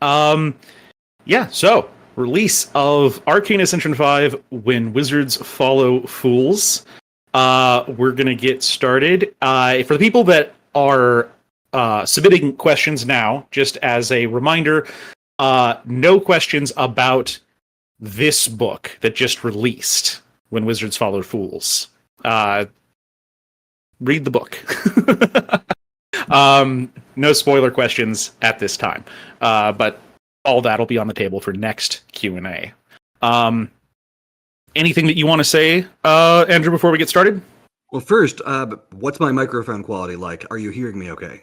Um, yeah, so release of Arcane Ascension 5 When Wizards Follow Fools. We're going to get started. For the people that are submitting questions now, just as a reminder, no questions about this book that just released, When Wizards Follow Fools. Read the book. No spoiler questions at this time, but all that'll be on the table for next Q&A. Anything that you want to say, Andrew, before we get started? Well, first, what's my microphone quality like? Are you hearing me okay?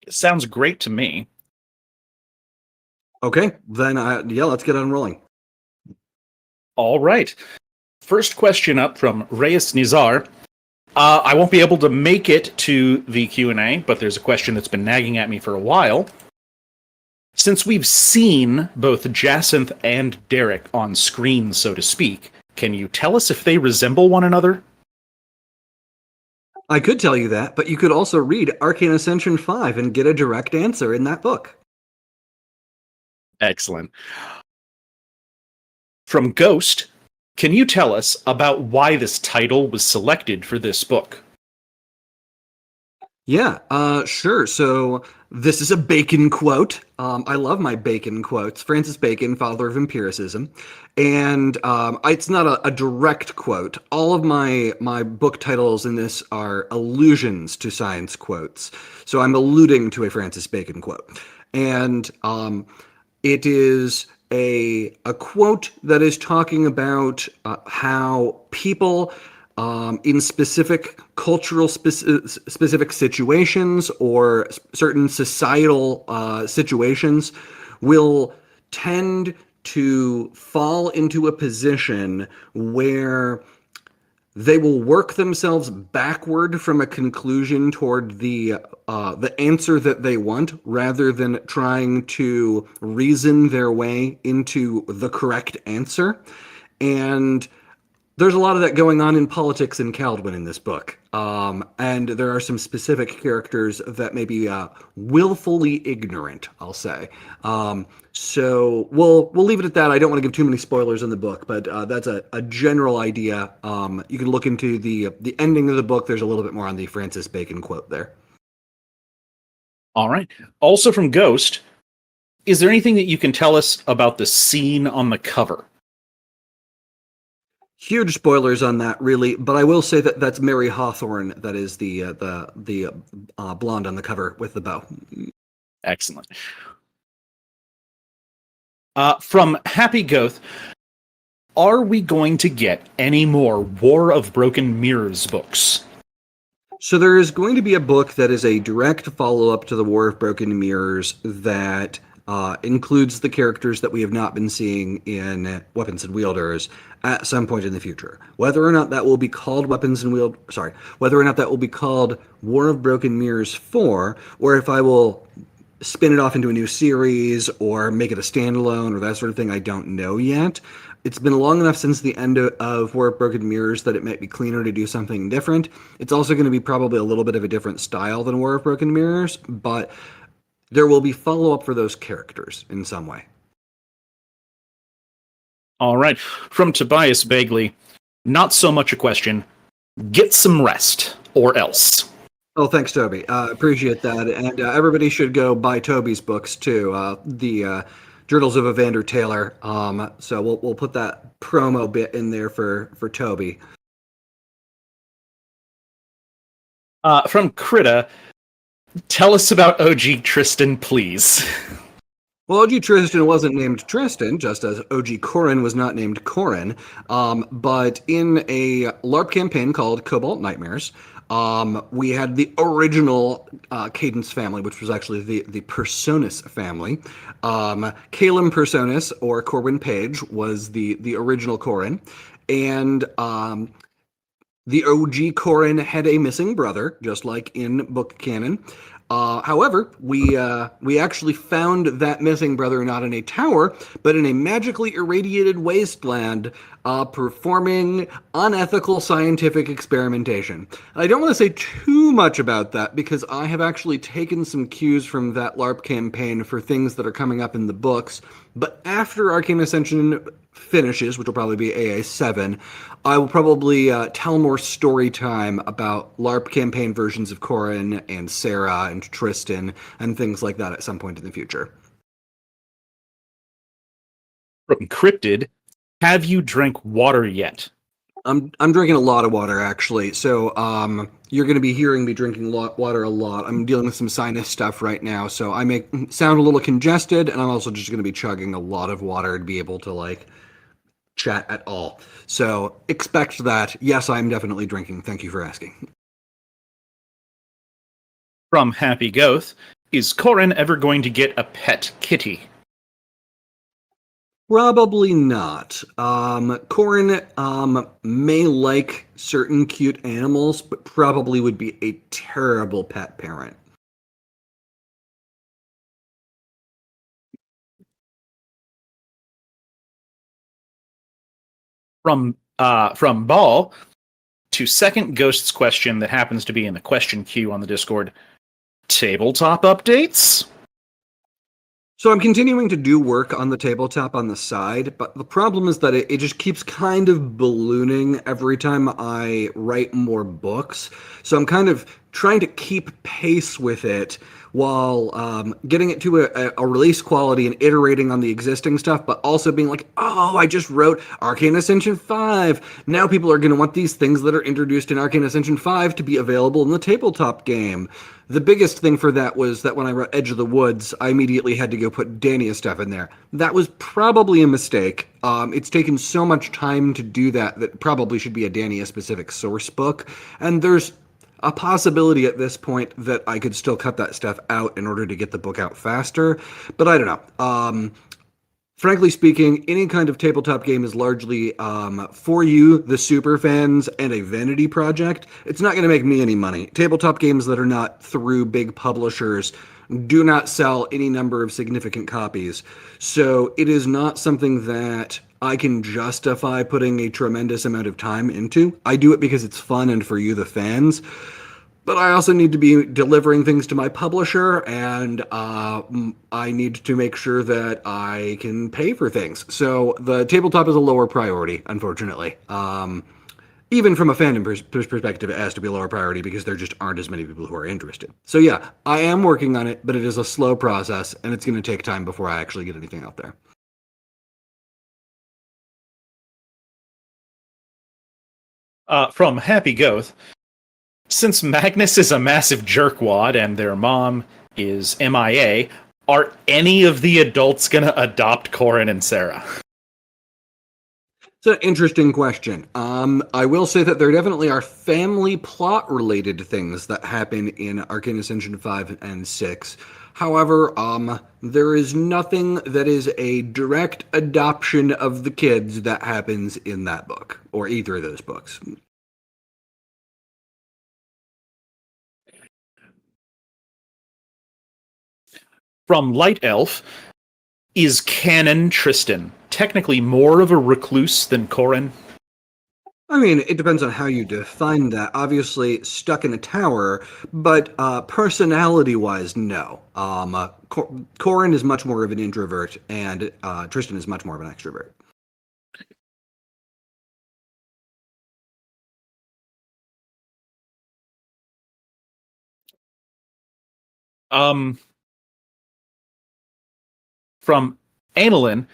It sounds great to me. Okay, then, let's get on rolling. All right. First question up from Reyes Nizar. I won't be able to make it to the Q&A, but there's a question that's been nagging at me for a while. Since we've seen both Jacinth and Derek on screen, so to speak, can you tell us if they resemble one another? I could tell you that, but you could also read Arcane Ascension 5 and get a direct answer in that book. Excellent. From Ghost, can you tell us about why this title was selected for this book? Yeah, sure. So this is a Bacon quote. I love my Bacon quotes. Francis Bacon, father of empiricism. And it's not a direct quote. All of my book titles in this are allusions to science quotes. So I'm alluding to a Francis Bacon quote. And it is a quote that is talking about how people in specific cultural specific situations or certain societal situations will tend to fall into a position where they will work themselves backward from a conclusion toward the answer that they want, rather than trying to reason their way into the correct answer. And there's a lot of that going on in politics in Kaldwin in this book. And there are some specific characters that may be willfully ignorant, I'll say. So we'll leave it at that. I don't want to give too many spoilers in the book, but that's a general idea. You can look into the ending of the book. There's a little bit more on the Francis Bacon quote there. All right. Also from Ghost, is there anything that you can tell us about the scene on the cover? Huge spoilers on that, really, but I will say that that's Mary Hawthorne. That is the blonde on the cover with the bow. Excellent. From Happy Goth, are we going to get any more War of Broken Mirrors books? So there is going to be a book that is a direct follow-up to the War of Broken Mirrors that includes the characters that we have not been seeing in Weapons and Wielders at some point in the future. Whether or not that will be called whether or not that will be called War of Broken Mirrors 4, or if I will spin it off into a new series or make it a standalone or that sort of thing, I don't know yet. It's been long enough since the end of War of Broken Mirrors that it might be cleaner to do something different. It's also going to be probably a little bit of a different style than War of Broken Mirrors, but there will be follow-up for those characters in some way. All right. From Tobias Bagley, not so much a question. Get some rest, or else. Oh, thanks, Toby. Appreciate that. And everybody should go buy Toby's books, too. The Journals of Evander Taylor. So we'll put that promo bit in there for Toby. From Krita, tell us about OG Tristan, please. Well, OG Tristan wasn't named Tristan, just as OG Corin was not named Corin. But in a LARP campaign called Cobalt Nightmares, we had the original Cadence family, which was actually the Personus family. Calum Personus, or Corwin Page, was the original Corin. And the OG Corin had a missing brother, just like in book canon. However, we actually found that missing brother not in a tower, but in a magically irradiated wasteland, performing unethical scientific experimentation. I don't want to say too much about that because I have actually taken some cues from that LARP campaign for things that are coming up in the books. But after Arcane Ascension finishes, which will probably be AA7, I will probably tell more story time about LARP campaign versions of Corin and Sarah and Tristan and things like that at some point in the future. From Cryptid, have you drank water yet? I'm drinking a lot of water actually, so you're going to be hearing me drinking water a lot. I'm dealing with some sinus stuff right now, so I may sound a little congested, and I'm also just going to be chugging a lot of water to be able to like chat at all. So expect that. Yes, I'm definitely drinking. Thank you for asking. From Happy Goth, is Corin ever going to get a pet kitty? Probably not. Corin may like certain cute animals, but probably would be a terrible pet parent. From Ball, to second Ghost's question that happens to be in the question queue on the Discord, tabletop updates? So I'm continuing to do work on the tabletop on the side, but the problem is that it just keeps kind of ballooning every time I write more books. So I'm kind of trying to keep pace with it while getting it to a release quality and iterating on the existing stuff, but also being like, oh, I just wrote Arcane Ascension 5. Now people are going to want these things that are introduced in Arcane Ascension 5 to be available in the tabletop game. The biggest thing for that was that when I wrote Edge of the Woods, I immediately had to go put Dania stuff in there. That was probably a mistake. It's taken so much time to do that that probably should be a Dania-specific source book. And there's a possibility at this point that I could still cut that stuff out in order to get the book out faster. But I don't know. Frankly speaking, any kind of tabletop game is largely for you, the super fans, and a vanity project. It's not going to make me any money. Tabletop games that are not through big publishers do not sell any number of significant copies. So it is not something that I can justify putting a tremendous amount of time into. I do it because it's fun and for you, the fans. But I also need to be delivering things to my publisher, and I need to make sure that I can pay for things. So the tabletop is a lower priority, unfortunately. Even from a fandom perspective, it has to be a lower priority because there just aren't as many people who are interested. So yeah, I am working on it, but it is a slow process, and it's going to take time before I actually get anything out there. From Happy Goth, since Magnus is a massive jerkwad and their mom is MIA, are any of the adults going to adopt Corin and Sarah? It's an interesting question. I will say that there definitely are family plot related things that happen in Arcane Ascension 5 and 6. However, there is nothing that is a direct adoption of the kids that happens in that book, or either of those books. From Light Elf, is canon Tristan technically more of a recluse than Corin? I mean, it depends on how you define that. Obviously, stuck in a tower, but personality-wise, no. Corin is much more of an introvert, and Tristan is much more of an extrovert. From Annalyn,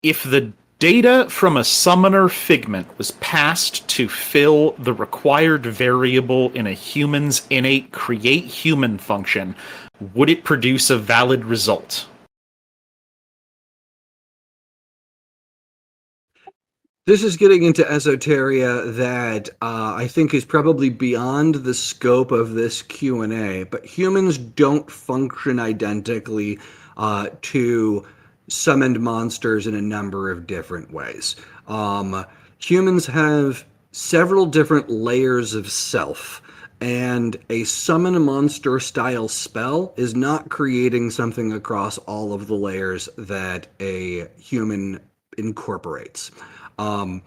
if the data from a summoner figment was passed to fill the required variable in a human's innate create human function, would it produce a valid result? This is getting into esoteria that I think is probably beyond the scope of this Q&A, but humans don't function identically to summoned monsters in a number of different ways. Humans have several different layers of self, And a summon monster style spell is not creating something across all of the layers that a human incorporates. Um,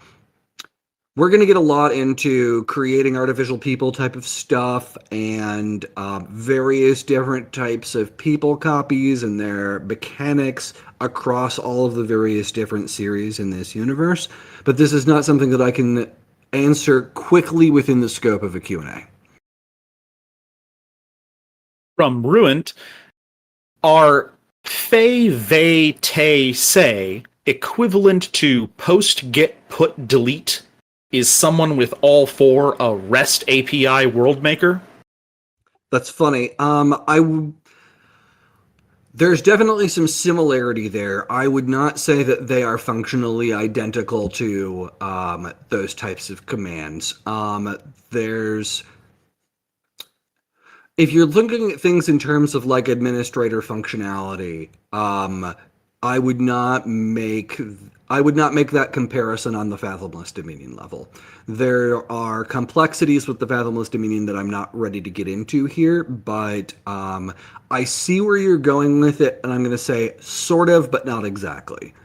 we're going to get a lot into creating artificial people type of stuff and various different types of people copies and their mechanics across all of the various different series in this universe. But this is not something that I can answer quickly within the scope of a Q&A. From Ruined, are Fey, They, Tay, Say equivalent to post, get, put, delete? Is someone with all four a REST API world maker? That's funny. There's definitely some similarity there. I would not say that they are functionally identical to those types of commands. There's If you're looking at things in terms of like administrator functionality, I would not make I would not make that comparison on the Fathomless Dominion level. There are complexities with the Fathomless Dominion that I'm not ready to get into here, but I see where you're going with it, and I'm going to say sort of, but not exactly.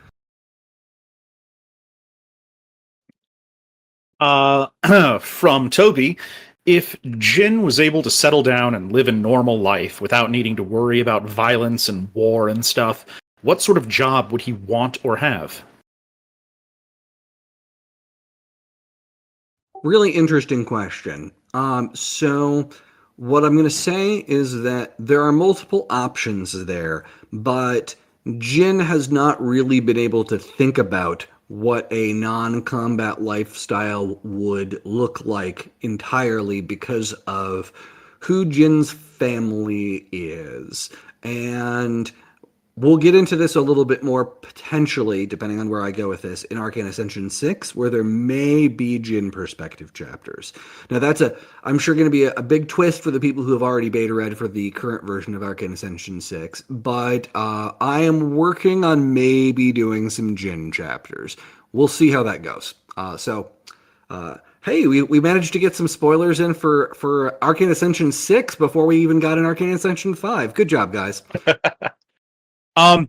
From Toby, if Jin was able to settle down and live a normal life without needing to worry about violence and war and stuff, what sort of job would he want or have? Really interesting question. So what I'm going to say is that there are multiple options there, but Jin has not really been able to think about what a non-combat lifestyle would look like entirely because of who Jin's family is. And we'll get into this a little bit more potentially, depending on where I go with this, in Arcane Ascension 6, where there may be Jin perspective chapters. Now, I'm sure, going to be a big twist for the people who have already beta read for the current version of Arcane Ascension 6, but I am working on maybe doing some Jin chapters. We'll see how that goes. Hey, we managed to get some spoilers in for Arcane Ascension 6 before we even got in Arcane Ascension 5. Good job, guys. Um,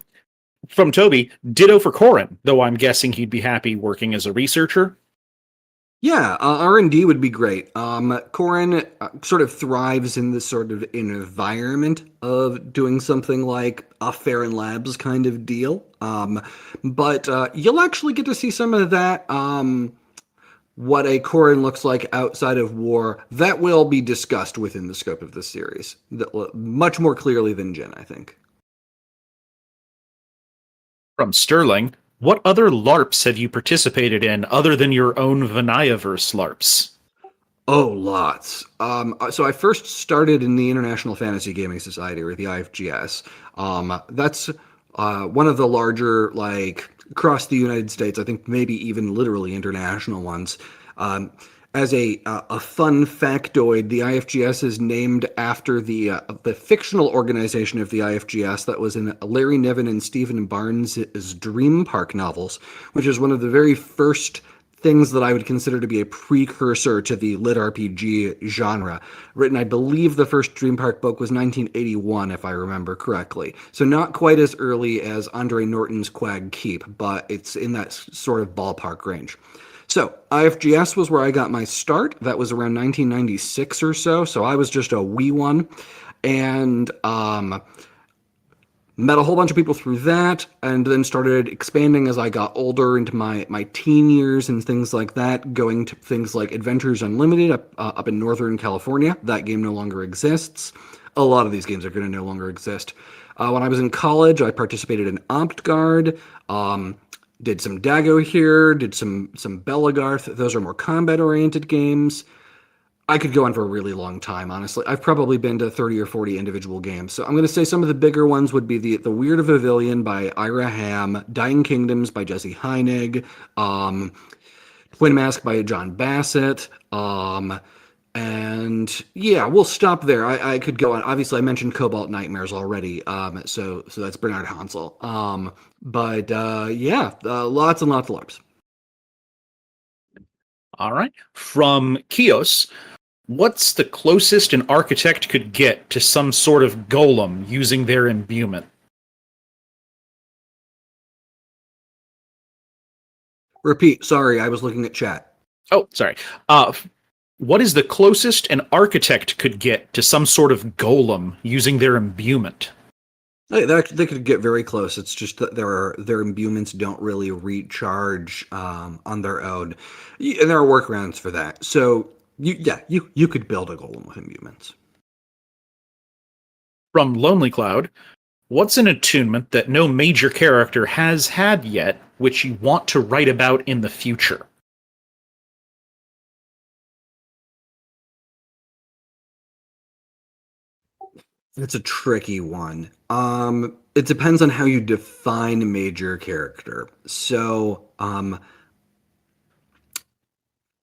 from Toby, ditto for Corin, though I'm guessing he'd be happy working as a researcher. Yeah, R&D would be great. Corin sort of thrives in this sort of environment of doing something like a Farron Labs kind of deal. But you'll actually get to see some of that, what a Corin looks like outside of war. That will be discussed within the scope of this series, much more clearly than Jin, I think. From Sterling, what other LARPs have you participated in other than your own Vanayaverse LARPs? Oh, lots. So I first started in the International Fantasy Gaming Society, or the IFGS. That's one of the larger, like, across the United States, I think maybe even literally international ones. As a fun factoid, the IFGS is named after the fictional organization of the IFGS that was in Larry Niven and Stephen Barnes' Dream Park novels, which is one of the very first things that I would consider to be a precursor to the lit RPG genre. Written, I believe the first Dream Park book was 1981, if I remember correctly. So not quite as early as Andre Norton's Quag Keep, but it's in that sort of ballpark range. So IFGS was where I got my start. That was around 1996 or so. So I was just a wee one. And met a whole bunch of people through that, and then started expanding as I got older into my teen years and things like that, going to things like Adventures Unlimited up in Northern California. That game no longer exists. A lot of these games are going to no longer exist. When I was in college, I participated in OptGuard, did some Dago here, did some Belagarth. Those are more combat-oriented games. I could go on for a really long time, honestly. I've probably been to 30 or 40 individual games. So I'm going to say some of the bigger ones would be the Weird of Avilion by Ira Ham, Dying Kingdoms by Jesse Heinig, Twin Mask by John Bassett, and yeah, we'll stop there. I could go on. Obviously, I mentioned Cobalt Nightmares already, so that's Bernard Hansel. Lots and lots of LARPs. All right. From Kios, What's the closest an architect could get to some sort of golem using their imbuement? Repeat. Sorry, I was looking at chat. Oh, sorry. What is the closest an architect could get to some sort of golem using their imbuement? They could get very close. It's just that their imbuements don't really recharge on their own, and there are workarounds for that. So you could build a golem with imbuements. From Lonely Cloud, what's an attunement that no major character has had yet, which you want to write about in the future? It's a tricky one. It depends on how you define major character. So,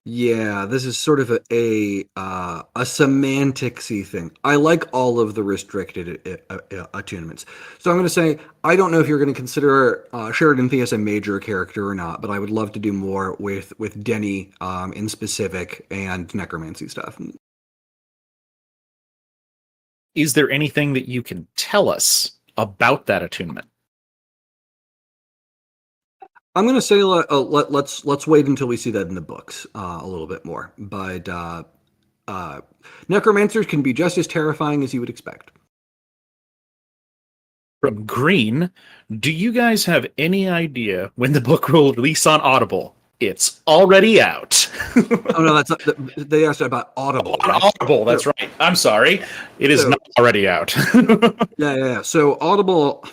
yeah, this is sort of a semanticsy thing. I like all of the restricted attunements. So I'm going to say I don't know if you're going to consider Sheridan Theus a major character or not, but I would love to do more with Denny in specific and necromancy stuff. Is there anything that you can tell us about that attunement? I'm going to say let's wait until we see that in the books a little bit more. But necromancers can be just as terrifying as you would expect. From Green, do you guys have any idea when the book will release on Audible? It's already out. Oh no, that's not, they asked about Audible. On Right? Audible, that's right. I'm sorry. It is not already out. Yeah. So Audible,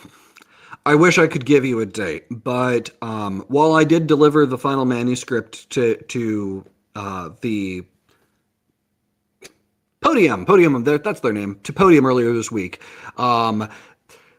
I wish I could give you a date, but while I did deliver the final manuscript to the Podium, that's their name, to Podium earlier this week,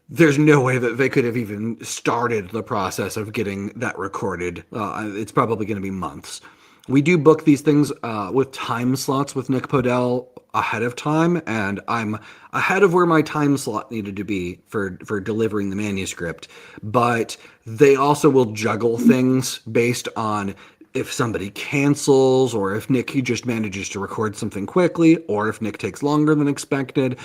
there's no way that they could have even started the process of getting that recorded. It's probably going to be months. We do book these things with time slots with Nick Podell ahead of time, and I'm ahead of where my time slot needed to be for delivering the manuscript. But they also will juggle things based on if somebody cancels, or if Nick just manages to record something quickly, or if Nick takes longer than expected.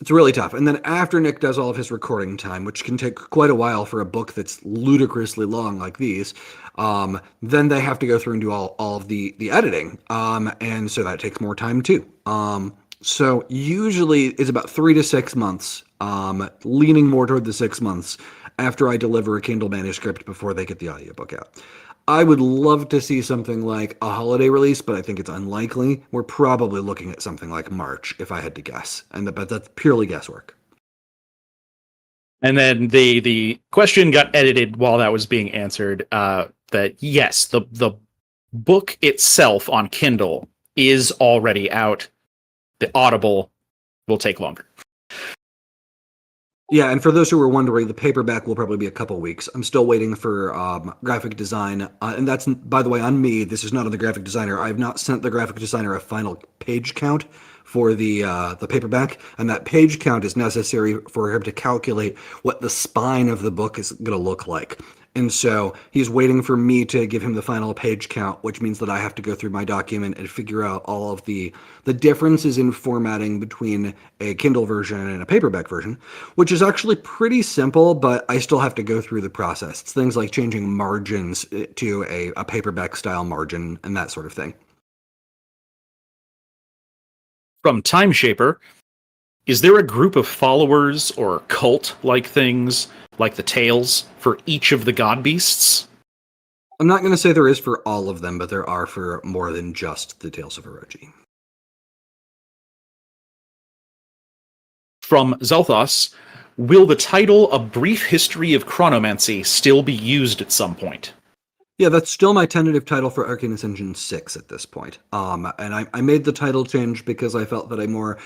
It's really tough. And then after Nick does all of his recording time, which can take quite a while for a book that's ludicrously long like these, then they have to go through and do all of the editing. And so that takes more time too. So usually it's about 3 to 6 months, leaning more toward the 6 months after I deliver a Kindle manuscript before they get the audiobook out. I would love to see something like a holiday release, but I think it's unlikely. We're probably looking at something like March, if I had to guess, but that's purely guesswork. And then the question got edited while that was being answered. That yes, the book itself on Kindle is already out. The Audible will take longer. Yeah, and for those who were wondering, the paperback will probably be a couple weeks. I'm still waiting for graphic design, and that's, by the way, on me. This is not on the graphic designer. I have not sent the graphic designer a final page count for the paperback, and that page count is necessary for him to calculate what the spine of the book is going to look like. And so he's waiting for me to give him the final page count, which means that I have to go through my document and figure out all of the differences in formatting between a Kindle version and a paperback version, which is actually pretty simple, but I still have to go through the process. It's things like changing margins to a paperback style margin and that sort of thing. From Time Shaper, is there a group of followers or cult-like things, like the Tales, for each of the god beasts? I'm not going to say there is for all of them, but there are for more than just the Tales of Orochi. From Zelthos, will the title A Brief History of Chronomancy still be used at some point? Yeah, that's still my tentative title for Arcane Ascension 6 at this point. And I made the title change because I felt that a more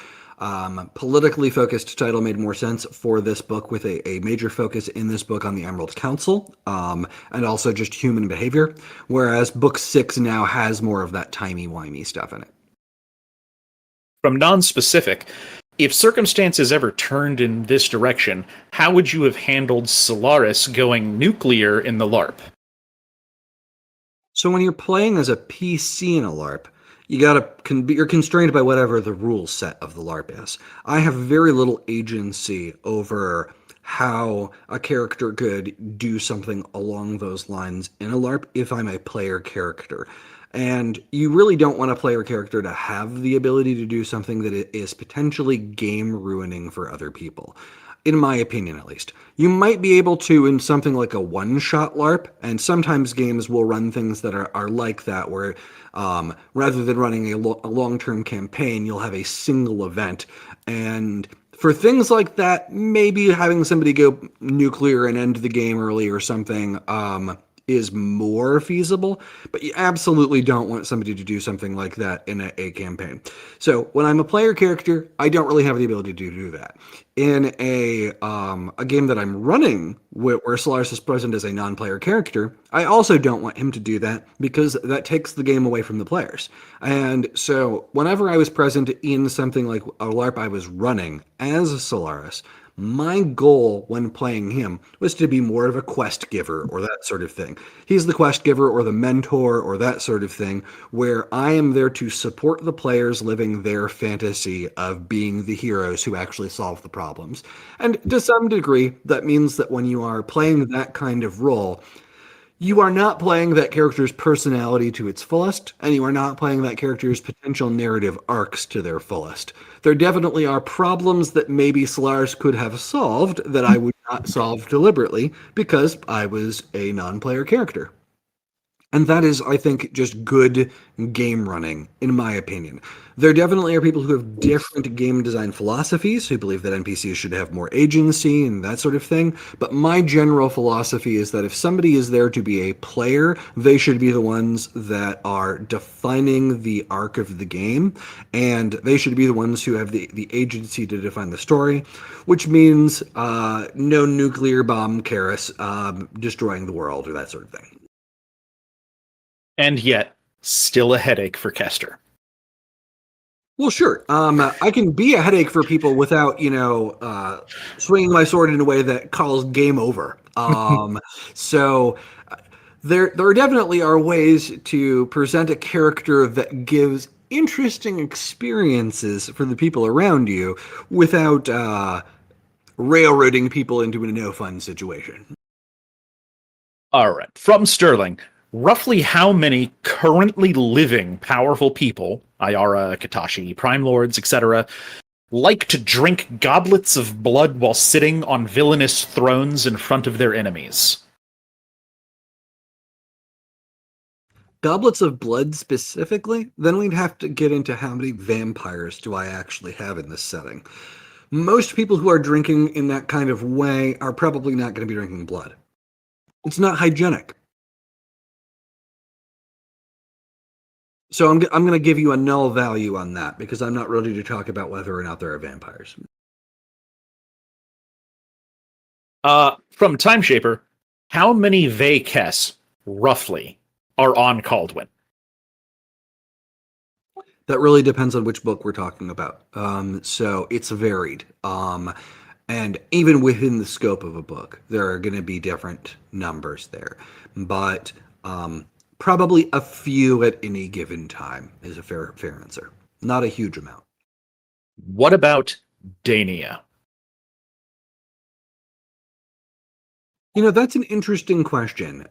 politically focused title made more sense for this book, with a major focus in this book on the Emerald Council, and also just human behavior, whereas book 6 now has more of that timey-wimey stuff in it. From Non-Specific, if circumstances ever turned in this direction, how would you have handled Solaris going nuclear in the LARP? So when you're playing as a PC in a LARP, You're constrained by whatever the rule set of the LARP is. I have very little agency over how a character could do something along those lines in a LARP if I'm a player character. And you really don't want a player character to have the ability to do something that is potentially game ruining for other people. In my opinion, at least. You might be able to in something like a one-shot LARP, and sometimes games will run things that are like that, where rather than running a long-term campaign, you'll have a single event. And for things like that, maybe having somebody go nuclear and end the game early or something is more feasible, but you absolutely don't want somebody to do something like that in a campaign. So when I'm a player character, I don't really have the ability to do that. In a game that I'm running where Solaris is present as a non-player character, I also don't want him to do that because that takes the game away from the players. And so whenever I was present in something like a LARP I was running as Solaris, my goal when playing him was to be more of a quest giver or that sort of thing. He's the quest giver or the mentor or that sort of thing, where I am there to support the players living their fantasy of being the heroes who actually solve the problems. And to some degree, that means that when you are playing that kind of role, you are not playing that character's personality to its fullest, and you are not playing that character's potential narrative arcs to their fullest. There definitely are problems that maybe Solaris could have solved that I would not solve deliberately because I was a non-player character. And that is, I think, just good game running, in my opinion. There definitely are people who have different game design philosophies, who believe that NPCs should have more agency and that sort of thing. But my general philosophy is that if somebody is there to be a player, they should be the ones that are defining the arc of the game, and they should be the ones who have the agency to define the story, which means no nuclear bomb Karis destroying the world or that sort of thing. And yet, still a headache for Kester. Well, sure. I can be a headache for people without, swinging my sword in a way that calls game over. So there definitely are ways to present a character that gives interesting experiences for the people around you without railroading people into a no-fun situation. All right. From Sterling, roughly how many currently living powerful people, Ayara, Katashi, Prime Lords, etc., like to drink goblets of blood while sitting on villainous thrones in front of their enemies? Goblets of blood specifically? Then we'd have to get into how many vampires do I actually have in this setting. Most people who are drinking in that kind of way are probably not going to be drinking blood. It's not hygienic. So I'm going to give you a null value on that because I'm not ready to talk about whether or not there are vampires. From Timeshaper, how many Vekes, roughly, are on Kaldwin? That really depends on which book we're talking about. So it's varied. And even within the scope of a book, there are going to be different numbers there. But probably a few at any given time is a fair answer. Not a huge amount. What about Dania? That's an interesting question.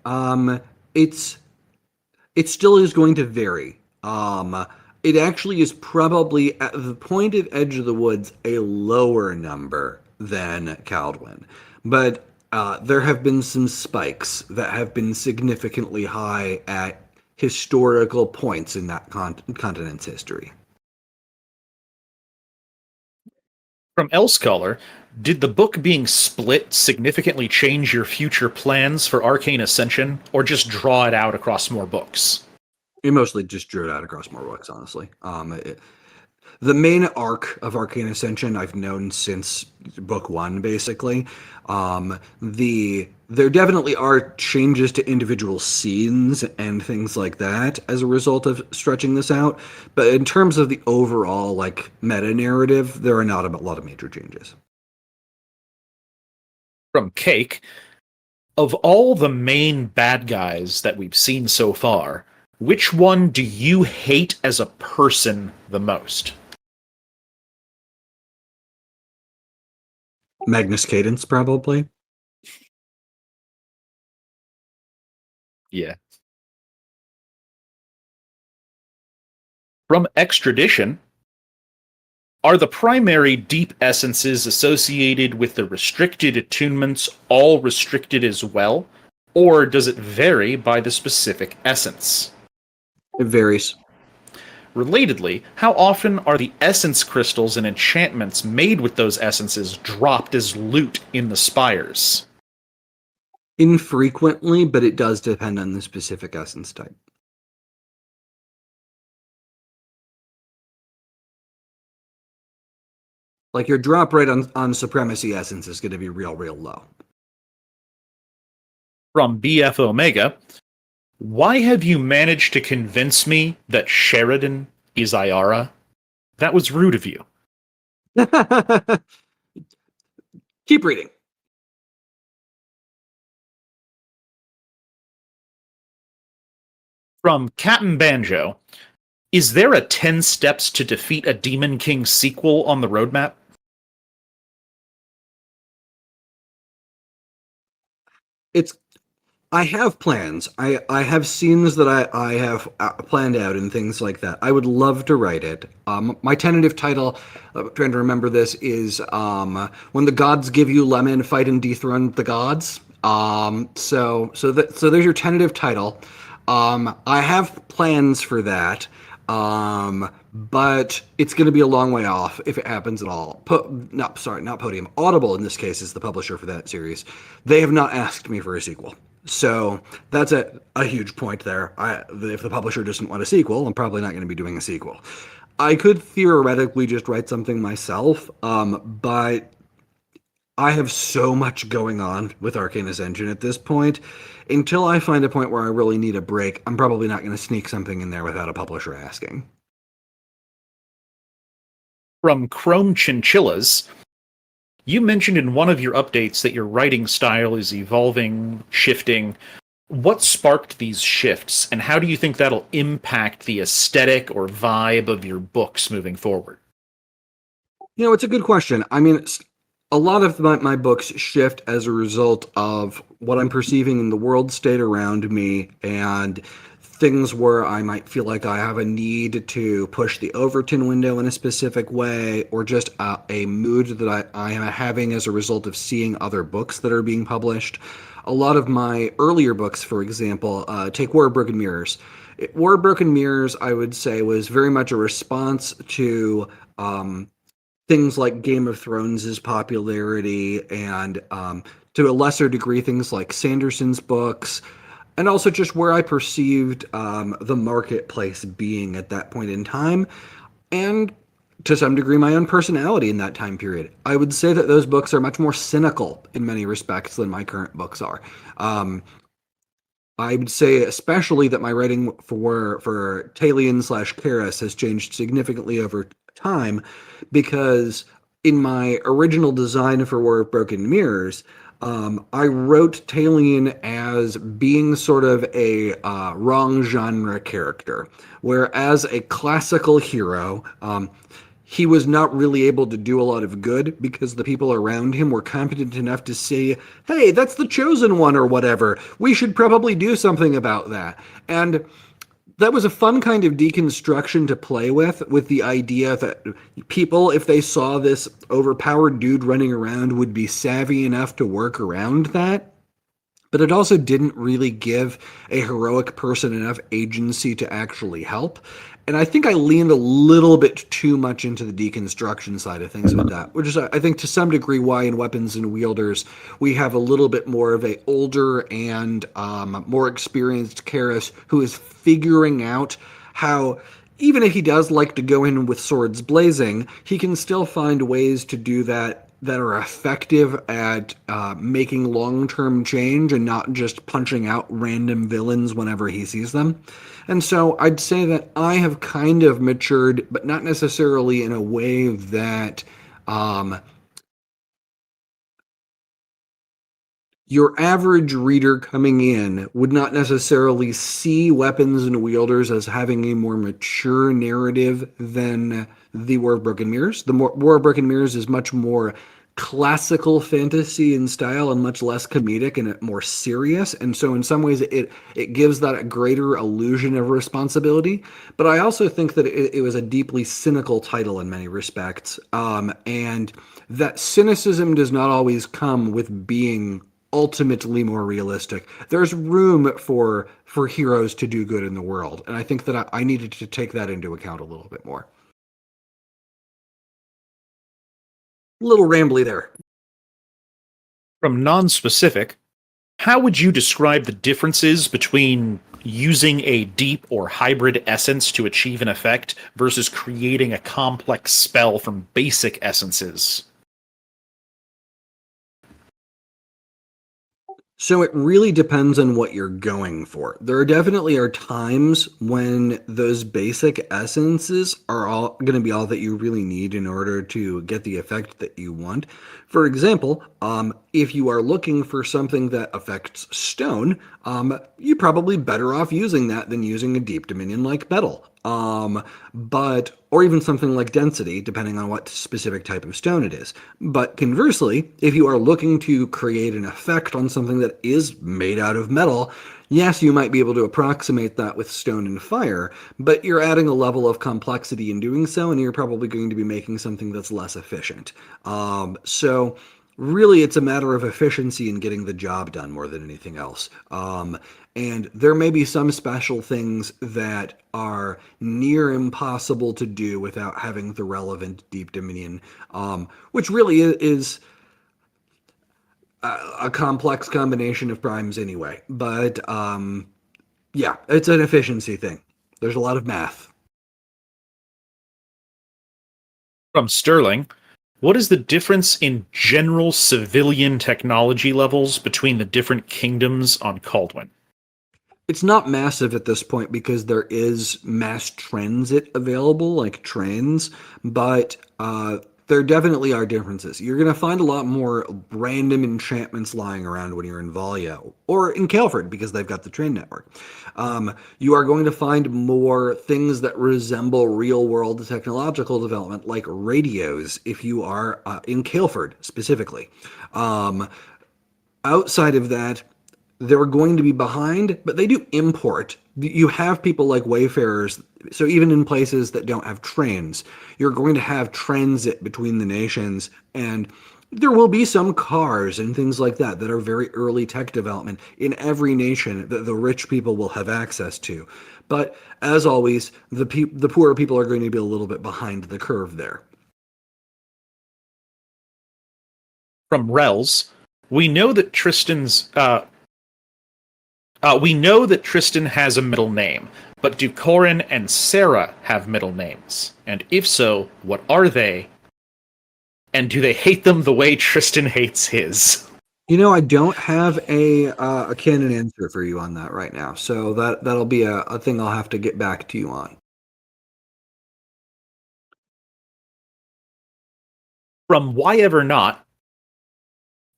It still is going to vary. It actually is probably at the pointed edge of the woods a lower number than Kaldwin. But there have been some spikes that have been significantly high at historical points in that continent's history. From Elsecaller, did the book being split significantly change your future plans for Arcane Ascension, or just draw it out across more books? It mostly just drew it out across more books, honestly. The main arc of Arcane Ascension I've known since book one, basically. There definitely are changes to individual scenes and things like that as a result of stretching this out. But in terms of the overall meta narrative, there are not a lot of major changes. From Cake, of all the main bad guys that we've seen so far, Which one do you hate as a person the most? Magnus Cadence, probably. Yeah. From Extradition, are the primary deep essences associated with the restricted attunements all restricted as well, or does it vary by the specific essence? It varies. Relatedly, how often are the essence crystals and enchantments made with those essences dropped as loot in the spires? Infrequently, but it does depend on the specific essence type. Like your drop rate on Supremacy Essence is going to be real low. From BF Omega, why have you managed to convince me that Sheridan is Iara? That was rude of you. Keep reading. From Captain Banjo, is there a 10 steps to defeat a Demon King sequel on the roadmap? It's I have plans. I have scenes that I have planned out and things like that. I would love to write it. My tentative title, I'm trying to remember this, is "When the Gods Give You Lemon, Fight and Dethrone the Gods." So there's your tentative title. I have plans for that. But it's going to be a long way off if it happens at all. Not Podium. Audible in this case is the publisher for that series. They have not asked me for a sequel. So that's a huge point there. If the publisher doesn't want a sequel, I'm probably not going to be doing a sequel. I could theoretically just write something myself, but I have so much going on with Arcane Ascension at this point. Until I find a point where I really need a break, I'm probably not going to sneak something in there without a publisher asking. From Chrome Chinchillas, you mentioned in one of your updates that your writing style is evolving, shifting. What sparked these shifts, and how do you think that'll impact the aesthetic or vibe of your books moving forward? It's a good question. I mean, a lot of my books shift as a result of what I'm perceiving in the world state around me and things where I might feel like I have a need to push the Overton window in a specific way, or just a mood that I am having as a result of seeing other books that are being published. A lot of my earlier books, for example, take War of Broken Mirrors. War of Broken Mirrors, I would say, was very much a response to things like Game of Thrones' popularity and to a lesser degree things like Sanderson's books, and also just where I perceived the marketplace being at that point in time, and to some degree my own personality in that time period. I would say that those books are much more cynical in many respects than my current books are. I would say especially that my writing for Talion/Karis has changed significantly over time, because in my original design for War of Broken Mirrors, I wrote Talion as being sort of a wrong genre character, whereas a classical hero, he was not really able to do a lot of good because the people around him were competent enough to say, hey, that's the chosen one or whatever. We should probably do something about that. And that was a fun kind of deconstruction to play with the idea that people, if they saw this overpowered dude running around, would be savvy enough to work around that. But it also didn't really give a heroic person enough agency to actually help. And I think I leaned a little bit too much into the deconstruction side of things with that, which is, I think, to some degree why in Weapons and Wielders we have a little bit more of a older and more experienced Karis who is figuring out how, even if he does like to go in with swords blazing, he can still find ways to do that are effective at making long-term change and not just punching out random villains whenever he sees them. And so I'd say that I have kind of matured, but not necessarily in a way that Your average reader coming in would not necessarily see weapons and wielders as having a more mature narrative than the War of Broken Mirrors. War of Broken Mirrors is much more classical fantasy in style and much less comedic and more serious. And so in some ways it gives that a greater illusion of responsibility. But I also think that it was a deeply cynical title in many respects. And that cynicism does not always come with being ultimately more realistic. There's room for heroes to do good in the world, and I think that I needed to take that into account a little bit more. A little rambly there. From non-specific, how would you describe the differences between using a deep or hybrid essence to achieve an effect versus creating a complex spell from basic essences? So it really depends on what you're going for. There definitely are times when those basic essences are all going to be all that you really need in order to get the effect that you want. For example, if you are looking for something that affects stone, you're probably better off using that than using a deep dominion like metal. Or even something like density, depending on what specific type of stone it is. But conversely, if you are looking to create an effect on something that is made out of metal, yes, you might be able to approximate that with stone and fire, but you're adding a level of complexity in doing so, and you're probably going to be making something that's less efficient. So really, it's a matter of efficiency and getting the job done more than anything else. And there may be some special things that are near impossible to do without having the relevant deep dominion, which really is a complex combination of primes anyway. But yeah, it's an efficiency thing. There's a lot of math. From Sterling, what is the difference in general civilian technology levels between the different kingdoms on Caldwin? It's not massive at this point because there is mass transit available, like trains, but there definitely are differences. You're going to find a lot more random enchantments lying around when you're in Valia or in Calford because they've got the train network. You are going to find more things that resemble real world technological development, like radios, if you are in Calford specifically. Outside of that, they're going to be behind, but they do import. You have people like wayfarers, so even in places that don't have trains, you're going to have transit between the nations, and there will be some cars and things like that that are very early tech development in every nation that the rich people will have access to. But as always, the poorer people are going to be a little bit behind the curve there. From Rels, we know that Tristan has a middle name, but do Corin and Sarah have middle names? And if so, what are they? And do they hate them the way Tristan hates his? You know, I don't have a canon answer for you on that right now, so that'll be a thing I'll have to get back to you on. From Why Ever Not,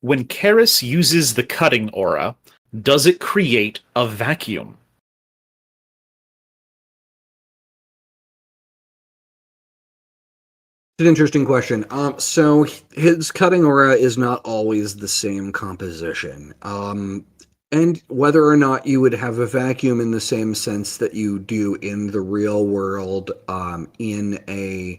when Karis uses the cutting aura, does it create a vacuum? It's an interesting question. So his cutting aura is not always the same composition. And whether or not you would have a vacuum in the same sense that you do in the real world, in an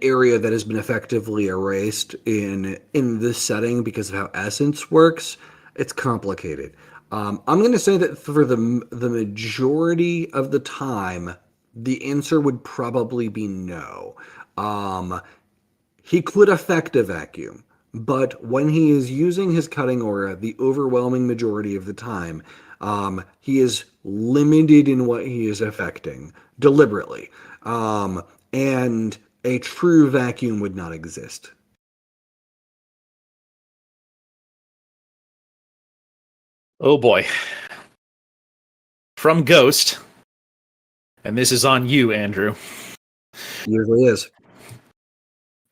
area that has been effectively erased in this setting because of how essence works, it's complicated. I'm going to say that for the majority of the time, the answer would probably be no. Um, he could affect a vacuum, but when he is using his cutting aura, the overwhelming majority of the time, he is limited in what he is affecting deliberately. And a true vacuum would not exist. Oh boy. From Ghost, and this is on you, Andrew. Usually is.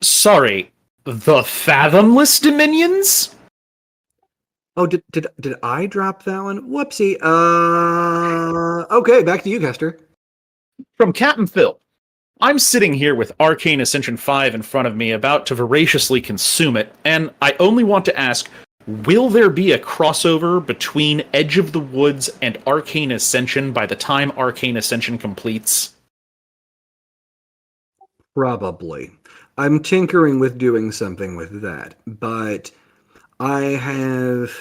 Sorry, the Fathomless Dominions? Oh, did I drop that one? Whoopsie. Okay, back to you, Kester. From Captain Phil. I'm sitting here with Arcane Ascension 5 in front of me, about to voraciously consume it, and I only want to ask, will there be a crossover between Edge of the Woods and Arcane Ascension by the time Arcane Ascension completes? Probably. I'm tinkering with doing something with that, but I have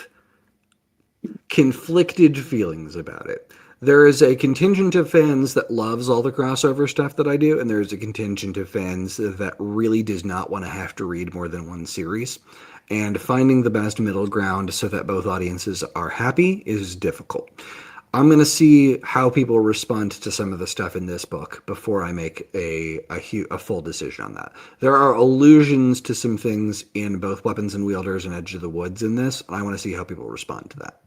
conflicted feelings about it. There is a contingent of fans that loves all the crossover stuff that I do, and there's a contingent of fans that really does not want to have to read more than one series. And finding the best middle ground so that both audiences are happy is difficult. I'm going to see how people respond to some of the stuff in this book before I make a full decision on that. There are allusions to some things in both Weapons and Wielders and Edge of the Woods in this, and I want to see how people respond to that.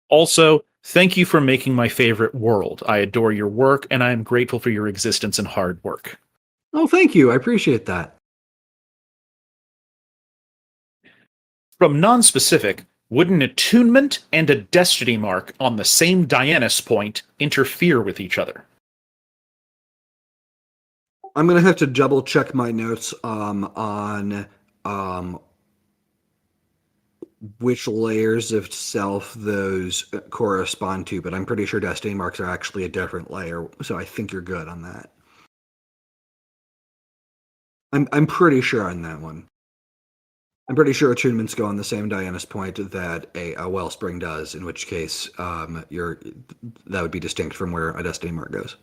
Also, thank you for making my favorite world. I adore your work, and I am grateful for your existence and hard work. Oh, thank you. I appreciate that. From non-specific, would an attunement and a destiny mark on the same Dianus point interfere with each other? I'm going to have to double check my notes on which layers of self those correspond to, but I'm pretty sure destiny marks are actually a different layer, so I think you're good on that. I'm pretty sure on that one. I'm pretty sure attunements go on the same Dianus point that a wellspring does, in which case that would be distinct from where a destiny mark goes.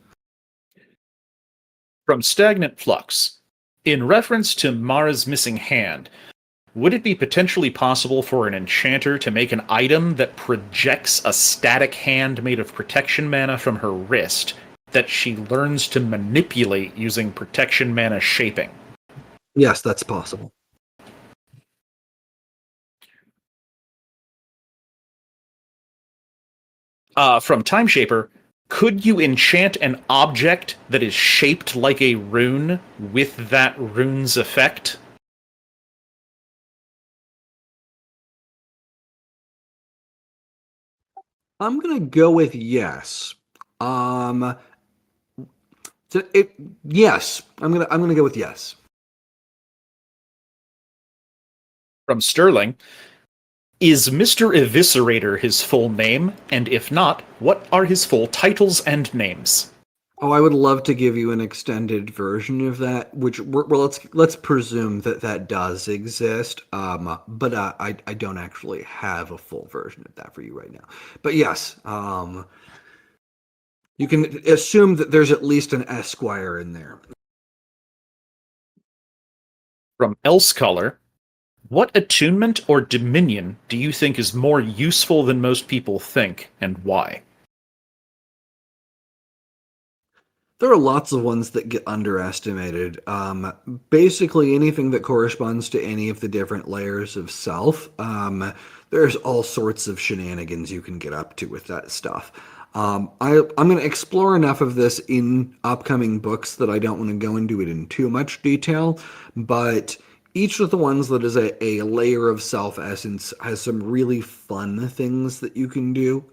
From Stagnant Flux. In reference to Mara's missing hand, would it be potentially possible for an enchanter to make an item that projects a static hand made of protection mana from her wrist that she learns to manipulate using protection mana shaping? Yes, that's possible. From Time Shaper, could you enchant an object that is shaped like a rune with that rune's effect? I'm gonna go with yes. Yes. I'm gonna go with yes. From Sterling, is Mr. Eviscerator his full name? And if not, what are his full titles and names? Oh, I would love to give you an extended version of that, which let's presume that does exist. But I don't actually have a full version of that for you right now. But yes, you can assume that there's at least an Esquire in there. From Elsecolor, what attunement or dominion do you think is more useful than most people think, and why? There are lots of ones that get underestimated. Basically, anything that corresponds to any of the different layers of self. There's all sorts of shenanigans you can get up to with that stuff. I'm going to explore enough of this in upcoming books that I don't want to go into it in too much detail, but each of the ones that is a layer of self-essence has some really fun things that you can do.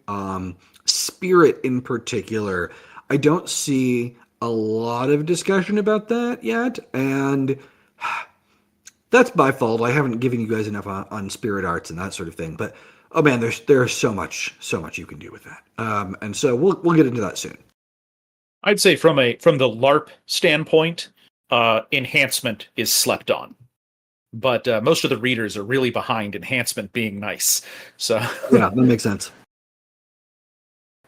Spirit in particular, I don't see a lot of discussion about that yet, and that's my fault. I haven't given you guys enough on spirit arts and that sort of thing, but oh man, there's so much you can do with that. And so we'll get into that soon. I'd say from the LARP standpoint, enhancement is slept on. But most of the readers are really behind enhancement being nice. So yeah, that makes sense.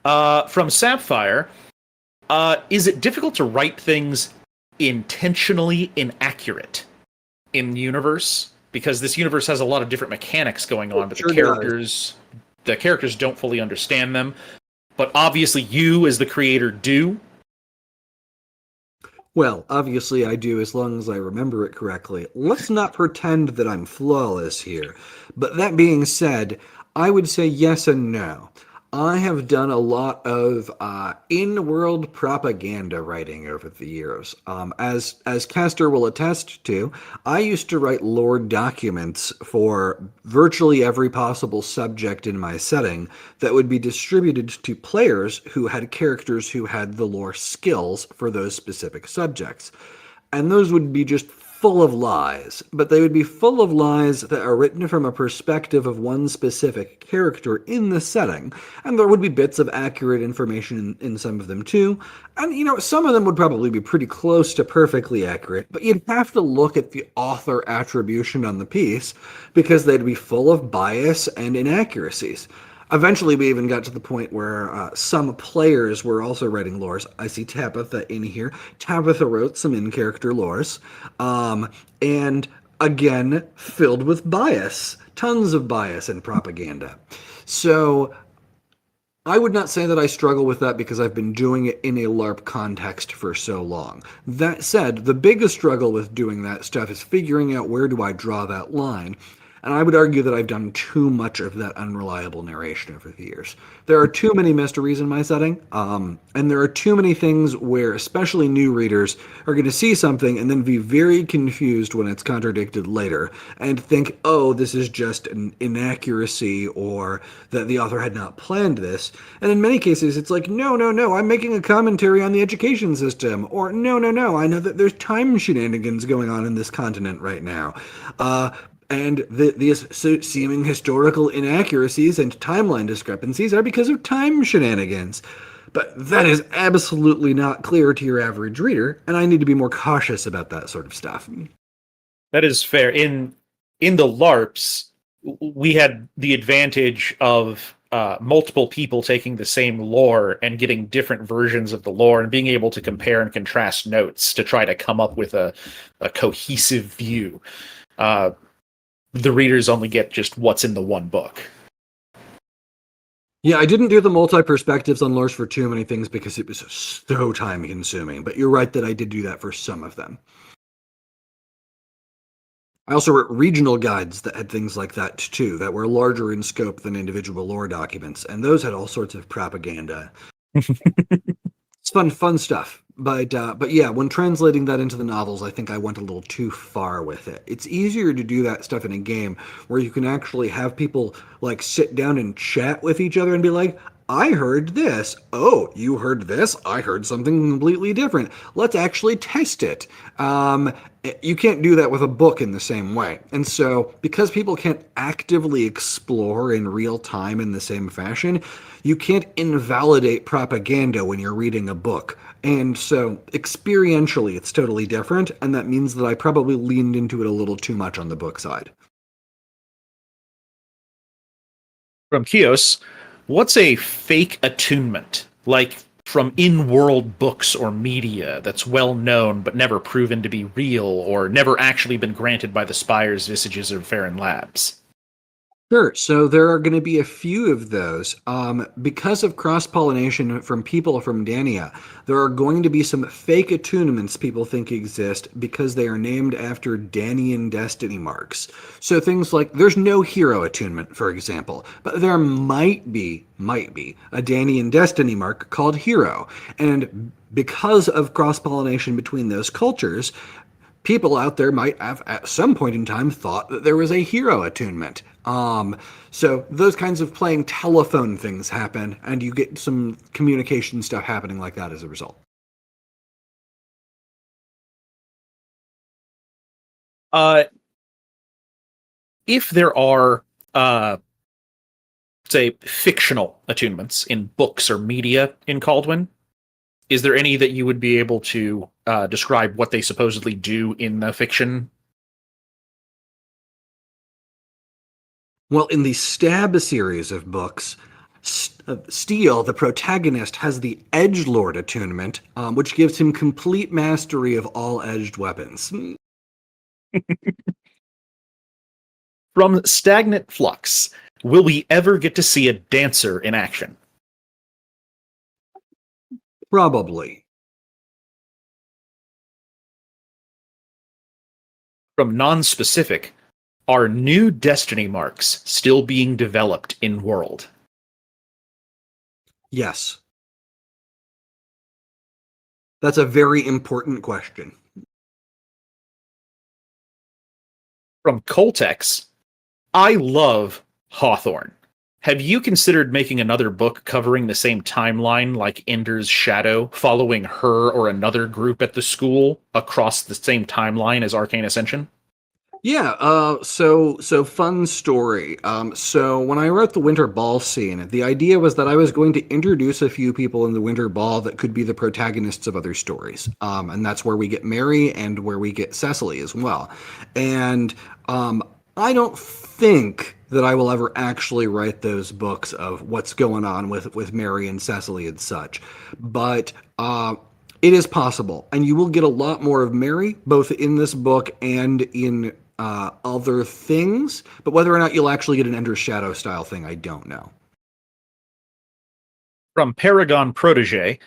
From Sapphire, is it difficult to write things intentionally inaccurate in the universe? Because this universe has a lot of different mechanics going on, but the characters don't fully understand them. But obviously you, as the creator, do. Well, obviously I do, as long as I remember it correctly. Let's not pretend that I'm flawless here. But that being said, I would say yes and no. I have done a lot of in-world propaganda writing over the years. As Castor will attest to, I used to write lore documents for virtually every possible subject in my setting that would be distributed to players who had characters who had the lore skills for those specific subjects. And those would be just full of lies, but they would be full of lies that are written from a perspective of one specific character in the setting, and there would be bits of accurate information in some of them too, and some of them would probably be pretty close to perfectly accurate, but you'd have to look at the author attribution on the piece, because they'd be full of bias and inaccuracies. Eventually, we even got to the point where some players were also writing lores. I see Tabitha in here. Tabitha wrote some in-character lores. And again, filled with bias. Tons of bias and propaganda. So I would not say that I struggle with that because I've been doing it in a LARP context for so long. That said, the biggest struggle with doing that stuff is figuring out where do I draw that line. And I would argue that I've done too much of that unreliable narration over the years. There are too many mysteries in my setting, and there are too many things where especially new readers are going to see something and then be very confused when it's contradicted later and think, oh, this is just an inaccuracy or that the author had not planned this. And in many cases, it's like, no, no, no, I'm making a commentary on the education system. Or no, no, no, I know that there's time shenanigans going on in this continent right now. And these seeming historical inaccuracies and timeline discrepancies are because of time shenanigans. But that is absolutely not clear to your average reader, and I need to be more cautious about that sort of stuff. That is fair. In the LARPs, we had the advantage of multiple people taking the same lore and getting different versions of the lore and being able to compare and contrast notes to try to come up with a cohesive view. The readers only get just what's in the one book. Yeah, I didn't do the multi-perspectives on lores for too many things because it was so time-consuming, but you're right that I did do that for some of them. I also wrote regional guides that had things like that too, that were larger in scope than individual lore documents, and those had all sorts of propaganda. It's fun stuff. But yeah, when translating that into the novels, I think I went a little too far with it. It's easier to do that stuff in a game where you can actually have people like sit down and chat with each other and be like, I heard this. Oh, you heard this? I heard something completely different. Let's actually test it. You can't do that with a book in the same way. And so, because people can't actively explore in real time in the same fashion, you can't invalidate propaganda when you're reading a book. And so, experientially, it's totally different, and that means that I probably leaned into it a little too much on the book side. From Kios, what's a fake attunement? Like from in-world books or media that's well known but never proven to be real or never actually been granted by the Spires, Visages, or Farron Labs? Sure. So there are going to be a few of those. Because of cross-pollination from people from Dania, there are going to be some fake attunements people think exist because they are named after Danian destiny marks. So things like, there's no hero attunement, for example, but there might be a Danian destiny mark called hero. And because of cross-pollination between those cultures, people out there might have at some point in time thought that there was a hero attunement. So those kinds of playing telephone things happen, and you get some communication stuff happening like that as a result. If there are, say, fictional attunements in books or media in Caldwin, is there any that you would be able to describe what they supposedly do in the fiction? Well, in the Stab series of books, Steel, the protagonist, has the Edgelord attunement, which gives him complete mastery of all edged weapons. From Stagnant Flux, will we ever get to see a dancer in action? Probably. From Non-Specific, are new destiny marks still being developed in world? Yes. That's a very important question. From Coltex, I love Hawthorne. Have you considered making another book covering the same timeline like Ender's Shadow, following her or another group at the school across the same timeline as Arcane Ascension? Yeah, so fun story. So when I wrote the Winter Ball scene, the idea was that I was going to introduce a few people in the Winter Ball that could be the protagonists of other stories. And that's where we get Mary and where we get Cecily as well. And I don't think that I will ever actually write those books of what's going on with Mary and Cecily and such. But it is possible, and you will get a lot more of Mary, both in this book and in other things. But whether or not you'll actually get an Ender's Shadow style thing, I don't know. From Paragon Protege,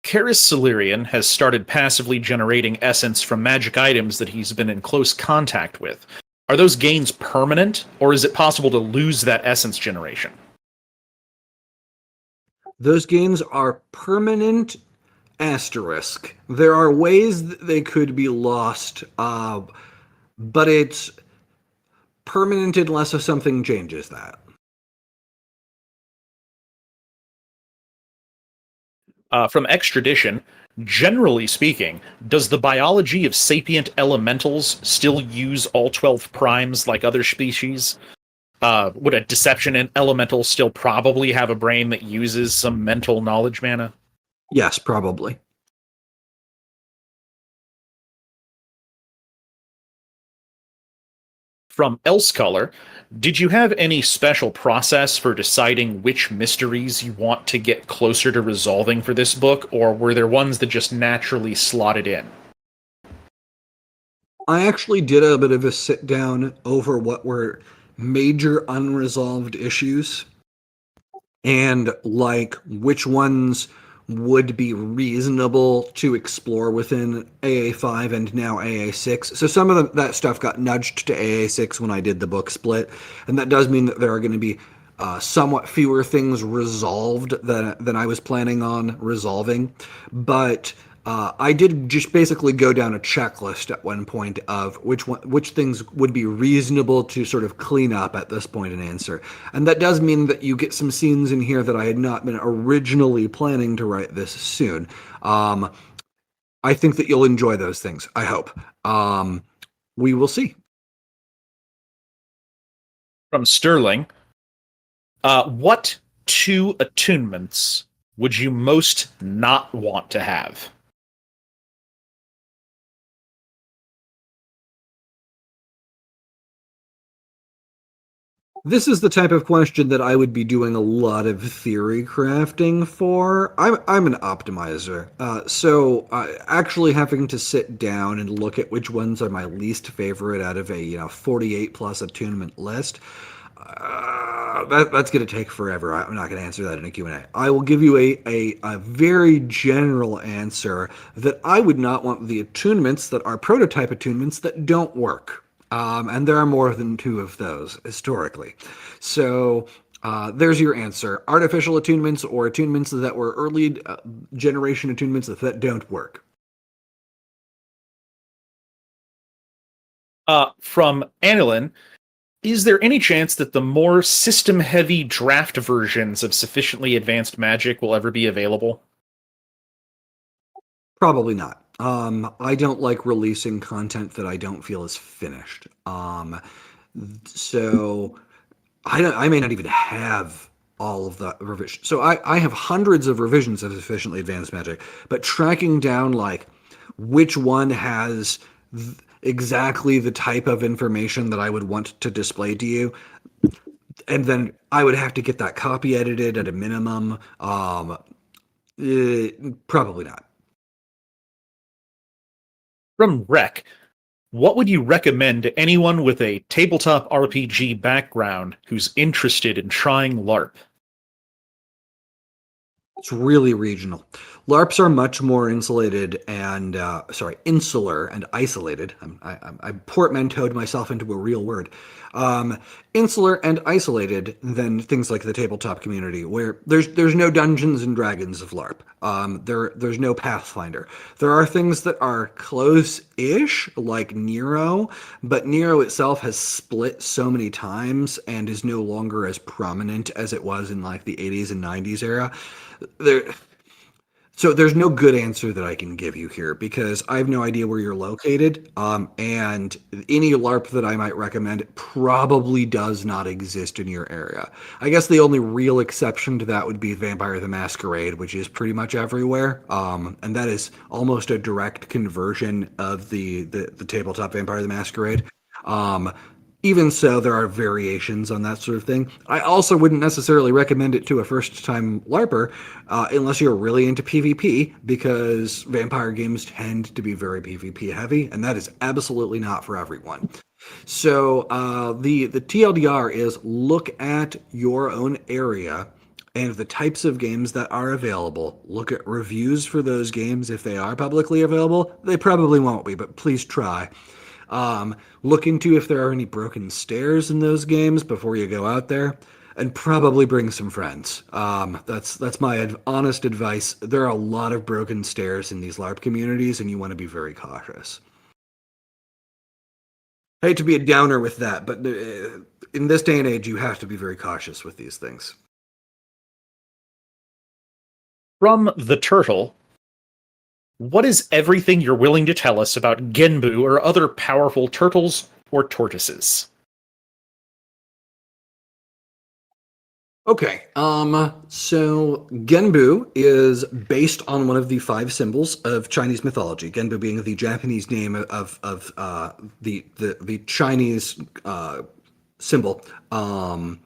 Karis Silurian has started passively generating essence from magic items that he's been in close contact with. Are those gains permanent, or is it possible to lose that essence generation? Those gains are permanent. Asterisk. There are ways that they could be lost, but it's permanent unless if something changes that. From Extradition, generally speaking, does the biology of sapient elementals still use all 12 primes like other species? Would a deception elemental still probably have a brain that uses some mental knowledge mana? Yes, probably. From Elsecolor, did you have any special process for deciding which mysteries you want to get closer to resolving for this book, or were there ones that just naturally slotted in? I actually did a bit of a sit down over what were major unresolved issues and like which ones would be reasonable to explore within AA5 and now AA6. So some of that stuff got nudged to AA6 when I did the book split, and that does mean that there are going to be somewhat fewer things resolved than I was planning on resolving. But I did just basically go down a checklist at one point of which things would be reasonable to sort of clean up at this point and answer. And that does mean that you get some scenes in here that I had not been originally planning to write this soon. I think that you'll enjoy those things. I hope. We will see. From Sterling, what two attunements would you most not want to have? This is the type of question that I would be doing a lot of theory crafting for. I'm an optimizer, so actually having to sit down and look at which ones are my least favorite out of a 48 plus attunement list. That's going to take forever. I'm not going to answer that in a Q&A. I will give you a very general answer that I would not want the attunements that are prototype attunements that don't work. And there are more than two of those historically. So there's your answer. Artificial attunements or attunements that were early generation attunements that don't work. From Anilin, is there any chance that the more system-heavy draft versions of sufficiently advanced magic will ever be available? Probably not. I don't like releasing content that I don't feel is finished. So I may not even have all of the revisions. So I have hundreds of revisions of sufficiently advanced magic, but tracking down like which one has exactly the type of information that I would want to display to you, and then I would have to get that copy edited at a minimum. Probably not. From Rec, what would you recommend to anyone with a tabletop RPG background who's interested in trying LARP? It's really regional. LARPs are much more insulated and insular and isolated. I portmanteaued myself into a real word. Insular and isolated than things like the tabletop community, where there's no Dungeons and Dragons of LARP. There's no Pathfinder. There are things that are close-ish, like Nero, but Nero itself has split so many times and is no longer as prominent as it was in like the 80s and 90s era. There So there's no good answer that I can give you here because I have no idea where you're located. And any LARP that I might recommend probably does not exist in your area. I guess the only real exception to that would be Vampire the Masquerade, which is pretty much everywhere. And that is almost a direct conversion of the tabletop Vampire the Masquerade. Even so, there are variations on that sort of thing. I also wouldn't necessarily recommend it to a first-time LARPer unless you're really into PvP, because vampire games tend to be very PvP heavy, and that is absolutely not for everyone. So the TLDR is look at your own area and the types of games that are available. Look at reviews for those games if they are publicly available. They probably won't be, but please try. Look into if there are any broken stairs in those games before you go out there, and probably bring some friends. That's my honest advice. There are a lot of broken stairs in these LARP communities, and you want to be very cautious. I hate to be a downer with that, but in this day and age, you have to be very cautious with these things. From the Turtle, what is everything you're willing to tell us about Genbu or other powerful turtles or tortoises? Okay, so Genbu is based on one of the 5 symbols of Chinese mythology. Genbu being the Japanese name of the Chinese symbol. I'm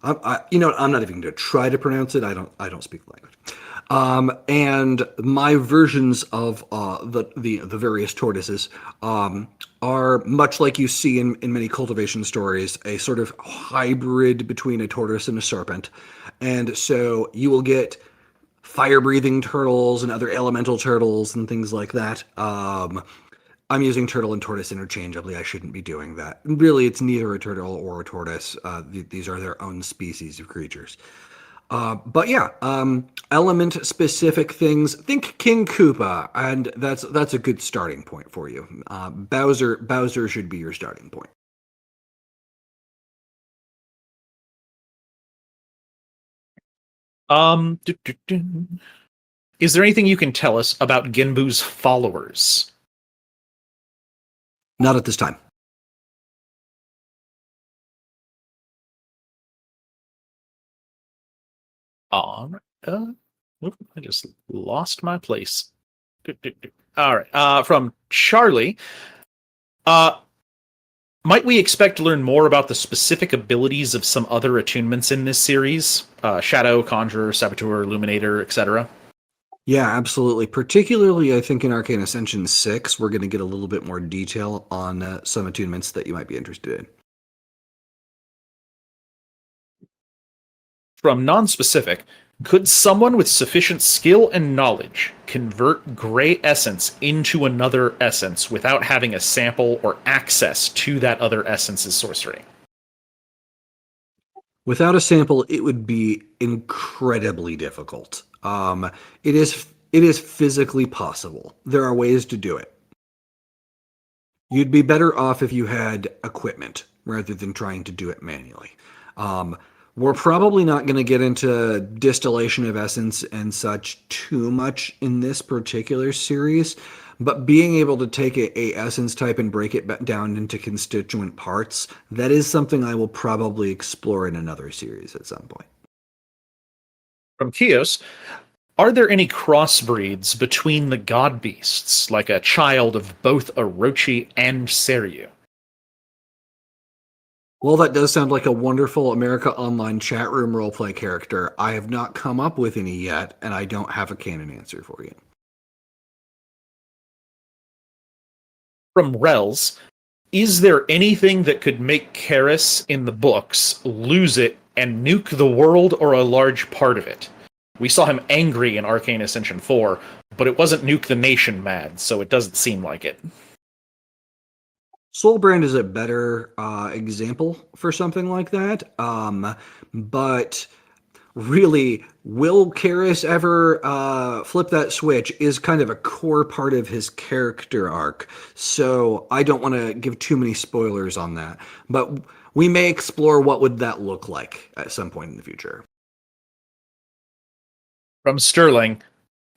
not even going to try to pronounce it. I don't speak the language. And my versions of the various tortoises are much like you see in many cultivation stories, a sort of hybrid between a tortoise and a serpent. And so you will get fire-breathing turtles and other elemental turtles and things like that. I'm using turtle and tortoise interchangeably. I shouldn't be doing that. Really, it's neither a turtle or a tortoise. These are their own species of creatures. But yeah, element-specific things. Think King Koopa, and that's a good starting point for you. Bowser should be your starting point. Is there anything you can tell us about Genbu's followers? Not at this time. I just lost my place. All right. From Charlie, might we expect to learn more about the specific abilities of some other attunements in this series? Shadow, Conjurer, Saboteur, Illuminator, etc. Yeah, absolutely. Particularly, I think in Arcane Ascension 6, we're going to get a little bit more detail on some attunements that you might be interested in. From non-specific, could someone with sufficient skill and knowledge convert gray essence into another essence without having a sample or access to that other essence's sorcery? Without a sample, it would be incredibly difficult. It is physically possible. There are ways to do it. You'd be better off if you had equipment rather than trying to do it manually. We're probably not going to get into distillation of essence and such too much in this particular series, but being able to take a essence type and break it down into constituent parts, that is something I will probably explore in another series at some point. From Kios, are there any crossbreeds between the god beasts, like a child of both Orochi and Seiryu? Well, that does sound like a wonderful America Online chat room roleplay character. I have not come up with any yet, and I don't have a canon answer for you. From Rels, is there anything that could make Karis in the books lose it and nuke the world or a large part of it? We saw him angry in Arcane Ascension 4, but it wasn't Nuke the Nation mad, so it doesn't seem like it. Soulbrand is a better example for something like that. But really, will Karis ever flip that switch is kind of a core part of his character arc. So I don't want to give too many spoilers on that. But we may explore what would that look like at some point in the future. From Sterling,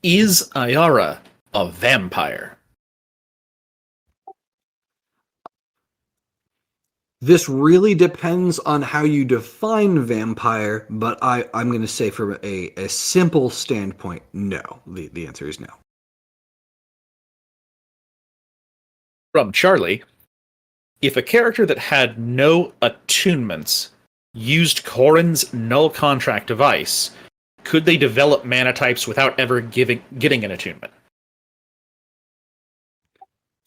is Ayara a vampire? This really depends on how you define vampire, but I'm going to say from a simple standpoint, no. The answer is no. From Charlie, if a character that had no attunements used Corrin's null contract device, could they develop mana types without ever getting an attunement?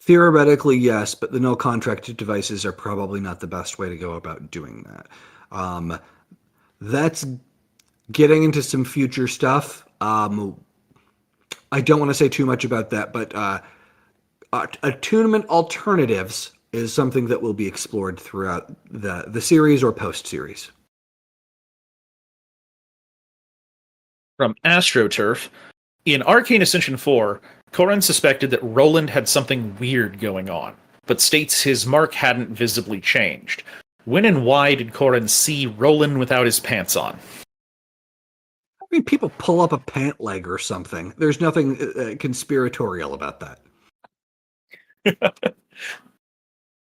Theoretically, yes, but the no contract devices are probably not the best way to go about doing that. That's getting into some future stuff. I don't want to say too much about that, but attunement alternatives is something that will be explored throughout the series or post-series. From AstroTurf, in Arcane Ascension 4, Corrin suspected that Roland had something weird going on, but states his mark hadn't visibly changed. When and why did Corrin see Roland without his pants on? I mean, people pull up a pant leg or something. There's nothing conspiratorial about that.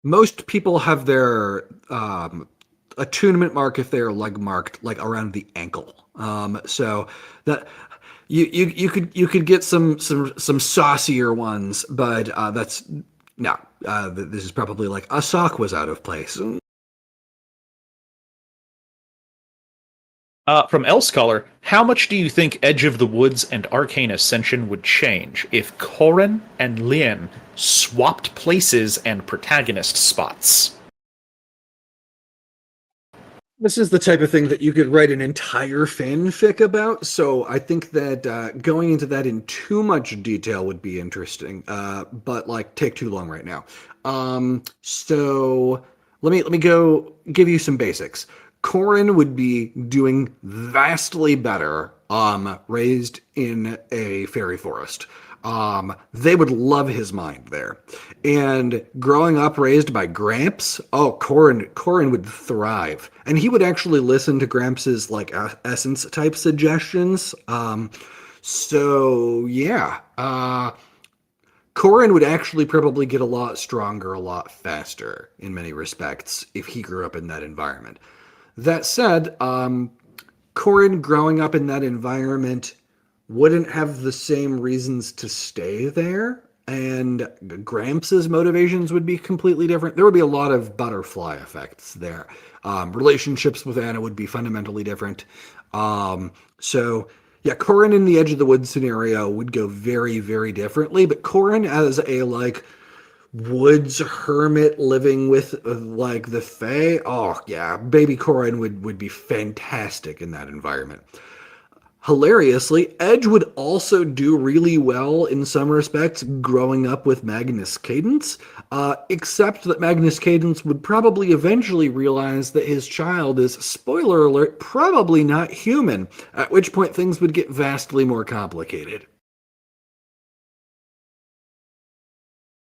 Most people have their attunement mark if they're leg marked, like around the ankle. So that you could get some saucier ones, but that's no. This is probably like a sock was out of place. From Elscholar, how much do you think Edge of the Woods and Arcane Ascension would change if Corrin and Lien swapped places and protagonist spots? This is the type of thing that you could write an entire fanfic about, so I think that going into that in too much detail would be interesting, but like take too long right now. So let me go give you some basics. Corrin would be doing vastly better raised in a fairy forest. They would love his mind there. And growing up raised by Gramps, Corrin would thrive. And he would actually listen to Gramps' like essence type suggestions. So yeah. Corrin would actually probably get a lot stronger, a lot faster in many respects if he grew up in that environment. That said, Corrin growing up in that environment wouldn't have the same reasons to stay there, and Gramps' motivations would be completely different. There would be a lot of butterfly effects there. Relationships with Anna would be fundamentally different. So, yeah, Corrin in the Edge of the Woods scenario would go very, very differently, but Corrin as a, like, woods hermit living with like the Fae, oh yeah, baby Corrin would be fantastic in that environment. Hilariously, Edge would also do really well in some respects growing up with Magnus Cadence, except that Magnus Cadence would probably eventually realize that his child is, spoiler alert, probably not human, at which point things would get vastly more complicated.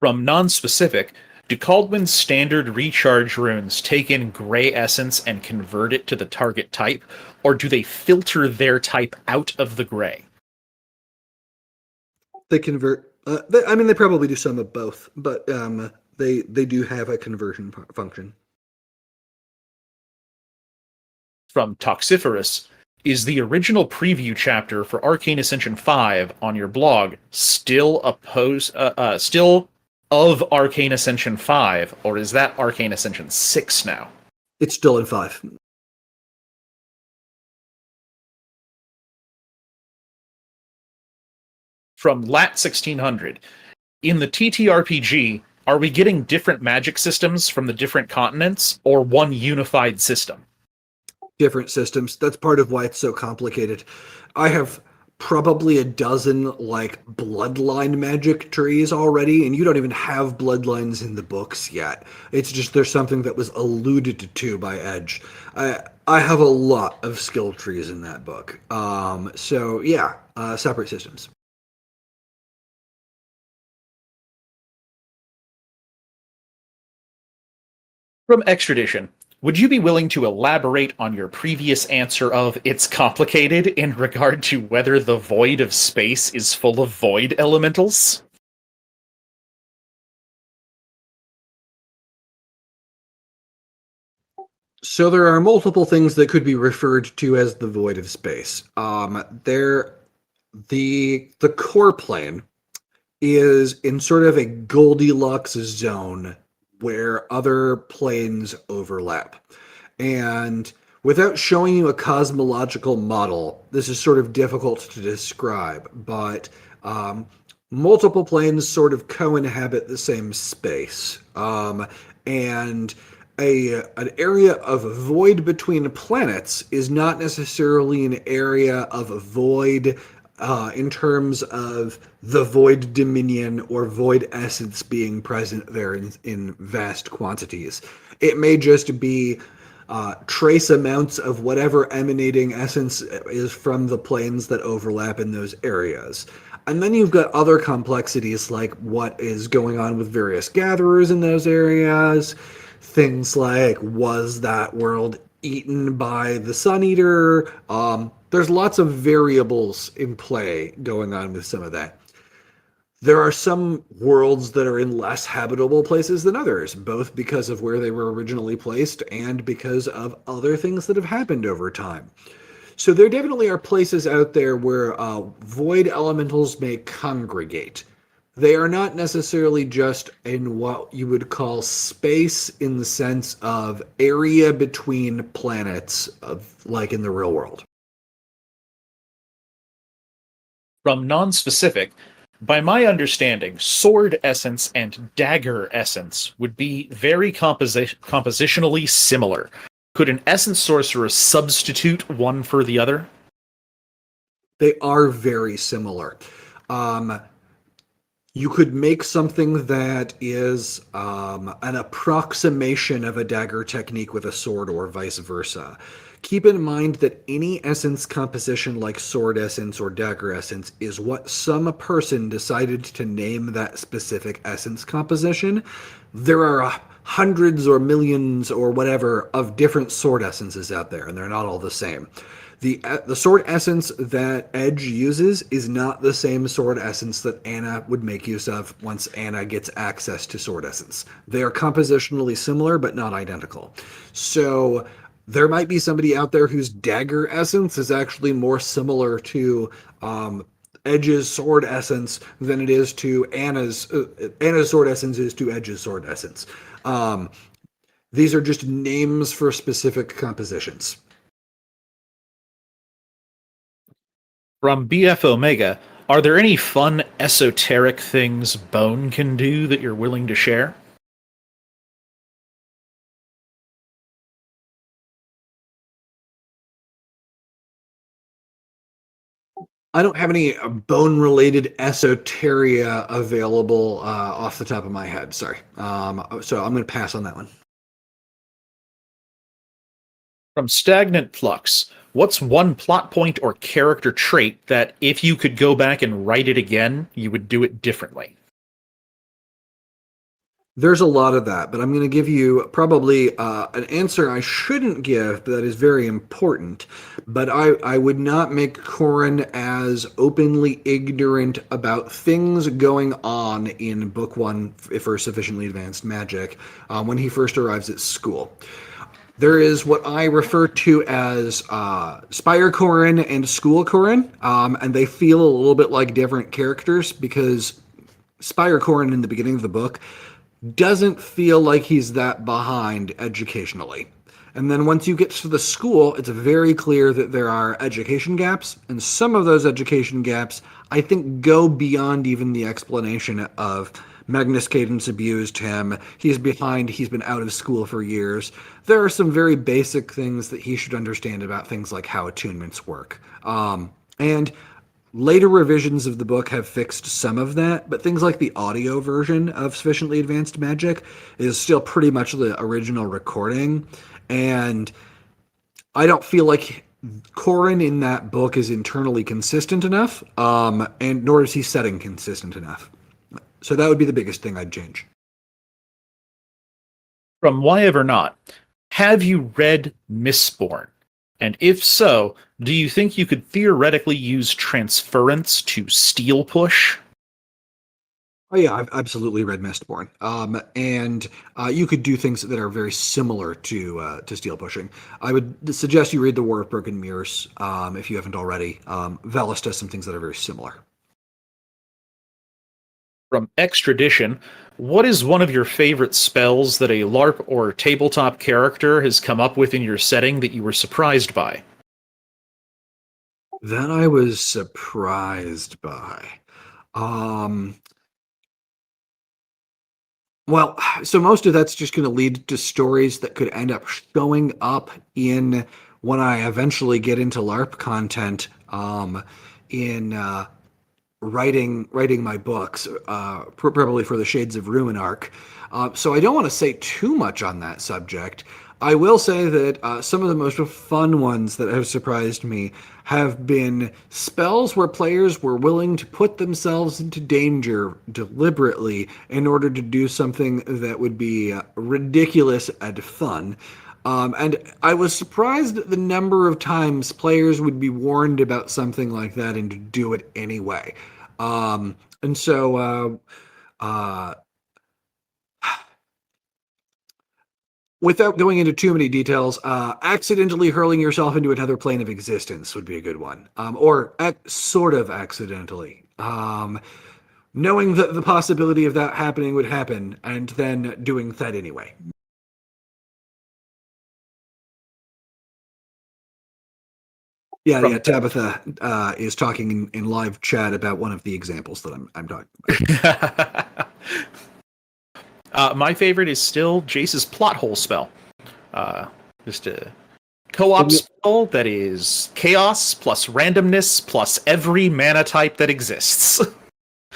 From Non-Specific, do Kaldwin's standard recharge runes take in gray essence and convert it to the target type, or do they filter their type out of the gray? They convert. They probably do some of both, but they do have a conversion function. From Toxiferous, is the original preview chapter for Arcane Ascension 5 on your blog still of Arcane Ascension 5, or is that Arcane Ascension 6 now? It's still in 5. From Lat 1600, in the TTRPG, are we getting different magic systems from the different continents, or one unified system? Different systems. That's part of why it's so complicated. I have probably a dozen like bloodline magic trees already, and you don't even have bloodlines in the books yet. It's just there's something that was alluded to by Edge. I have a lot of skill trees in that book. So yeah, separate systems. From Extradition, would you be willing to elaborate on your previous answer of it's complicated in regard to whether the void of space is full of void elementals? So there are multiple things that could be referred to as the void of space. The core plane is in sort of a Goldilocks zone where other planes overlap. And without showing you a cosmological model, this is sort of difficult to describe, but multiple planes sort of co-inhabit the same space. And an area of void between planets is not necessarily an area of void in terms of the void dominion or void essence being present there in vast quantities. It may just be trace amounts of whatever emanating essence is from the planes that overlap in those areas. And then you've got other complexities like what is going on with various gatherers in those areas. Things like, was that world eaten by the Sun Eater? There's lots of variables in play going on with some of that. There are some worlds that are in less habitable places than others, both because of where they were originally placed and because of other things that have happened over time. So there definitely are places out there where void elementals may congregate. They are not necessarily just in what you would call space in the sense of area between planets, like in the real world. From non-specific, by my understanding, sword essence and dagger essence would be very compositionally similar. Could an essence sorcerer substitute one for the other? They are very similar. You could make something that is an approximation of a dagger technique with a sword or vice versa. Keep in mind that any essence composition like sword essence or dagger essence is what some person decided to name that specific essence composition. There are hundreds or millions or whatever of different sword essences out there, and they're not all the same. The sword essence that Edge uses is not the same sword essence that Anna would make use of once Anna gets access to sword essence. They are compositionally similar, but not identical. So there might be somebody out there whose dagger essence is actually more similar to Edge's sword essence than it is to Anna's sword essence is to Edge's sword essence. These are just names for specific compositions. From BF Omega, are there any fun esoteric things Bone can do that you're willing to share? I don't have any bone-related esoteria available off the top of my head. Sorry. So I'm going to pass on that one. From Stagnant Flux, what's one plot point or character trait that if you could go back and write it again, you would do it differently? There's a lot of that, but I'm going to give you probably an answer I shouldn't give, but that is very important. But I would not make Corin as openly ignorant about things going on in Book 1 for Sufficiently Advanced Magic when he first arrives at school. There is what I refer to as Spire Corin and School Corin, and they feel a little bit like different characters because Spire Corin in the beginning of the book doesn't feel like he's that behind educationally. And then once you get to the school, it's very clear that there are education gaps, and some of those education gaps, I think, go beyond even the explanation of Magnus Cadence abused him, he's behind, he's been out of school for years. There are some very basic things that he should understand about things like how attunements work. And Later revisions of the book have fixed some of that, but things like the audio version of Sufficiently Advanced Magic is still pretty much the original recording. And I don't feel like Corin in that book is internally consistent enough, and nor is he setting consistent enough. So that would be the biggest thing I'd change. From Why Ever Not, have you read Mistborn? And if so, do you think you could theoretically use transference to steel push? Oh yeah, I've absolutely read Mistborn, and you could do things that are very similar to steel pushing. I would suggest you read The War of Broken Mirrors if you haven't already. Velis does some things that are very similar. From Extradition, what is one of your favorite spells that a LARP or tabletop character has come up with in your setting that you were surprised by? That I was surprised by. Um, Well, so most of that's just going to lead to stories that could end up showing up in when I eventually get into LARP content, in writing my books, probably for the Shades of Ruin arc. So I don't want to say too much on that subject. I will say that some of the most fun ones that have surprised me have been spells where players were willing to put themselves into danger deliberately in order to do something that would be ridiculous and fun. And I was surprised at the number of times players would be warned about something like that and to do it anyway. And so, without going into too many details, accidentally hurling yourself into another plane of existence would be a good one, or sort of accidentally. Knowing that the possibility of that happening would happen, and then doing that anyway. Yeah, From Tabitha is talking in live chat about one of the examples that I'm talking about. My favorite is still Jace's plot hole spell. Just a co-op spell that is chaos plus randomness plus every mana type that exists.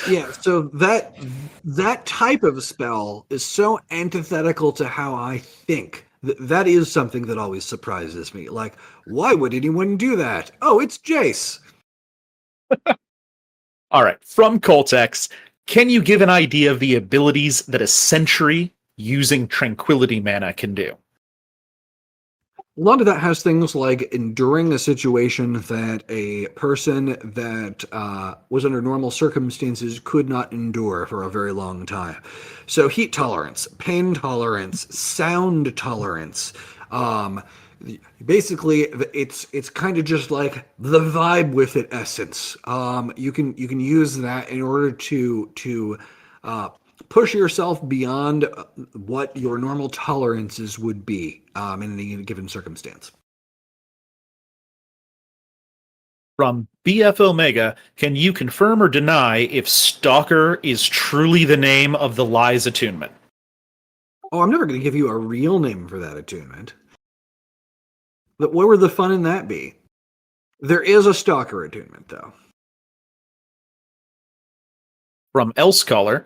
Yeah, so that type of spell is so antithetical to how I think. That is something that always surprises me. Like, why would anyone do that? Oh, it's Jace. All right, from Coltex, can you give an idea of the abilities that a sentry using tranquility mana can do? A lot of that has things like enduring a situation that a person that was under normal circumstances could not endure for a very long time. So heat tolerance, pain tolerance, sound tolerance. Um, Basically, it's kind of just like the vibe with it essence. You can use that in order to push yourself beyond what your normal tolerances would be in any given circumstance. From BF Omega, can you confirm or deny if Stalker is truly the name of the Lies attunement? Oh, I'm never going to give you a real name for that attunement. But where would the fun in that be? There is a Stalker attunement, though. From Elsecaller,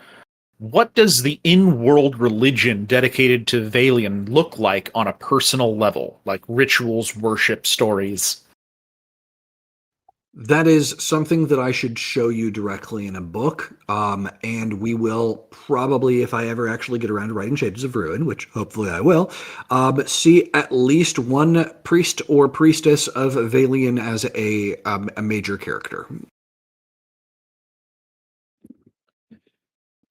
what does the in-world religion dedicated to Valian look like on a personal level, like rituals, worship, stories? That is something that I should show you directly in a book, and we will probably, if I ever actually get around to writing Shades of Ruin, which hopefully I will, see at least one priest or priestess of Valian as a major character.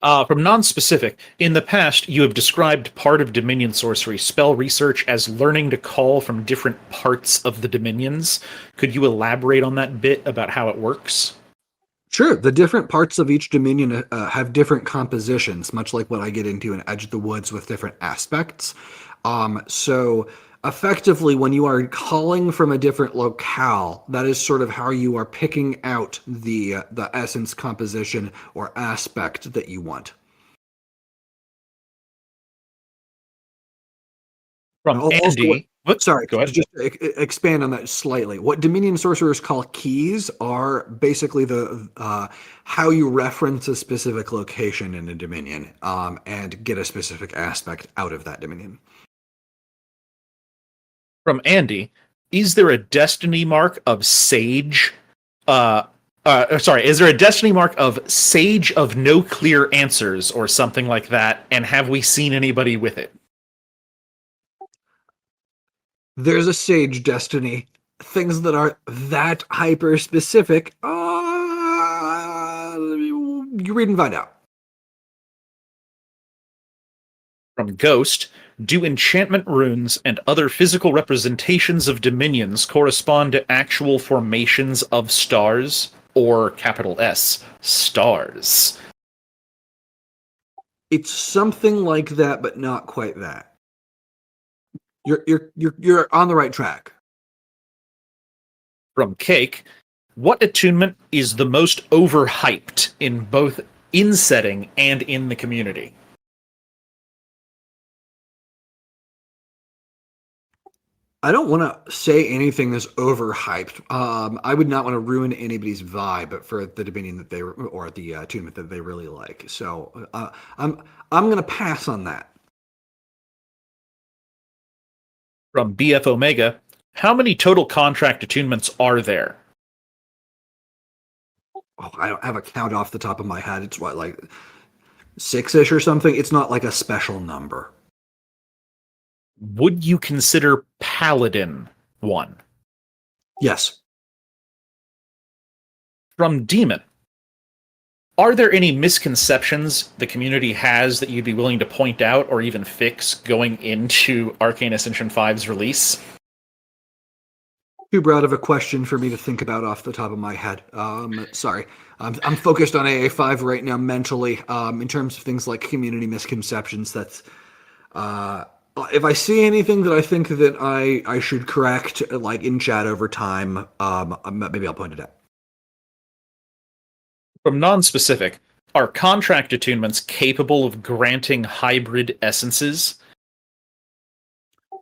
From non-specific, in the past, you have described part of Dominion sorcery spell research as learning to call from different parts of the Dominions. Could you elaborate on that bit about how it works? Sure, the different parts of each dominion have different compositions, much like what I get into in Edge of the Woods with different aspects. So effectively, when you are calling from a different locale, that is sort of how you are picking out the essence composition or aspect that you want. From Also, Andy. What? sorry, Go to ahead. just expand on that slightly. What Dominion sorcerers call keys are basically the how you reference a specific location in a Dominion, and get a specific aspect out of that Dominion. From Andy, is there a destiny mark of Sage? Sorry, is there a destiny mark of Sage of no clear answers or something like that? And have we seen anybody with it? There's a sage destiny. Things that are that hyper specific. You read and find out. From Ghost, do enchantment runes and other physical representations of dominions correspond to actual formations of stars or capital S stars? It's something like that, but not quite that. You're on the right track. From Cake, what attunement is the most overhyped in both in setting and in the community? I don't want to say anything that's overhyped. I would not want to ruin anybody's vibe for the Dominion that they or the attunement that they really like. So I'm going to pass on that. From BF Omega, how many total contract attunements are there? Oh, I don't have a count off the top of my head. It's what, like 6-ish or something. It's not like a special number. Would you consider Paladin one? Yes. From Demon, are there any misconceptions the community has that you'd be willing to point out or even fix going into Arcane Ascension 5's release? Too broad of a question for me to think about off the top of my head. Sorry. I'm focused on AA5 right now mentally. In terms of things like community misconceptions, that's if I see anything that I think that I should correct, like in chat over time, maybe I'll point it out. From non-specific, are contract attunements capable of granting hybrid essences?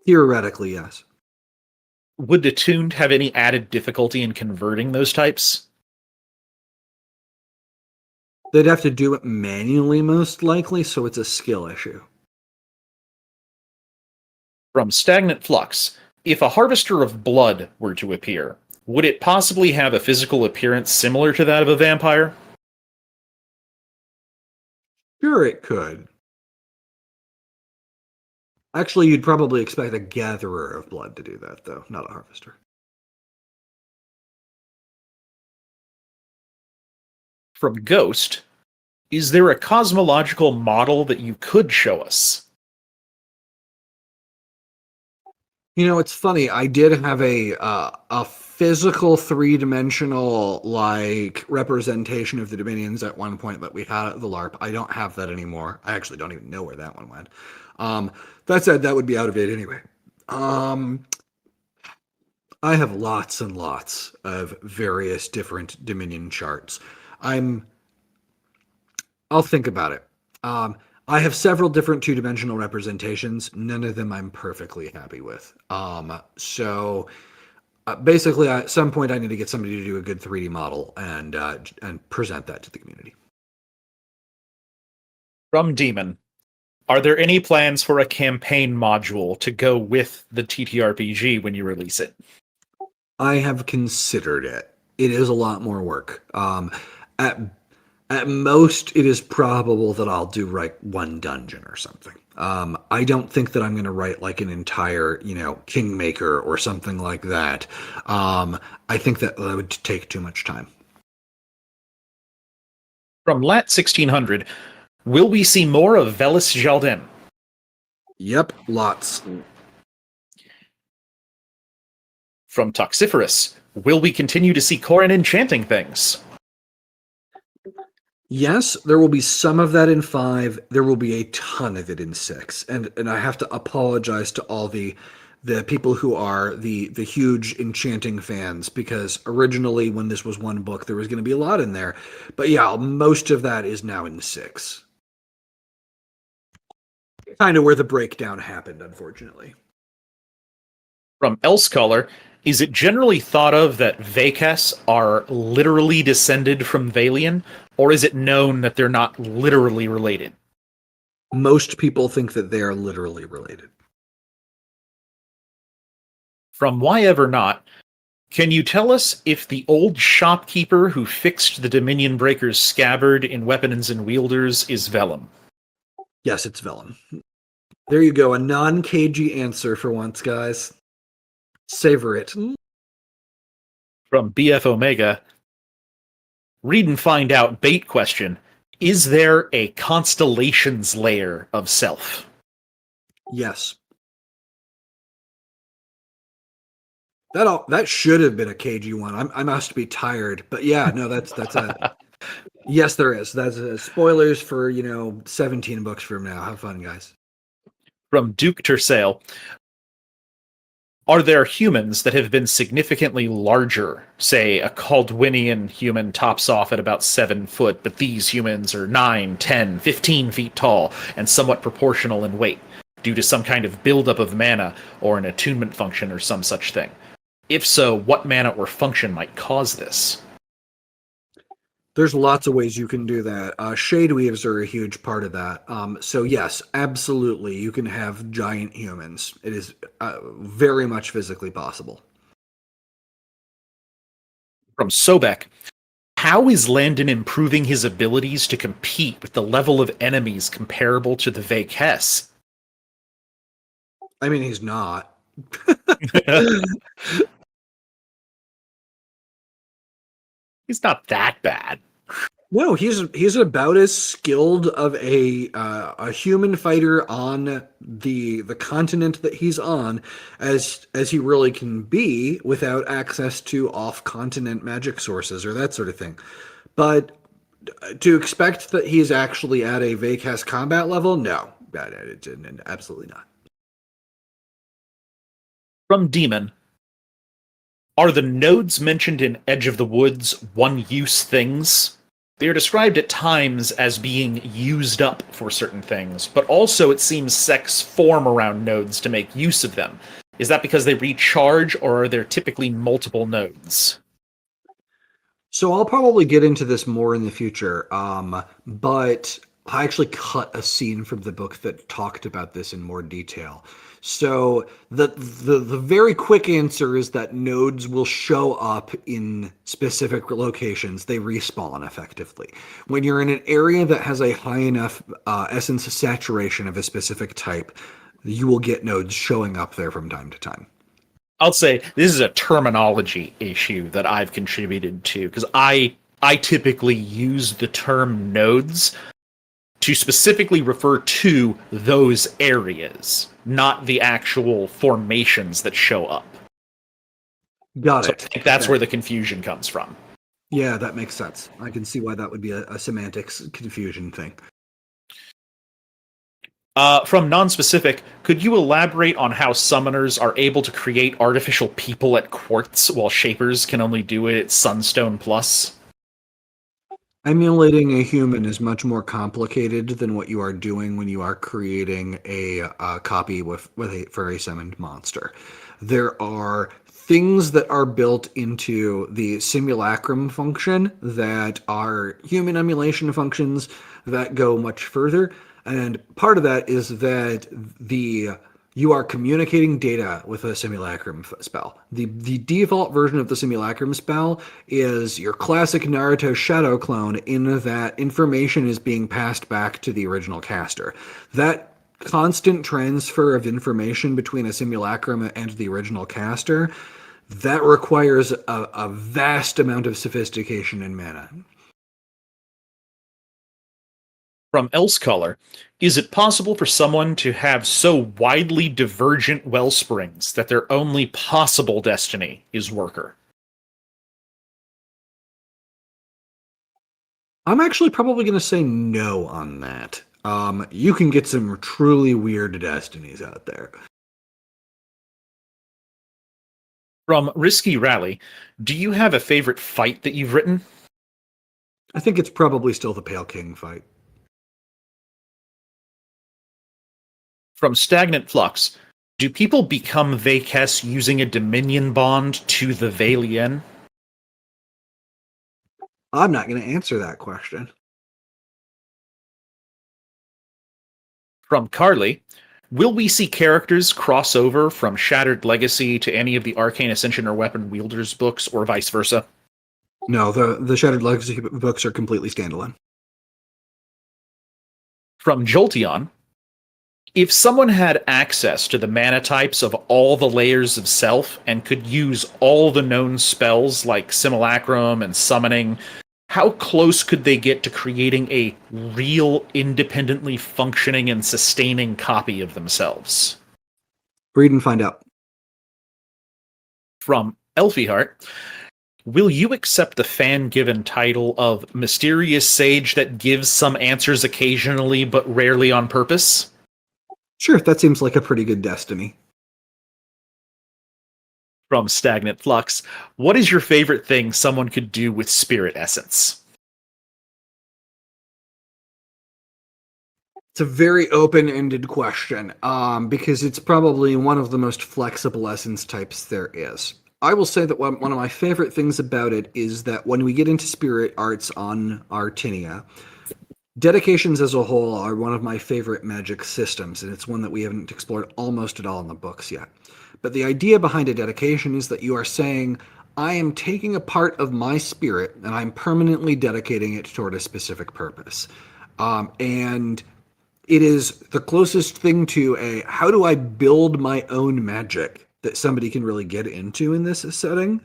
Theoretically, yes. Would attuned have any added difficulty in converting those types? They'd have to do it manually, most likely, so it's a skill issue. From Stagnant Flux, if a Harvester of Blood were to appear, would it possibly have a physical appearance similar to that of a vampire? Sure, it could. Actually, you'd probably expect a gatherer of blood to do that, though, not a harvester. From Ghost, is there a cosmological model that you could show us? You know, it's funny. I did have a physical 3-dimensional like representation of the Dominions at one point that we had at the LARP. I don't have that anymore. I actually don't even know where that one went. That said, that would be out of date anyway. I have lots and lots of various different Dominion charts. I'll think about it. I have several different 2-dimensional representations. None of them I'm perfectly happy with. So basically, at some point, I need to get somebody to do a good 3D model and present that to the community. From Demon, are there any plans for a campaign module to go with the TTRPG when you release it? I have considered it. It is a lot more work. At most, it is probable that I'll do like one dungeon or something. I don't think that I'm going to write like an entire, Kingmaker or something like that. I think that would take too much time. From Lat 1600, will we see more of Velis Jaldin? Yep, lots. From Toxiferous, will we continue to see Corin enchanting things? Yes, there will be some of that in 5. There will be a ton of it in 6. And I have to apologize to all the people who are the huge enchanting fans, because originally when this was one book, there was going to be a lot in there. But yeah, most of that is now in 6. Kind of where the breakdown happened, unfortunately. From Elsecolor, is it generally thought of that Vakes are literally descended from Valian, or is it known that they're not literally related? Most people think that they are literally related. From Why Ever Not, can you tell us if the old shopkeeper who fixed the Dominion Breaker's scabbard in Weapons and Wielders is Vellum? Yes, it's Vellum. There you go, a non-cagey answer for once, guys. Savor it. From BF Omega, read and find out bait question. Is there a constellations layer of self? Yes. That should have been a cagey one. I must be tired, but yeah, no, that's a yes. There is. That's spoilers for 17 books from now. Have fun, guys. From Duke Tersail, are there humans that have been significantly larger? Say, a Caldwinian human tops off at about 7 foot, but these humans are 9, 10, 15 feet tall and somewhat proportional in weight, due to some kind of buildup of mana or an attunement function or some such thing. If so, what mana or function might cause this? There's lots of ways you can do that. Shade weaves are a huge part of that. So yes, absolutely, you can have giant humans. It is very much physically possible. From Sobek, how is Landon improving his abilities to compete with the level of enemies comparable to the Vakes? I mean, he's not. He's not that bad. No, he's about as skilled of a human fighter on the continent that he's on as he really can be without access to off-continent magic sources or that sort of thing. But to expect that he's actually at a Vakes combat level, no, absolutely not. From Demon, are the nodes mentioned in Edge of the Woods one-use things? They are described at times as being used up for certain things, but also it seems sects form around nodes to make use of them. Is that because they recharge, or are there typically multiple nodes? So I'll probably get into this more in the future, but I actually cut a scene from the book that talked about this in more detail. So the very quick answer is that nodes will show up in specific locations. They respawn effectively. When you're in an area that has a high enough essence saturation of a specific type, you will get nodes showing up there from time to time. I'll say this is a terminology issue that I've contributed to, because I typically use the term nodes to specifically refer to those areas, not the actual formations that show up. Got So it. I think that's where the confusion comes from. Yeah, that makes sense. I can see why that would be a semantics confusion thing. From non-specific, could you elaborate on how summoners are able to create artificial people at Quartz while shapers can only do it at Sunstone Plus? Emulating a human is much more complicated than what you are doing when you are creating a copy for a summoned monster. There are things that are built into the simulacrum function that are human emulation functions that go much further. And part of that is that you are communicating data with a simulacrum spell. The default version of the simulacrum spell is your classic Naruto shadow clone, in that information is being passed back to the original caster. That constant transfer of information between a simulacrum and the original caster, that requires a vast amount of sophistication and mana. From Elsecolor, is it possible for someone to have so widely divergent wellsprings that their only possible destiny is worker? I'm actually probably going to say no on that. You can get some truly weird destinies out there. From Risky Rally, do you have a favorite fight that you've written? I think it's probably still the Pale King fight. From Stagnant Flux, Do people become Vekes using a Dominion bond to the Vailien? I'm not going to answer that question. From Carly, will we see characters cross over from Shattered Legacy to any of the Arcane Ascension or Weapon Wielders books, or vice versa? No, the Shattered Legacy books are completely standalone. From Jolteon, if someone had access to the mana types of all the layers of self and could use all the known spells like Simulacrum and Summoning, how close could they get to creating a real, independently functioning and sustaining copy of themselves? Read and find out. From Elfieheart, will you accept the fan-given title of Mysterious Sage that gives some answers occasionally but rarely on purpose? Sure, that seems like a pretty good destiny. From Stagnant Flux, what is your favorite thing someone could do with Spirit Essence? It's a very open-ended question, because it's probably one of the most flexible essence types there is. I will say that one of my favorite things about it is that when we get into spirit arts on Artinia, dedications as a whole are one of my favorite magic systems, and it's one that we haven't explored almost at all in the books yet. But the idea behind a dedication is that you are saying, I am taking a part of my spirit and I'm permanently dedicating it toward a specific purpose. And it is the closest thing to a how do I build my own magic that somebody can really get into in this setting.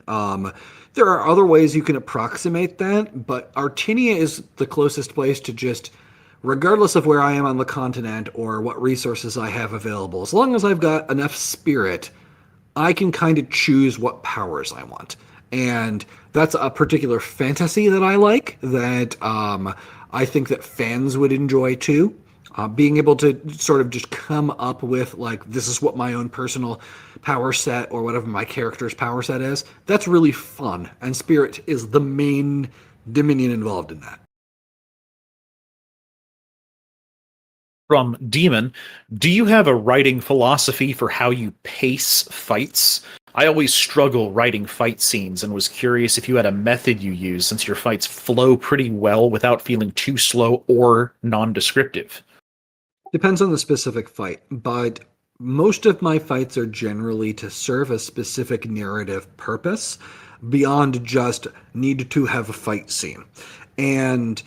There are other ways you can approximate that, but Artinia is the closest place to just, regardless of where I am on the continent or what resources I have available, as long as I've got enough spirit, I can kind of choose what powers I want. And that's a particular fantasy that I like, that I think that fans would enjoy too. Being able to sort of just come up with, like, this is what my own personal power set or whatever my character's power set is, that's really fun. And Spirit is the main Dominion involved in that. From Demon, do you have a writing philosophy for how you pace fights? I always struggle writing fight scenes and was curious if you had a method you use, since your fights flow pretty well without feeling too slow or non-descriptive. Depends on the specific fight, but most of my fights are generally to serve a specific narrative purpose beyond just need to have a fight scene. And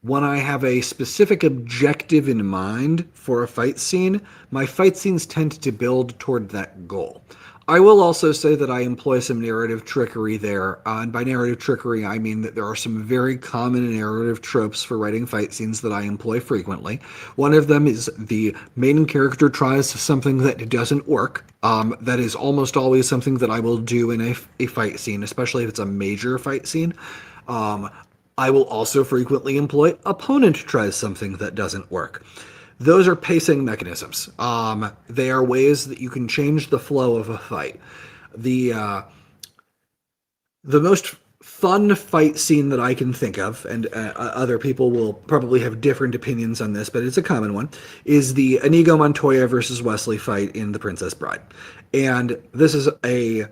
when I have a specific objective in mind for a fight scene, my fight scenes tend to build toward that goal. I will also say that I employ some narrative trickery there, and by narrative trickery I mean that there are some very common narrative tropes for writing fight scenes that I employ frequently. One of them is the main character tries something that doesn't work. That is almost always something that I will do in a fight scene, especially if it's a major fight scene. I will also frequently employ opponent tries something that doesn't work. Those are pacing mechanisms. They are ways that you can change the flow of a fight. The most fun fight scene that I can think of, and other people will probably have different opinions on this, but it's a common one, is the Inigo Montoya versus Wesley fight in The Princess Bride. And this is a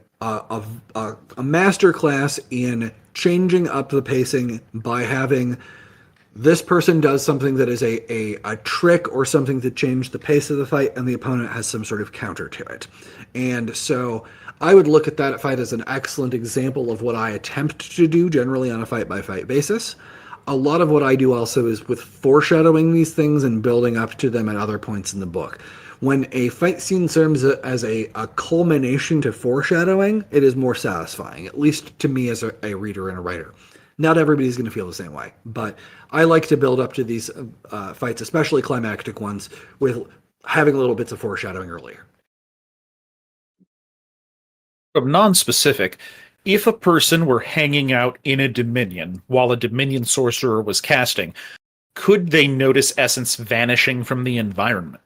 master class in changing up the pacing by having this person does something that is a trick or something to change the pace of the fight, and the opponent has some sort of counter to it. And so I would look at that fight as an excellent example of what I attempt to do generally on a fight-by-fight basis. A lot of what I do also is with foreshadowing these things and building up to them at other points in the book. When a fight scene serves as a culmination to foreshadowing, it is more satisfying, at least to me as a reader and a writer. Not everybody's going to feel the same way, but I like to build up to these fights, especially climactic ones, with having little bits of foreshadowing earlier. From non-specific, if a person were hanging out in a Dominion while a Dominion sorcerer was casting, could they notice essence vanishing from the environment?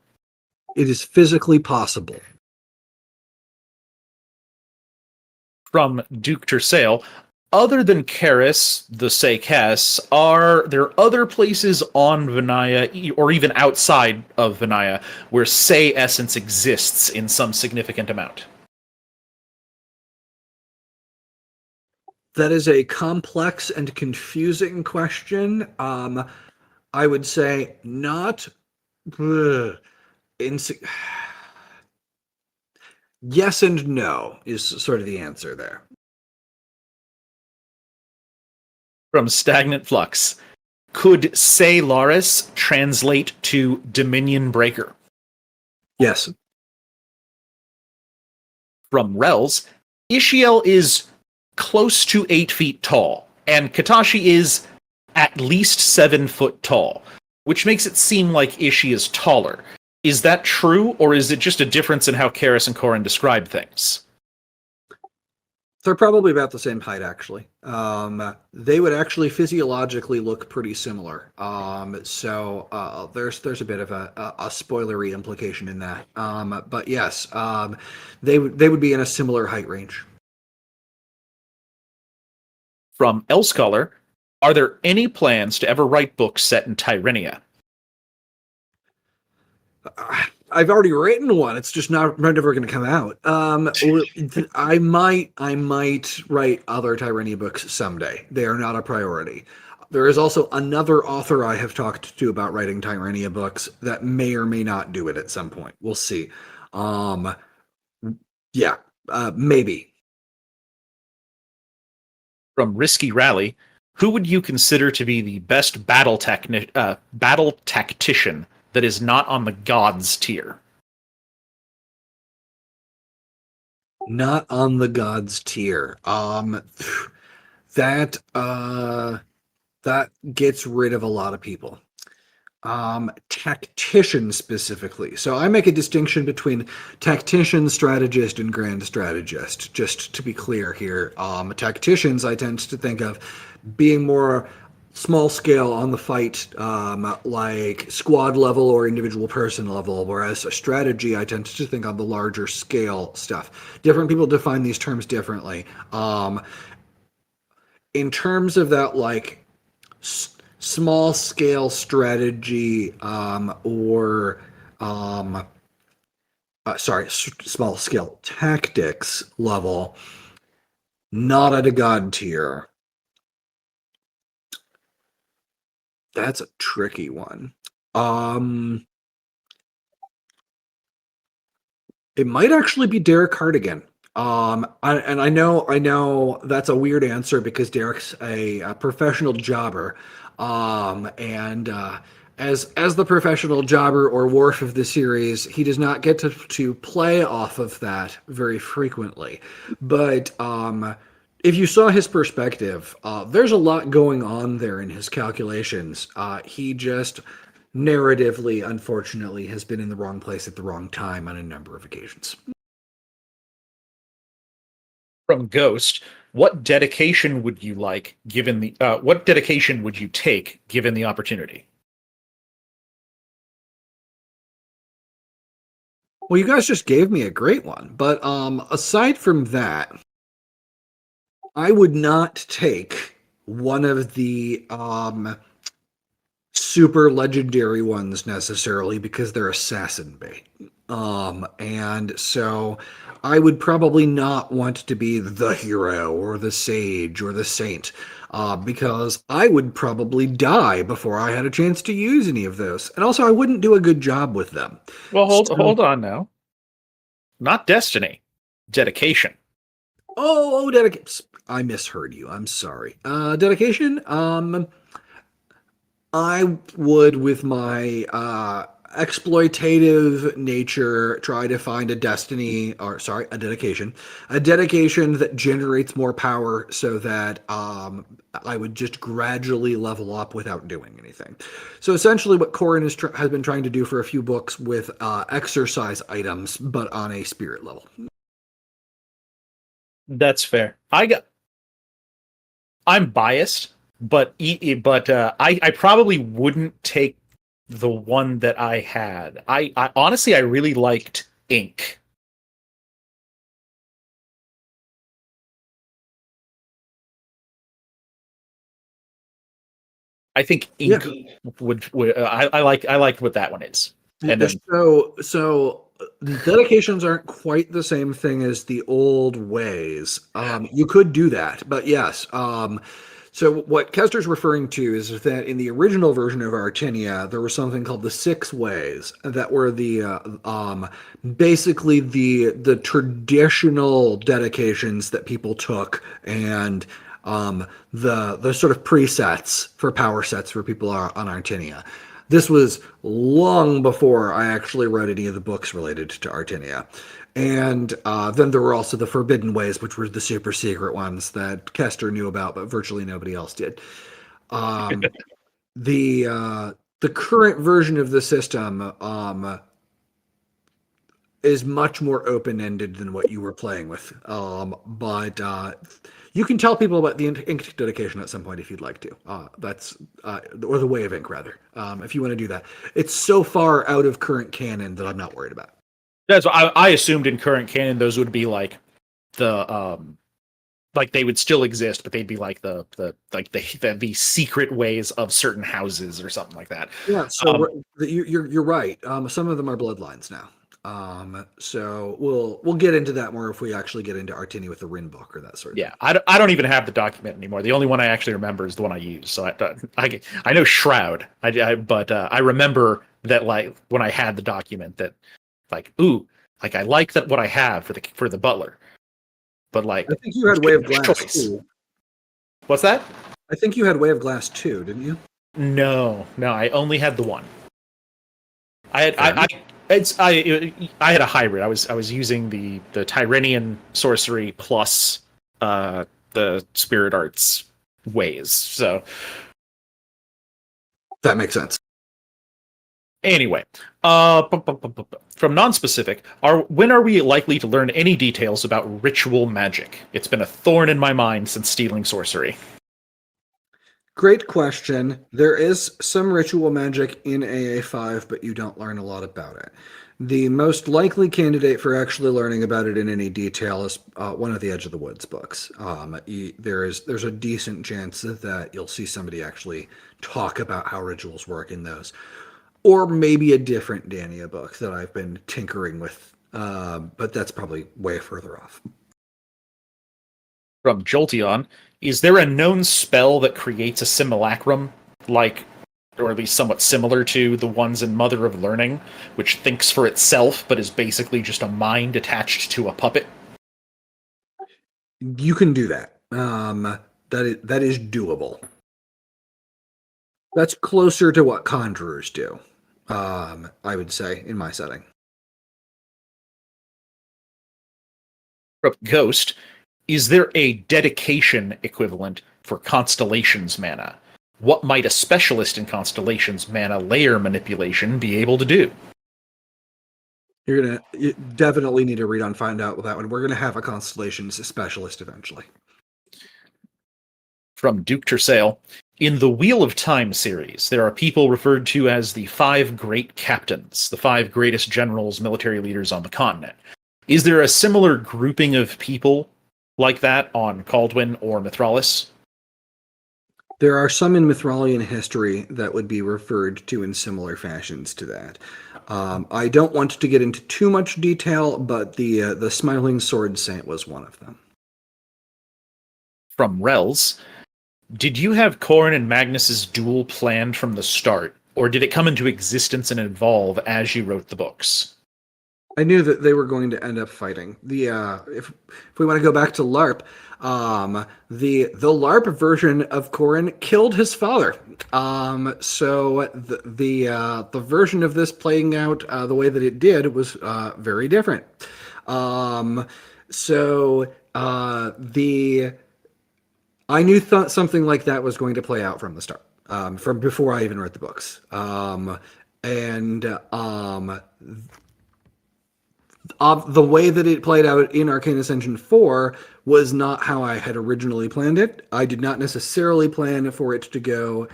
It is physically possible. From Duke Tersail, other than Karis, the Sekes, are there other places on Vinaya, or even outside of Vinaya, where Say essence exists in some significant amount? That is a complex and confusing question. I would say not. ugh, insi- yes and no is sort of the answer there. From Stagnant Flux, could Say Laris translate to Dominion Breaker? Yes. From Rels, Ishiel is close to 8 feet tall, and Katashi is at least 7 foot tall, which makes it seem like Ishi is taller. Is that true, or is it just a difference in how Karis and Korin describe things? They're probably about the same height, actually. They would actually physiologically look pretty similar. There's a bit of a spoilery implication in that. But yes, they would be in a similar height range. From Elscholar, are there any plans to ever write books set in Tyrrhenia? I've already written one. It's just not never going to come out. I might write other Tyranny books someday. They are not a priority. There is also another author I have talked to about writing Tyrania books that may or may not do it at some point. We'll see. Um, yeah, maybe. From Risky Rally, who would you consider to be the best battle tactician that is not on the gods tier? Not on the gods tier. That that gets rid of a lot of people. Tactician specifically. So I make a distinction between tactician, strategist, and grand strategist. Just to be clear here, tacticians I tend to think of being more small scale on the fight, like squad level or individual person level, whereas a strategy I tend to think on the larger scale stuff. Different people define these terms differently. In terms of that, like small scale strategy, small scale tactics level, not at a god tier. That's a tricky one. It might actually be Derek Hardigan. I know that's a weird answer because Derek's a professional jobber, and as the professional jobber or wharf of the series, he does not get to play off of that very frequently. But if you saw his perspective, there's a lot going on there in his calculations. He just narratively, unfortunately, has been in the wrong place at the wrong time on a number of occasions. From Ghost, what dedication would you like given the what dedication would you take given the opportunity? Well, you guys just gave me a great one, but aside from that, I would not take one of the super legendary ones necessarily because they're assassin bait. And so I would probably not want to be the hero or the sage or the saint, because I would probably die before I had a chance to use any of those. And also, I wouldn't do a good job with them. Well, So, hold on now. Not destiny, dedication. dedication. I misheard you. I'm sorry. Dedication. I would, with my exploitative nature, try to find a dedication that generates more power so that I would just gradually level up without doing anything. So essentially what Corin has been trying to do for a few books with exercise items, but on a spirit level. That's fair. I'm biased, I probably wouldn't take the one that I had. I honestly I really liked Ink. I think Yeah. ink would I like what that one is. And then So dedications aren't quite the same thing as the old ways. You could do that, but yes. So what Kester's referring to is that in the original version of Artenia, there was something called the Six Ways that were the basically the traditional dedications that people took, and the sort of presets for power sets for people on Artenia. This was long before I actually read any of the books related to Artenia. And then there were also the Forbidden Ways, which were the super secret ones that Kester knew about, but virtually nobody else did. Um, the current version of the system is much more open-ended than what you were playing with. But you can tell people about the ink dedication at some point if you'd like to. That's or the way of ink rather. If you want to do that, it's so far out of current canon that I'm not worried about. that's what I assumed in current canon those would be like like they would still exist, but they'd be like the secret ways of certain houses or something like that. Yeah, so you're right. Some of them are bloodlines now. So we'll get into that more if we actually get into Artini with the Rin book or that sort of Yeah, thing. I don't even have the document anymore. The only one I actually remember is the one I use. So I know Shroud, but I remember that like when I had the document that like ooh like I like that what I have for the butler, but like I think you had Way of Glass choice. too. What's that? I think you had Way of Glass too, didn't you? No, I only had the one. I had Fair enough. I had a hybrid. I was using the Tyranian sorcery plus the spirit arts ways. So That makes sense. anyway, from non-specific, when are we likely to learn any details about ritual magic? It's been a thorn in my mind since stealing sorcery. Great question. There is some ritual magic in AA5, but you don't learn a lot about it. The most likely candidate for actually learning about it in any detail is one of the Edge of the Woods books. There's a decent chance that you'll see somebody actually talk about how rituals work in those, or maybe a different Dania book that I've been tinkering with, but that's probably way further off. From Jolteon, is there a known spell that creates a simulacrum, like, or at least somewhat similar to the ones in Mother of Learning, which thinks for itself but is basically just a mind attached to a puppet? You can do that. That is doable. That's closer to what conjurers do, I would say, in my setting. From Ghost, is there a dedication equivalent for Constellations mana? What might a specialist in Constellations mana layer manipulation be able to do? You definitely need to read on find out with that one. We're gonna have a Constellations specialist eventually. From Duke Tersail, in the Wheel of Time series, there are people referred to as the five great captains, the five greatest generals, military leaders on the continent. Is there a similar grouping of people like that on Caldwin or Mithralis? There are some in Mithralian history that would be referred to in similar fashions to that. I don't want to get into too much detail, but the Smiling Sword Saint was one of them. From Rels, did you have Corrin and Magnus's duel planned from the start, or did it come into existence and evolve as you wrote the books? I knew that they were going to end up fighting. If we want to go back to LARP, the LARP version of Corrin killed his father. So the version of this playing out the way that it did was very different. So I knew something like that was going to play out from the start, from before I even read the books. The way that it played out in Arcane Ascension 4 was not how I had originally planned it. I did not necessarily plan for it to go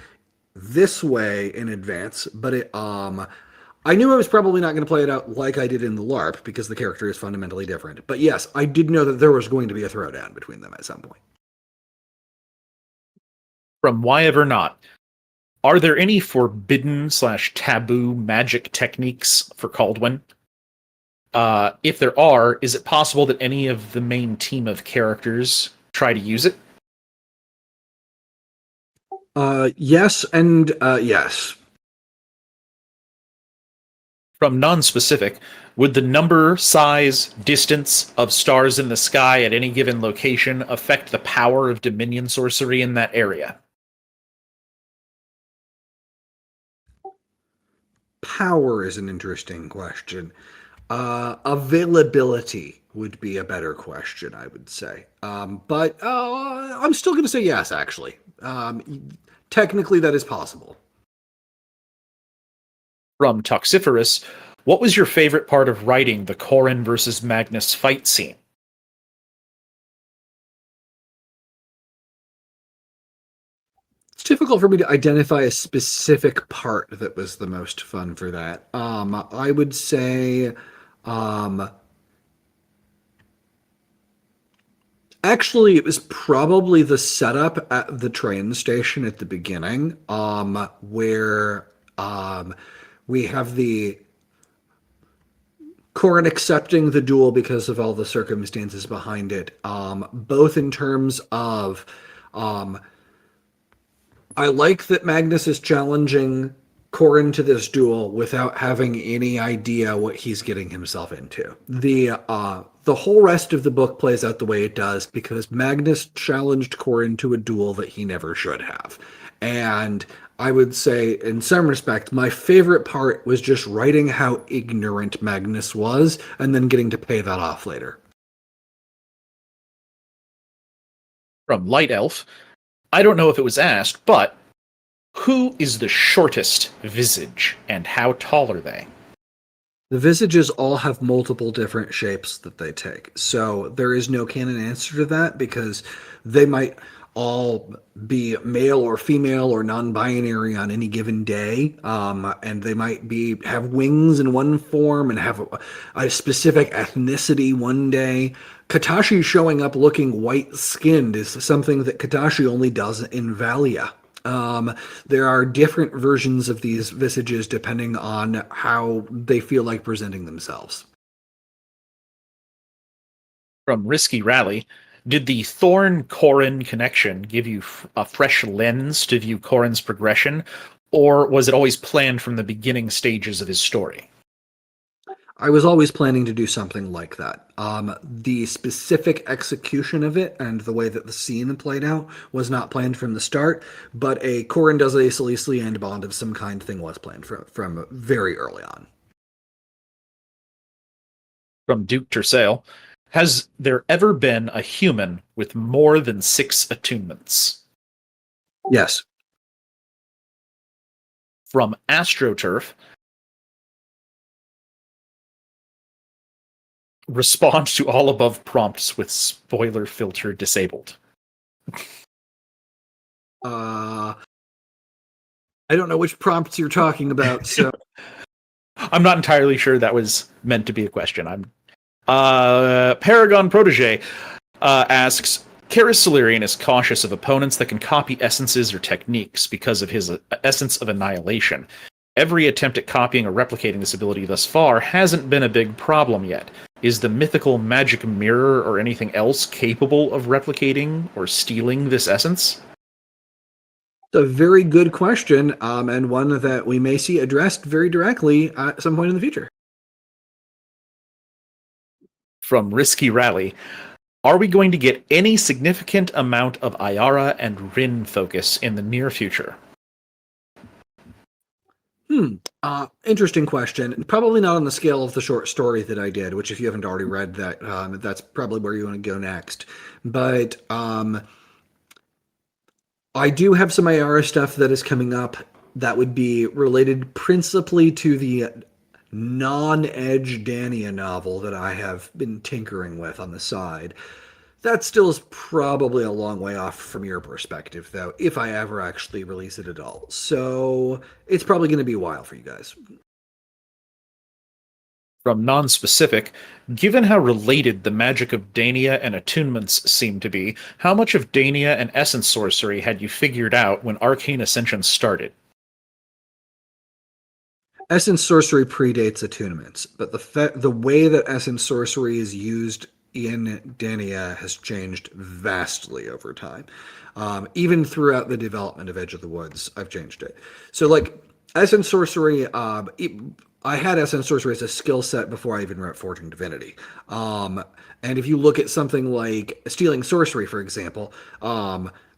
this way in advance, but I knew I was probably not going to play it out like I did in the LARP because the character is fundamentally different. But yes, I did know that there was going to be a throwdown between them at some point. From Why Ever Not, Are there any forbidden slash taboo magic techniques for Caldwin? If there are, is it possible that any of the main team of characters try to use it? Yes and yes. From non-specific, would the number, size, distance of stars in the sky at any given location affect the power of Dominion sorcery in that area? Power is an interesting question. Availability would be a better question, I would say. But I'm still going to say yes, actually. Technically, that is possible. From Toxiferous, what was your favorite part of writing the Corin versus Magnus fight scene? It's difficult for me to identify a specific part that was the most fun for that. I would say, um, actually, it was probably the setup at the train station at the beginning, where we have the Corin accepting the duel because of all the circumstances behind it, both in terms of um, I like that Magnus is challenging Corin to this duel without having any idea what he's getting himself into. The whole rest of the book plays out the way it does because Magnus challenged Corin to a duel that he never should have. And I would say, in some respect, my favorite part was just writing how ignorant Magnus was and then getting to pay that off later. From Light Elf, I don't know if it was asked, but who is the shortest visage and how tall are they? The visages all have multiple different shapes that they take. So there is no canon answer to that because they might all be male or female or non-binary on any given day, and they might be have wings in one form and have a specific ethnicity one day. Katashi showing up looking white-skinned is something that Katashi only does in Valia. There are different versions of these visages depending on how they feel like presenting themselves. From Risky Rally, did the Thorn Corin connection give you a fresh lens to view Corin's progression, or was it always planned from the beginning stages of his story? I was always planning to do something like that. The specific execution of it and the way that the scene played out was not planned from the start, but a Corin does a Celeste and bond of some kind thing was planned from very early on. From Duke Tersail, has there ever been a human with more than 6 attunements? Yes. From AstroTurf, respond to all above prompts with spoiler filter disabled. I don't know which prompts you're talking about, so I'm not entirely sure that was meant to be a question. Paragon Protege asks, Karis Solarian is cautious of opponents that can copy essences or techniques because of his essence of annihilation. Every attempt at copying or replicating this ability thus far hasn't been a big problem yet. Is the mythical magic mirror or anything else capable of replicating or stealing this essence? it's a very good question, and one that we may see addressed very directly at some point in the future. From Risky Rally, are we going to get any significant amount of Ayara and Rin focus in the near future? Interesting question. Probably not on the scale of the short story that I did, which if you haven't already read that, that's probably where you want to go next. But I do have some Ayara stuff that is coming up that would be related principally to the non-Edge Dania novel that I have been tinkering with on the side. That still is probably a long way off from your perspective, though, if I ever actually release it at all. So it's probably going to be a while for you guys. From non-specific, given how related the magic of Dania and attunements seem to be, how much of Dania and essence sorcery had you figured out when Arcane Ascension started? Essence sorcery predates attunements, but the way that essence sorcery is used in Dania has changed vastly over time. Even throughout the development of Edge of the Woods, I've changed it. So, like essence sorcery, I had essence sorcery as a skill set before I even wrote Forging Divinity. And if you look at something like stealing sorcery, for example,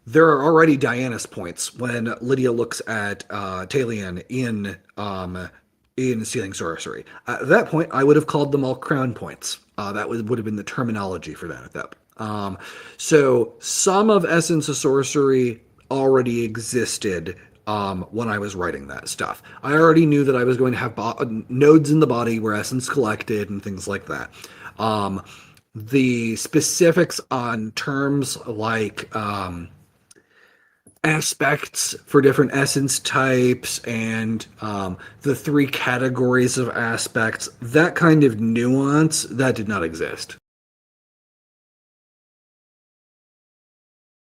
there are already Diana's points when Lydia looks at Talion in stealing sorcery. At that point, I would have called them all crown points. That would have been the terminology for that at that. So some of Essence of Sorcery already existed when I was writing that stuff. I already knew that I was going to have nodes in the body where essence collected and things like that. The specifics on terms like aspects for different essence types and the three categories of aspects, that kind of nuance, that did not exist.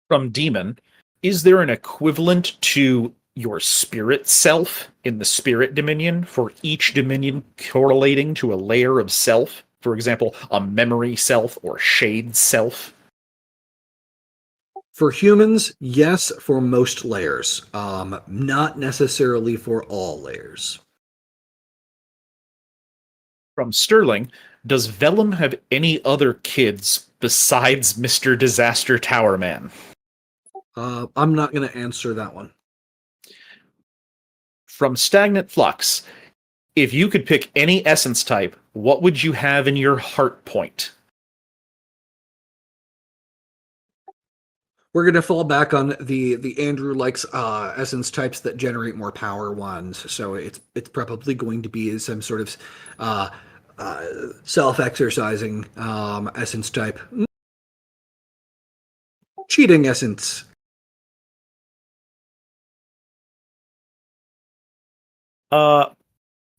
From Demon, is there an equivalent to your spirit self in the spirit dominion for each dominion correlating to a layer of self? For example, a memory self or shade self? For humans, yes, for most layers. Not necessarily for all layers. From Sterling, does Vellum have any other kids besides Mr. Disaster Tower Man? I'm not going to answer that one. From Stagnant Flux, if you could pick any essence type, what would you have in your heart point? We're going to fall back on the Andrew likes essence types that generate more power ones. So it's probably going to be some sort of self-exercising essence type. Cheating essence.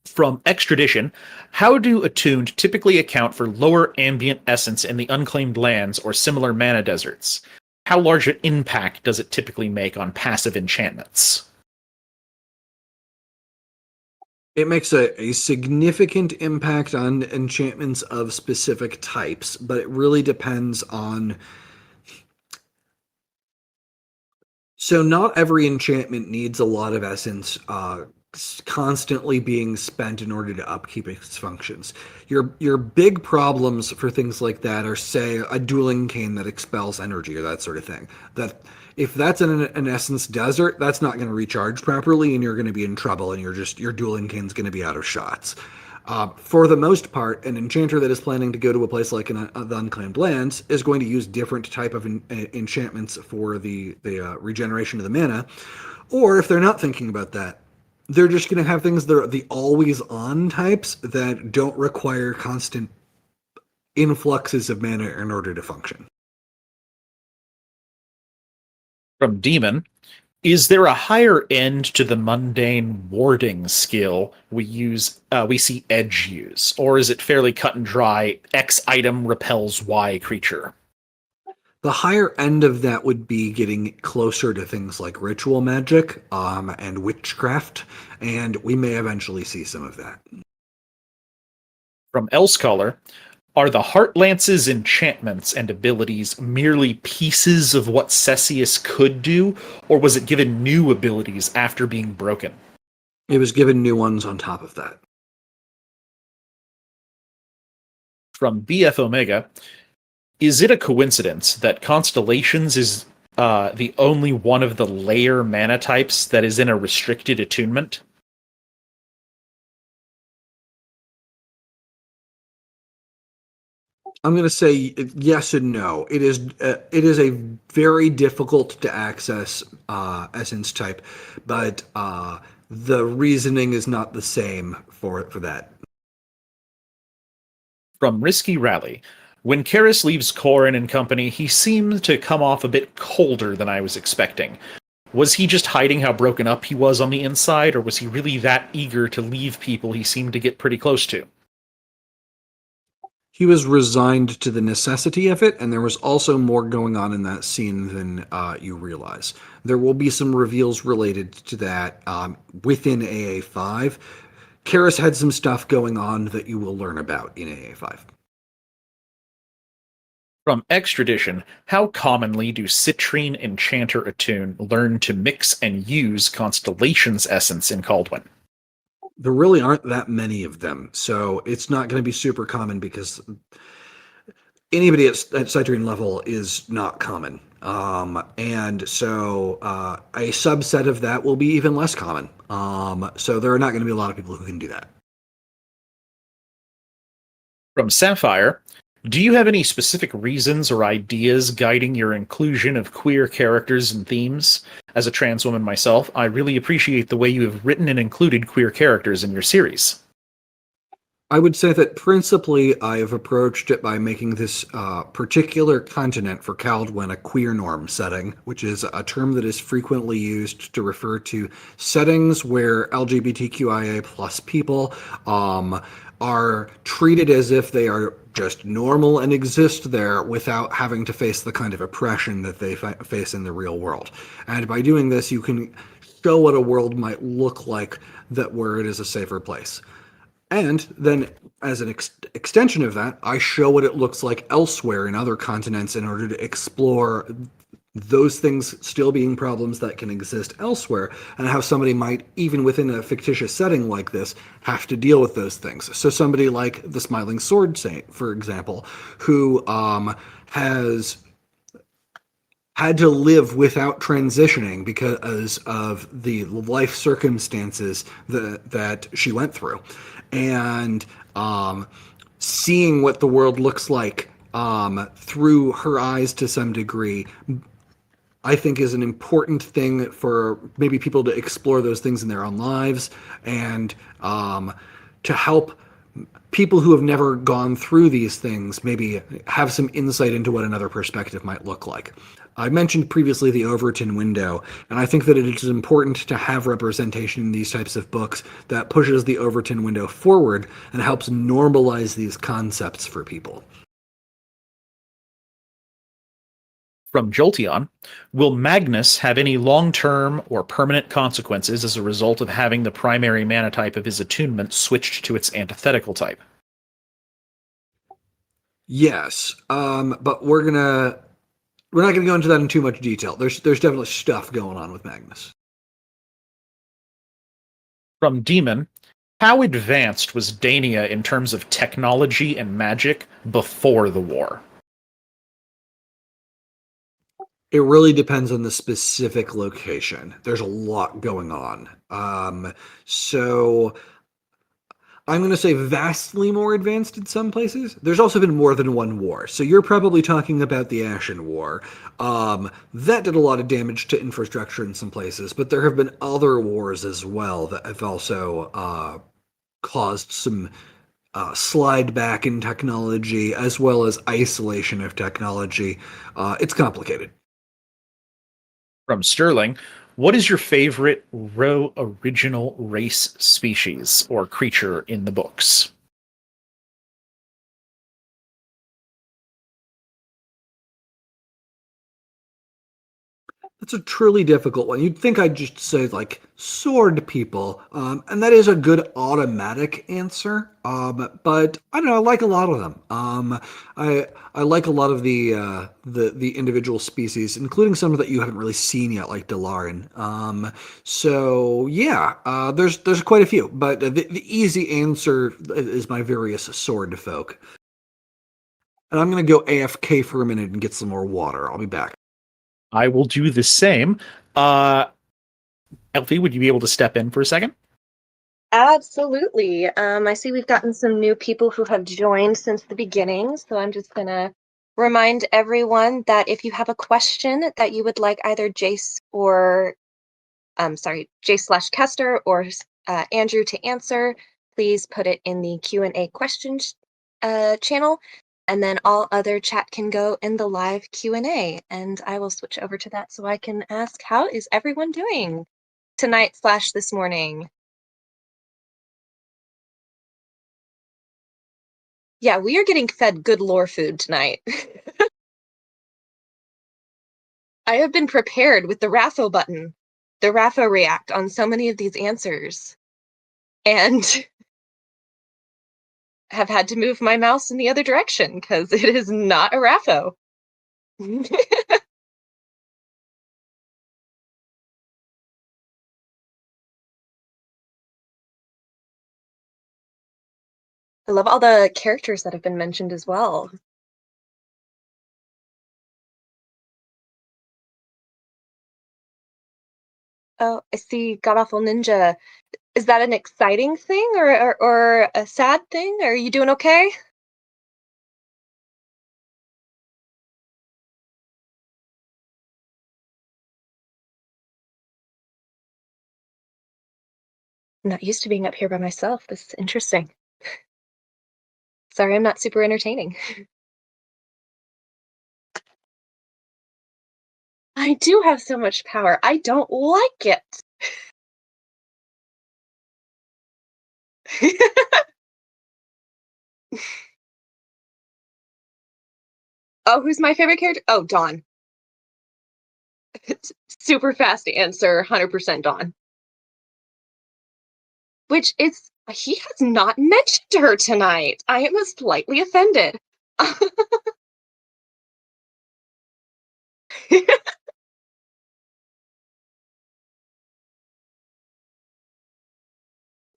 From Extradition, how do attuned typically account for lower ambient essence in the unclaimed lands or similar mana deserts? How large an impact does it typically make on passive enchantments? It makes a significant impact on enchantments of specific types, but it really depends on. So, not every enchantment needs a lot of essence constantly being spent in order to upkeep its functions. Your big problems for things like that are, say, a dueling cane that expels energy or that sort of thing. That if that's in an essence desert, that's not going to recharge properly, and you're going to be in trouble, and your dueling cane's going to be out of shots. For the most part, an enchanter that is planning to go to a place like the Unclaimed Lands is going to use different type of enchantments for the regeneration of the mana. Or if they're not thinking about that, they're just going to have things that are the always-on types that don't require constant influxes of mana in order to function. From Demon, is there a higher end to the mundane warding skill we see Edge use, or is it fairly cut and dry? X item repels Y creature. The higher end of that would be getting closer to things like ritual magic and witchcraft, and we may eventually see some of that. From Elsecaller, are the Heartlance's enchantments and abilities merely pieces of what Cessius could do, or was it given new abilities after being broken? It was given new ones on top of that. From BF Omega, is it a coincidence that Constellations is the only one of the layer mana types that is in a restricted attunement? I'm going to say yes and no. It is a very difficult to access essence type, but the reasoning is not the same for that. From Risky Rally, when Karis leaves Corrin and company, he seemed to come off a bit colder than I was expecting. Was he just hiding how broken up he was on the inside, or was he really that eager to leave people he seemed to get pretty close to? He was resigned to the necessity of it, and there was also more going on in that scene than you realize. There will be some reveals related to that within AA5. Karis had some stuff going on that you will learn about in AA5. From Extradition, how commonly do Citrine Enchanter Attune learn to mix and use Constellation's essence in Caldwin? There really aren't that many of them, so it's not going to be super common because anybody at Citrine level is not common. And so a subset of that will be even less common. So there are not going to be a lot of people who can do that. From Sapphire, do you have any specific reasons or ideas guiding your inclusion of queer characters and themes? As a trans woman myself, I really appreciate the way you have written and included queer characters in your series. I would say that principally I have approached it by making this particular continent for Kaldwin a queer norm setting, which is a term that is frequently used to refer to settings where LGBTQIA plus people are treated as if they are just normal and exist there without having to face the kind of oppression that they face in the real world. And by doing this, you can show what a world might look like that where it is a safer place. And then, as an extension of that, I show what it looks like elsewhere in other continents in order to explore those things still being problems that can exist elsewhere, and how somebody might, even within a fictitious setting like this, have to deal with those things. So somebody like the Smiling Sword Saint, for example, who has had to live without transitioning because of the life circumstances that she went through. And seeing what the world looks like through her eyes to some degree, I think is an important thing for maybe people to explore those things in their own lives, and to help people who have never gone through these things maybe have some insight into what another perspective might look like. I mentioned previously the Overton window, and I think that it is important to have representation in these types of books that pushes the Overton window forward and helps normalize these concepts for people. From Jolteon, will Magnus have any long-term or permanent consequences as a result of having the primary mana type of his attunement switched to its antithetical type? Yes, but we're not gonna go into that in too much detail. There's definitely stuff going on with Magnus. From Demon, how advanced was Dania in terms of technology and magic before the war? It really depends on the specific location. There's a lot going on. So I'm going to say vastly more advanced in some places. There's also been more than one war. So you're probably talking about the Ashen War. That did a lot of damage to infrastructure in some places, but there have been other wars as well that have also caused some slide back in technology as well as isolation of technology. It's complicated. From Sterling, what is your favorite original race species or creature in the books? That's a truly difficult one. You'd think I'd just say like sword people, and that is a good automatic answer. But I don't know. I like a lot of them. I like a lot of the individual species, including some that you haven't really seen yet, like Dalaran. So yeah, there's quite a few. But the easy answer is my various sword folk. And I'm gonna go AFK for a minute and get some more water. I'll be back. I will do the same. Elfie, would you be able to step in for a second? Absolutely. I see we've gotten some new people who have joined since the beginning, so I'm just gonna remind everyone that if you have a question that you would like either Jace or, Jace/Kester or Andrew to answer, please put it in the Q&A questions channel, and then all other chat can go in the live Q&A, and I will switch over to that so I can ask, how is everyone doing tonight/this morning? Yeah, we are getting fed good lore food tonight. I have been prepared with the Raffo button, the Raffo react on so many of these answers. and have had to move my mouse in the other direction because it is not a Raffo. I love all the characters that have been mentioned as well. Oh, I see God Awful Ninja. Is that an exciting thing or a sad thing? Are you doing okay? I'm not used to being up here by myself. This is interesting. Sorry, I'm not super entertaining. I do have so much power. I don't like it. Oh, who's my favorite character? Oh, Dawn. Super fast answer, 100% Dawn. Which is, he has not mentioned her tonight. I am slightly offended.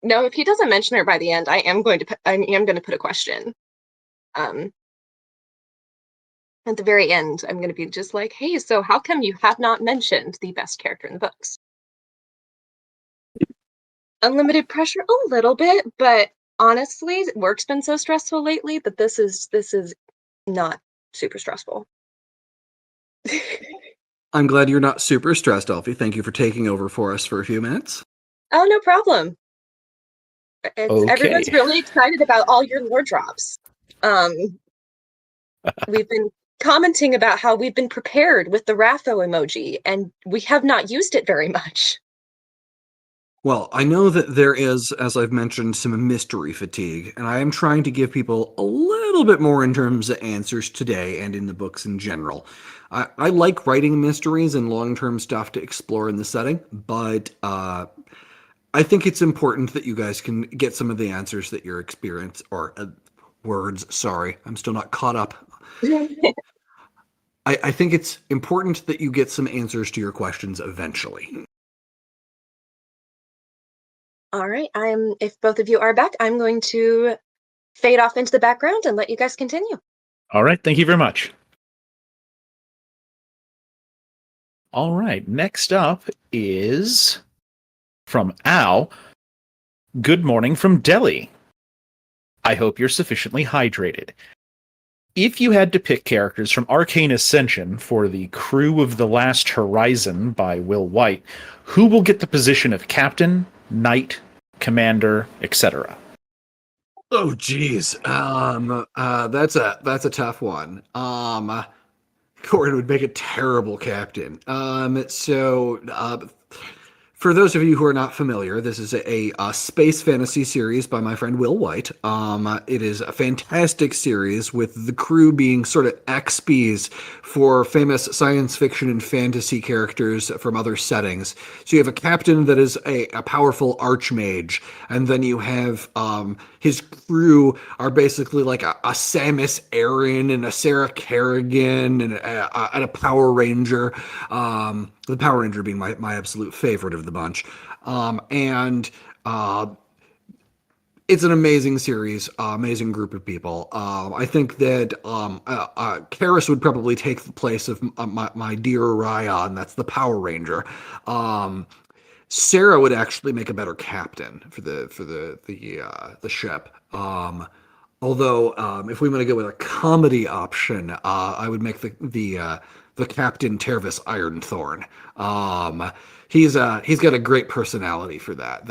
No, if he doesn't mention her by the end, I am going to put a question. At the very end, I'm going to be just like, hey, so how come you have not mentioned the best character in the books? Unlimited pressure a little bit, but honestly, work's been so stressful lately that this is not super stressful. I'm glad you're not super stressed, Elfie. Thank you for taking over for us for a few minutes. Oh, no problem. Okay. Everyone's really excited about all your lore drops. We've been commenting about how we've been prepared with the Raffo emoji, and we have not used it very much. Well, I know that there is, as I've mentioned, some mystery fatigue, and I am trying to give people a little bit more in terms of answers today and in the books in general. I like writing mysteries and long-term stuff to explore in the setting, but I think it's important that you guys can get some of the answers that you're sorry, I'm still not caught up. I think it's important that you get some answers to your questions eventually. All right, if both of you are back, I'm going to fade off into the background and let you guys continue. All right. Thank you very much. All right. Next up is from Al. Good morning from Delhi. I hope you're sufficiently hydrated. If you had to pick characters from Arcane Ascension for the Crew of the Last Horizon by Will White, who will get the position of captain, knight, commander, etc.? Oh, geez. That's a tough one. Gordon would make a terrible captain. For those of you who are not familiar, this is a space fantasy series by my friend Will White. It is a fantastic series with the crew being sort of XPs for famous science fiction and fantasy characters from other settings. So you have a captain that is a powerful archmage, and then you have his crew are basically like a Samus Aran and a Sarah Kerrigan and a Power Ranger. The Power Ranger being my absolute favorite of the bunch. It's an amazing series, amazing group of people. I think that Karis would probably take the place of my dear Ryan. That's the Power Ranger. Sarah would actually make a better captain for the ship. Although, if we want to go with a comedy option, I would make the Captain Tervis Ironthorn. He's got a great personality for that.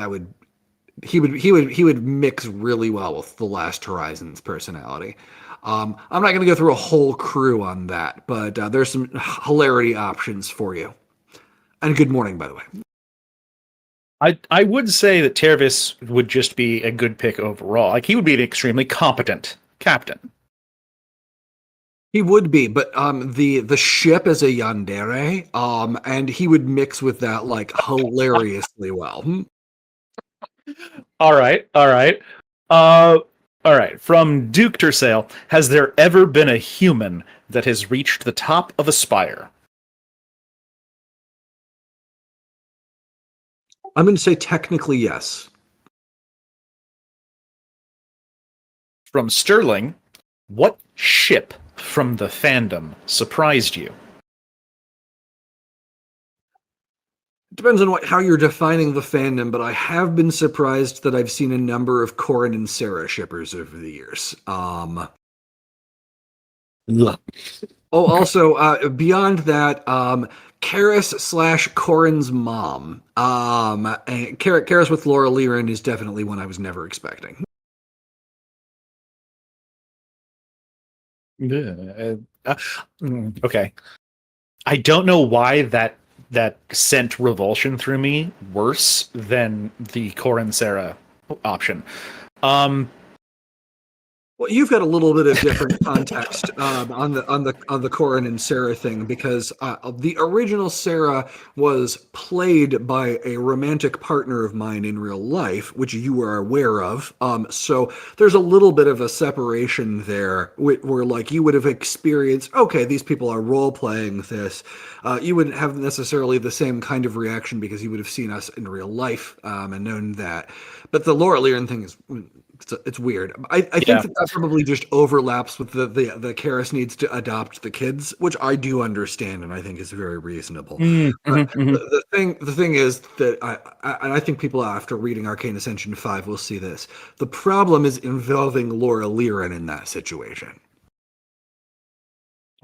He would mix really well with the Last Horizon's personality. I'm not going to go through a whole crew on that, but there's some hilarity options for you. And good morning, by the way. I would say that Tervis would just be a good pick overall. Like, he would be an extremely competent captain. He would be, but the ship is a yandere, and he would mix with that like hilariously well. All right, all right. Uh, all right. From Duke Tersail, has there ever been a human that has reached the top of a spire? I'm going to say technically yes. From Sterling, what ship from the fandom surprised you? Depends on how you're defining the fandom, but I have been surprised that I've seen a number of Corin and Sarah shippers over the years. Also, beyond that, Karis slash Corin's mom. And Karis with Laura Liren is definitely one I was never expecting. Okay. I don't know why that sent revulsion through me worse than the Corin Sarah option. Um, Well, you've got a little bit of different context on the Corin and Sarah thing because the original Sarah was played by a romantic partner of mine in real life, which you are aware of. So there's a little bit of a separation there, where like you would have experienced, okay, these people are role playing this. You wouldn't have necessarily the same kind of reaction because you would have seen us in real life and known that. But the Laura Liren thing is. It's weird. I think that probably just overlaps with the Karis needs to adopt the kids, which I do understand and I think is very reasonable. The thing is that I think people after reading Arcane Ascension 5 will see this. The problem is involving Laura Liren in that situation.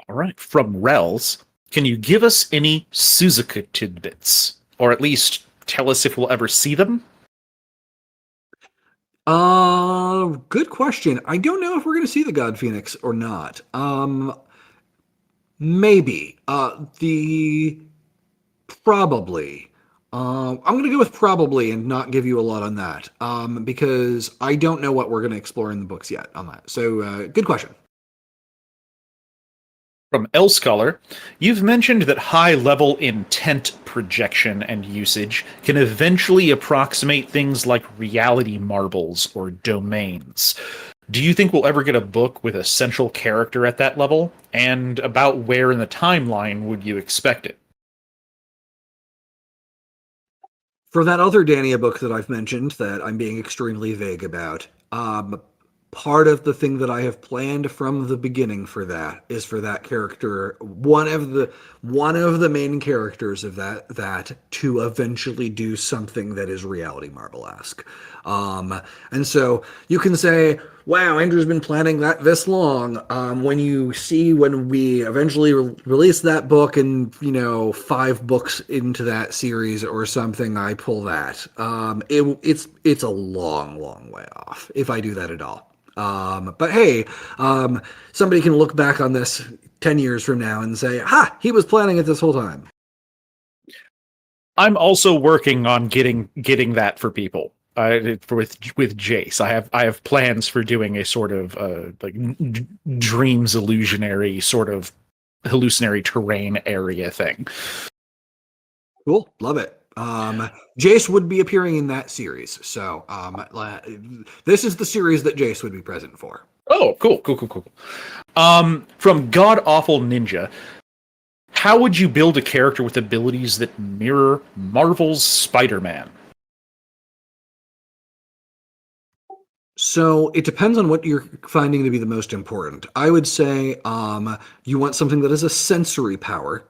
All right. From Rels, can you give us any Suzuka tidbits? Or at least tell us if we'll ever see them? Good question. I don't know if we're going to see the God Phoenix or not. Maybe. The probably. I'm going to go with probably and not give you a lot on that. Because I don't know what we're going to explore in the books yet on that. So, good question. From Elscholar, you've mentioned that high-level intent projection and usage can eventually approximate things like reality marbles or domains. Do you think we'll ever get a book with a central character at that level? And about where in the timeline would you expect it? For that other Dania book that I've mentioned that I'm being extremely vague about, part of the thing that I have planned from the beginning for that is for that character, one of the main characters of that to eventually do something that is reality marble-esque. And so you can say, wow, Andrew's been planning that this long. When we eventually release that book and, 5 books into that series or something, I pull that. It's a long, long way off if I do that at all. But hey, somebody can look back on this 10 years from now and say, ha, he was planning it this whole time. I'm also working on getting that for people. With Jace, I have plans for doing a sort of dreams illusionary sort of hallucinatory terrain area thing. Cool, love it. Jace would be appearing in that series, so this is the series that Jace would be present for. Oh, cool. From God Awful Ninja, how would you build a character with abilities that mirror Marvel's Spider-Man? So it depends on what you're finding to be the most important. I would say you want something that has a sensory power.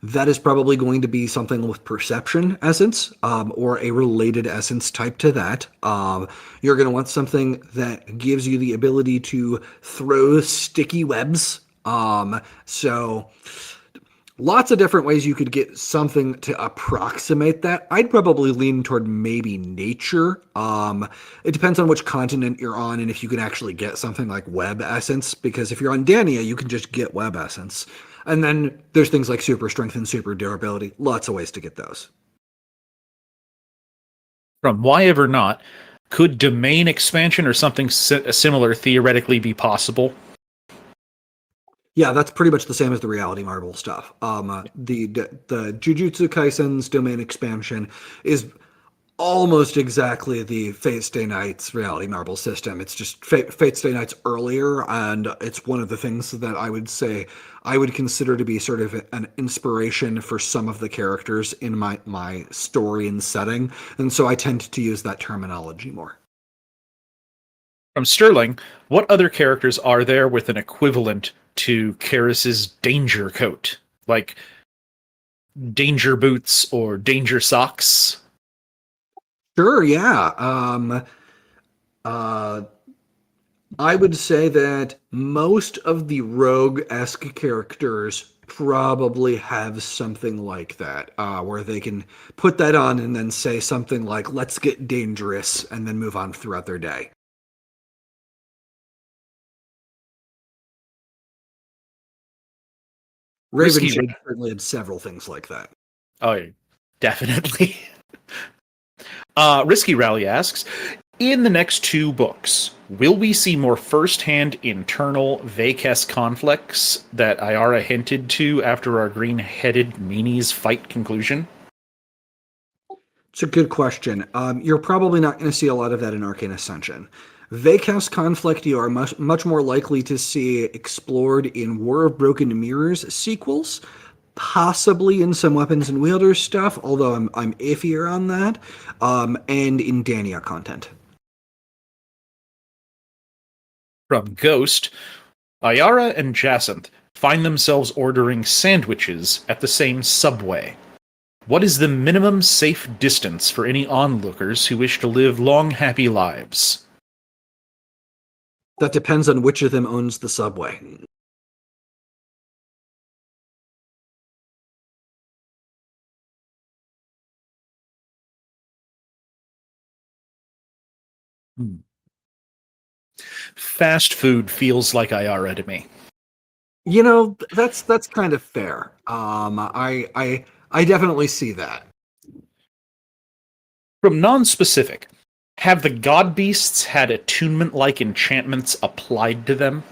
That is probably going to be something with perception essence or a related essence type to that. You're going to want something that gives you the ability to throw sticky webs. So lots of different ways you could get something to approximate that. I'd probably lean toward maybe nature. It depends on which continent you're on and if you can actually get something like web essence, because if you're on Dania, you can just get web essence. And then there's things like super strength and super durability. Lots of ways to get those. From Why Ever Not, could domain expansion or something similar theoretically be possible? Yeah, that's pretty much the same as the reality marble stuff. The Jujutsu Kaisen's domain expansion is almost exactly the Fate Stay Nights reality marble system. It's just Fate Stay Nights earlier, and it's one of the things that I would say I would consider to be sort of an inspiration for some of the characters in my story and setting, and so I tend to use that terminology more. From Sterling, what other characters are there with an equivalent to Karis's danger coat? Like danger boots or danger socks? Sure, yeah. Uh, I would say that most of the rogue-esque characters probably have something like that, where they can put that on and then say something like, let's get dangerous, and then move on throughout their day. Raven Risky. Shade certainly had several things like that. Oh, definitely. Risky Rally asks, in the next 2 books, will we see more first-hand internal Vacess conflicts that Ayara hinted to after our green-headed meanies fight conclusion? It's a good question. You're probably not going to see a lot of that in Arcane Ascension. Vacess conflict you are much more likely to see explored in War of Broken Mirrors sequels, possibly in some Weapons and Wielders stuff, although I'm iffier on that, and in Dania content. From Ghost, Ayara and Jacinth find themselves ordering sandwiches at the same subway. What is the minimum safe distance for any onlookers who wish to live long, happy lives? That depends on which of them owns the subway. Fast food feels like Ayara to me. You know, that's kind of fair. I definitely see that. From non-specific, have the god beasts had attunement-like enchantments applied to them?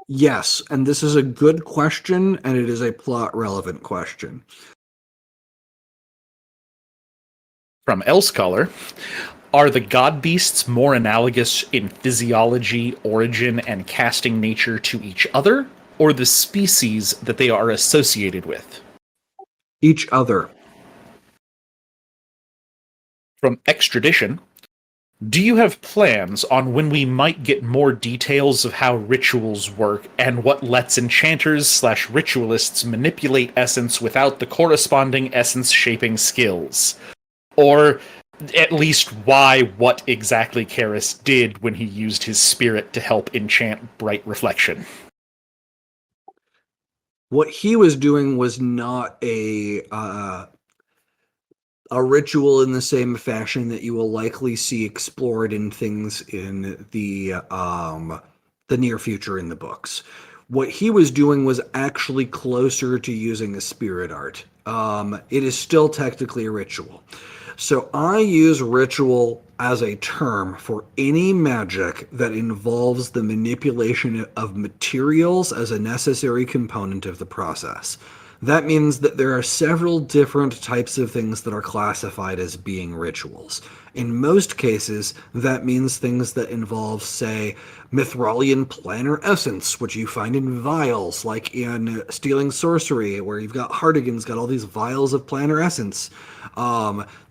Yes, and this is a good question, and it is a plot-relevant question. From Elsecaller, are the god beasts more analogous in physiology, origin, and casting nature to each other, or the species that they are associated with? Each other. From Extradition, do you have plans on when we might get more details of how rituals work and what lets enchanters/ritualists manipulate essence without the corresponding essence-shaping skills? Or at least what exactly Karis did when he used his spirit to help enchant Bright Reflection? What he was doing was not a ritual in the same fashion that you will likely see explored in things in the near future in the books. What he was doing was actually closer to using a spirit art. It is still technically a ritual. So I use ritual as a term for any magic that involves the manipulation of materials as a necessary component of the process. That means that there are several different types of things that are classified as being rituals. In most cases, that means things that involve, say, Mithralian planar essence, which you find in vials, like in Stealing Sorcery, where you've got Hardigan's got all these vials of planar essence.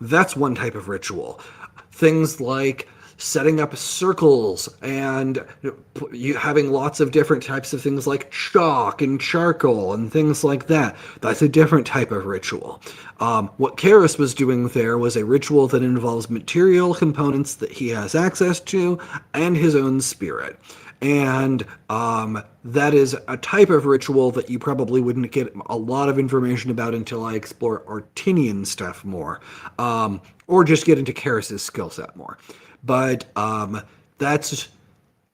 That's one type of ritual. Things like setting up circles and you having lots of different types of things like chalk and charcoal and things like that. That's a different type of ritual. What Karis was doing there was a ritual that involves material components that he has access to and his own spirit. And that is a type of ritual that you probably wouldn't get a lot of information about until I explore Artinian stuff more, or just get into Karis's skill set more. But that's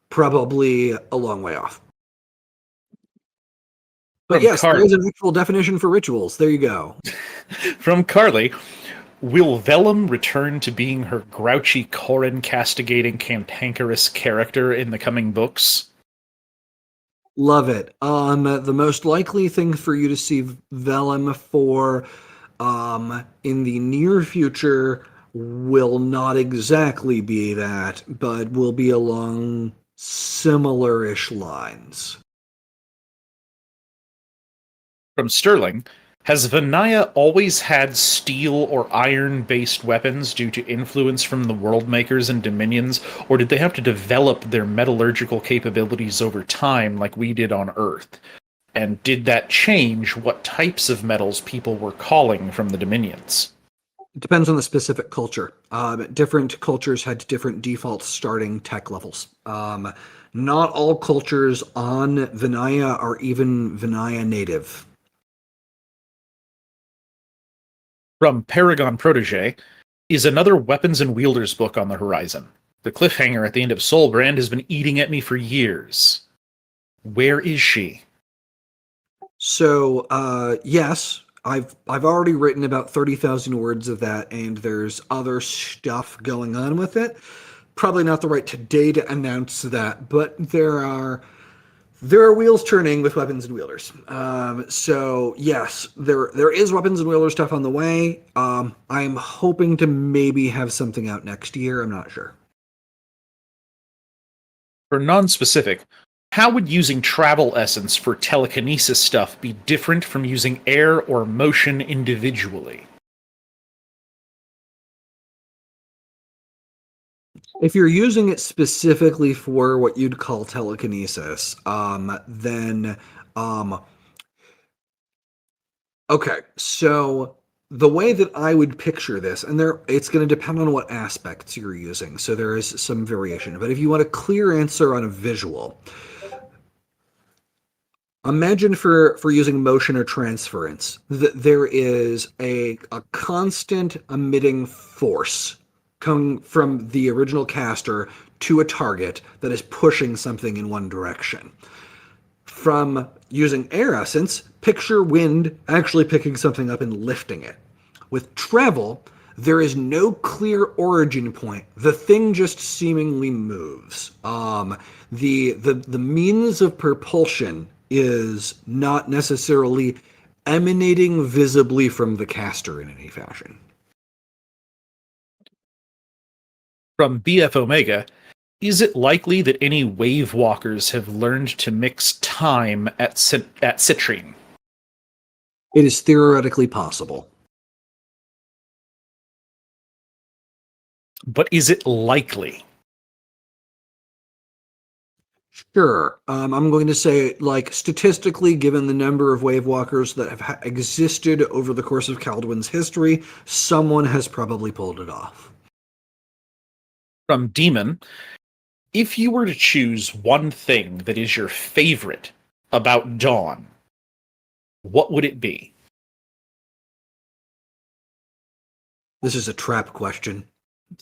probably a long way off. But yes, there is an actual definition for rituals. There you go. From Carly, will Vellum return to being her grouchy, Corin castigating, cantankerous character in the coming books? Love it. The most likely thing for you to see Vellum for in the near future will not exactly be that, but will be along similar-ish lines. From Sterling, has Vinaya always had steel or iron-based weapons due to influence from the World Makers and Dominions, or did they have to develop their metallurgical capabilities over time like we did on Earth? And did that change what types of metals people were calling from the Dominions? It depends on the specific culture. Different cultures had different default starting tech levels. Not all cultures on Vinaya are even Vinaya native. From Paragon Protege, is another Weapons and Wielders book on the horizon? The cliffhanger at the end of Soulbrand has been eating at me for years. Where is she? So, yes, I've already written about 30,000 words of that, and there's other stuff going on with it. Probably not the right today to announce that, but there are wheels turning with Weapons and Wielders. So yes, there is Weapons and Wielders stuff on the way. I'm hoping to maybe have something out next year. I'm not sure. For non-specific, how would using travel essence for telekinesis stuff be different from using air or motion individually? If you're using it specifically for what you'd call telekinesis, then okay, so the way that I would picture this, and it's going to depend on what aspects you're using, so there is some variation. But if you want a clear answer on a visual, imagine for using motion or transference that there is a constant emitting force coming from the original caster to a target that is pushing something in one direction. From using air essence, picture wind actually picking something up and lifting it. With travel, there is no clear origin point. The thing just seemingly moves. The means of propulsion is not necessarily emanating visibly from the caster in any fashion. From BF Omega, is it likely that any wave walkers have learned to mix time at Citrine? It is theoretically possible. But is it likely? Sure. I'm going to say, like, statistically, given the number of wave walkers that have existed over the course of Kaldwin's history, someone has probably pulled it off. From Demon, if you were to choose one thing that is your favorite about Dawn, what would it be? This is a trap question.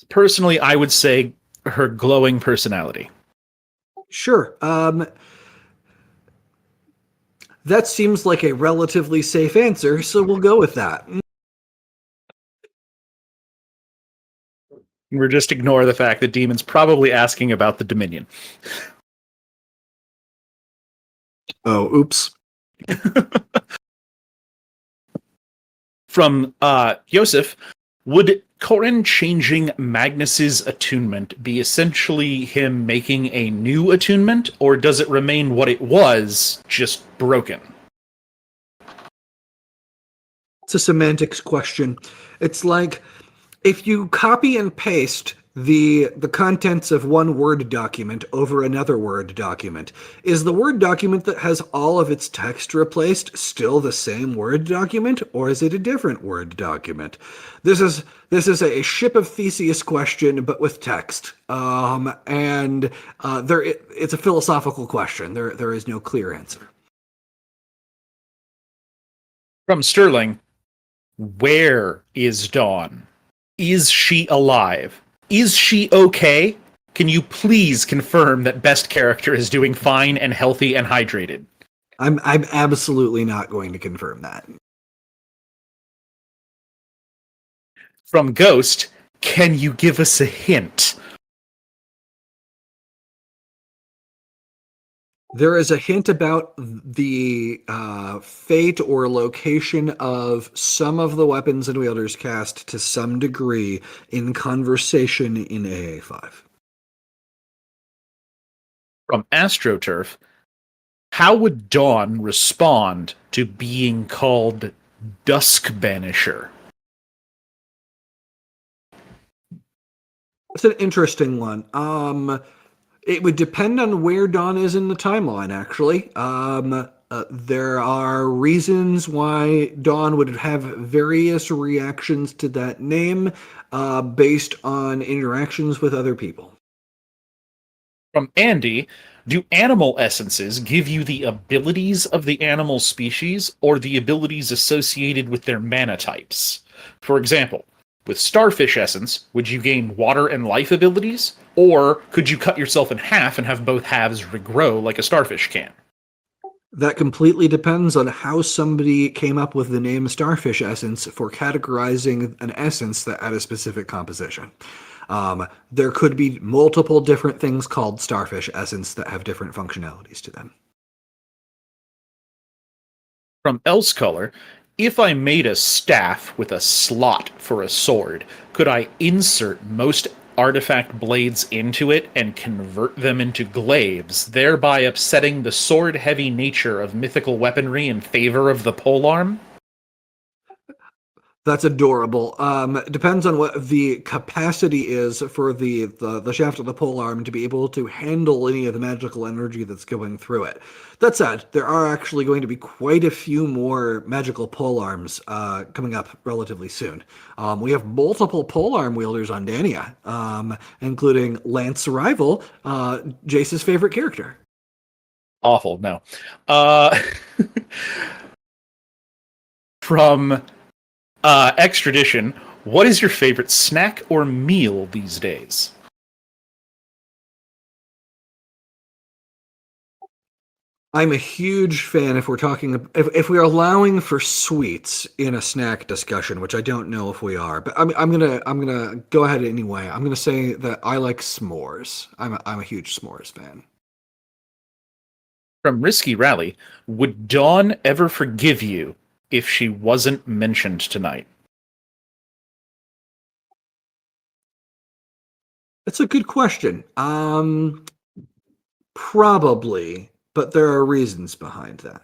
Personally, I would say her glowing personality. Sure. That seems like a relatively safe answer, so we'll go with that. We're just ignore the fact that Demon's probably asking about the Dominion. Oh, oops. From Yosef, would Corin changing Magnus's attunement be essentially him making a new attunement, or does it remain what it was, just broken? It's a semantics question. It's like if you copy and paste the contents of one Word document over another Word document, is the Word document that has all of its text replaced still the same Word document, or is it a different Word document? This is a Ship of Theseus question, but with text. It's a philosophical question. There is no clear answer. From Sterling, where is Dawn? Is she alive? Is she okay? Can you please confirm that best character is doing fine and healthy and hydrated? I'm absolutely not going to confirm that. From Ghost, can you give us a hint? There is a hint about the fate or location of some of the weapons and wielders cast to some degree in conversation in AA5. From AstroTurf, how would Dawn respond to being called Dusk Banisher? That's an interesting one. It would depend on where Dawn is in the timeline, actually. There are reasons why Dawn would have various reactions to that name based on interactions with other people. From Andy, do animal essences give you the abilities of the animal species or the abilities associated with their mana types? For example, with starfish essence, would you gain water and life abilities? Or could you cut yourself in half and have both halves regrow like a starfish can? That completely depends on how somebody came up with the name Starfish Essence for categorizing an essence that had a specific composition. There could be multiple different things called Starfish Essence that have different functionalities to them. From Elsecolor, if I made a staff with a slot for a sword, could I insert most artifact blades into it and convert them into glaives, thereby upsetting the sword-heavy nature of mythical weaponry in favor of the polearm? That's adorable. Depends on what the capacity is for the shaft of the polearm to be able to handle any of the magical energy that's going through it. That said, there are actually going to be quite a few more magical polearms coming up relatively soon. We have multiple polearm wielders on Dania, including Lance Rival, Jace's favorite character. Awful, no. Uh, from Extradition, what is your favorite snack or meal these days? I'm a huge fan if we're talking if we're allowing for sweets in a snack discussion, which I don't know if we are, but I'm gonna go ahead anyway. I'm gonna say that I like s'mores. I'm a huge s'mores fan. From Risky Rally, would Dawn ever forgive you if she wasn't mentioned tonight? That's a good question. Probably, but there are reasons behind that.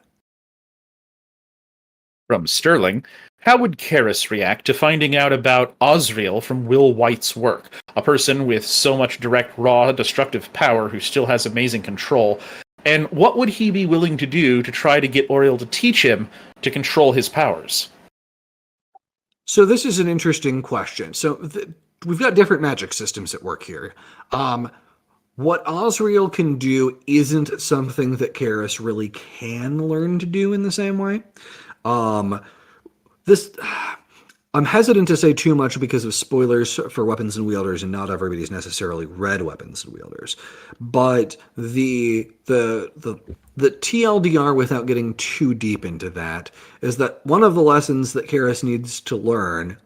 From Sterling, how would Karis react to finding out about Osriel from Will White's work? A person with so much direct, raw, destructive power who still has amazing control. And what would he be willing to do to try to get Oriel to teach him to control his powers? So this is an interesting question. We've got different magic systems at work here. What Osriel can do isn't something that Karis really can learn to do in the same way. Um, this I'm hesitant to say too much because of spoilers for Weapons and Wielders, and not everybody's necessarily read Weapons and Wielders. But the TLDR, without getting too deep into that, is that one of the lessons that Karis needs to learn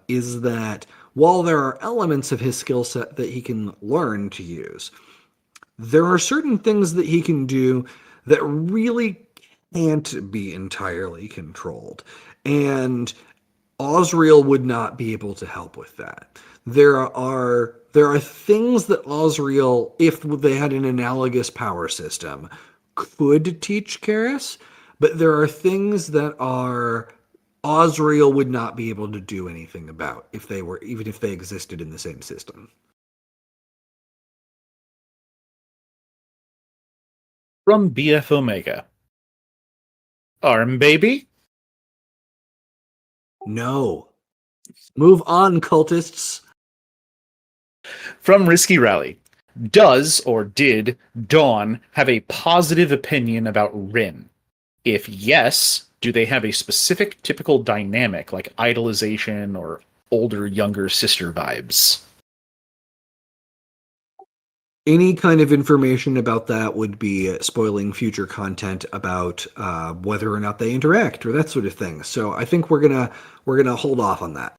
is that while there are elements of his skill set that he can learn to use, there are certain things that he can do that really can't be entirely controlled. And Osriel would not be able to help with that. There are things that Osriel, if they had an analogous power system, could teach Karis, but there are things that are Osriel would not be able to do anything about if they were, even if they existed in the same system. From BF Omega, Arm Baby? No. Move on, cultists. From Risky Rally, does or did Dawn have a positive opinion about Rin? If yes, do they have a specific typical dynamic like idolization or older younger sister vibes? Any kind of information about that would be spoiling future content about whether or not they interact or that sort of thing. So I think we're gonna hold off on that.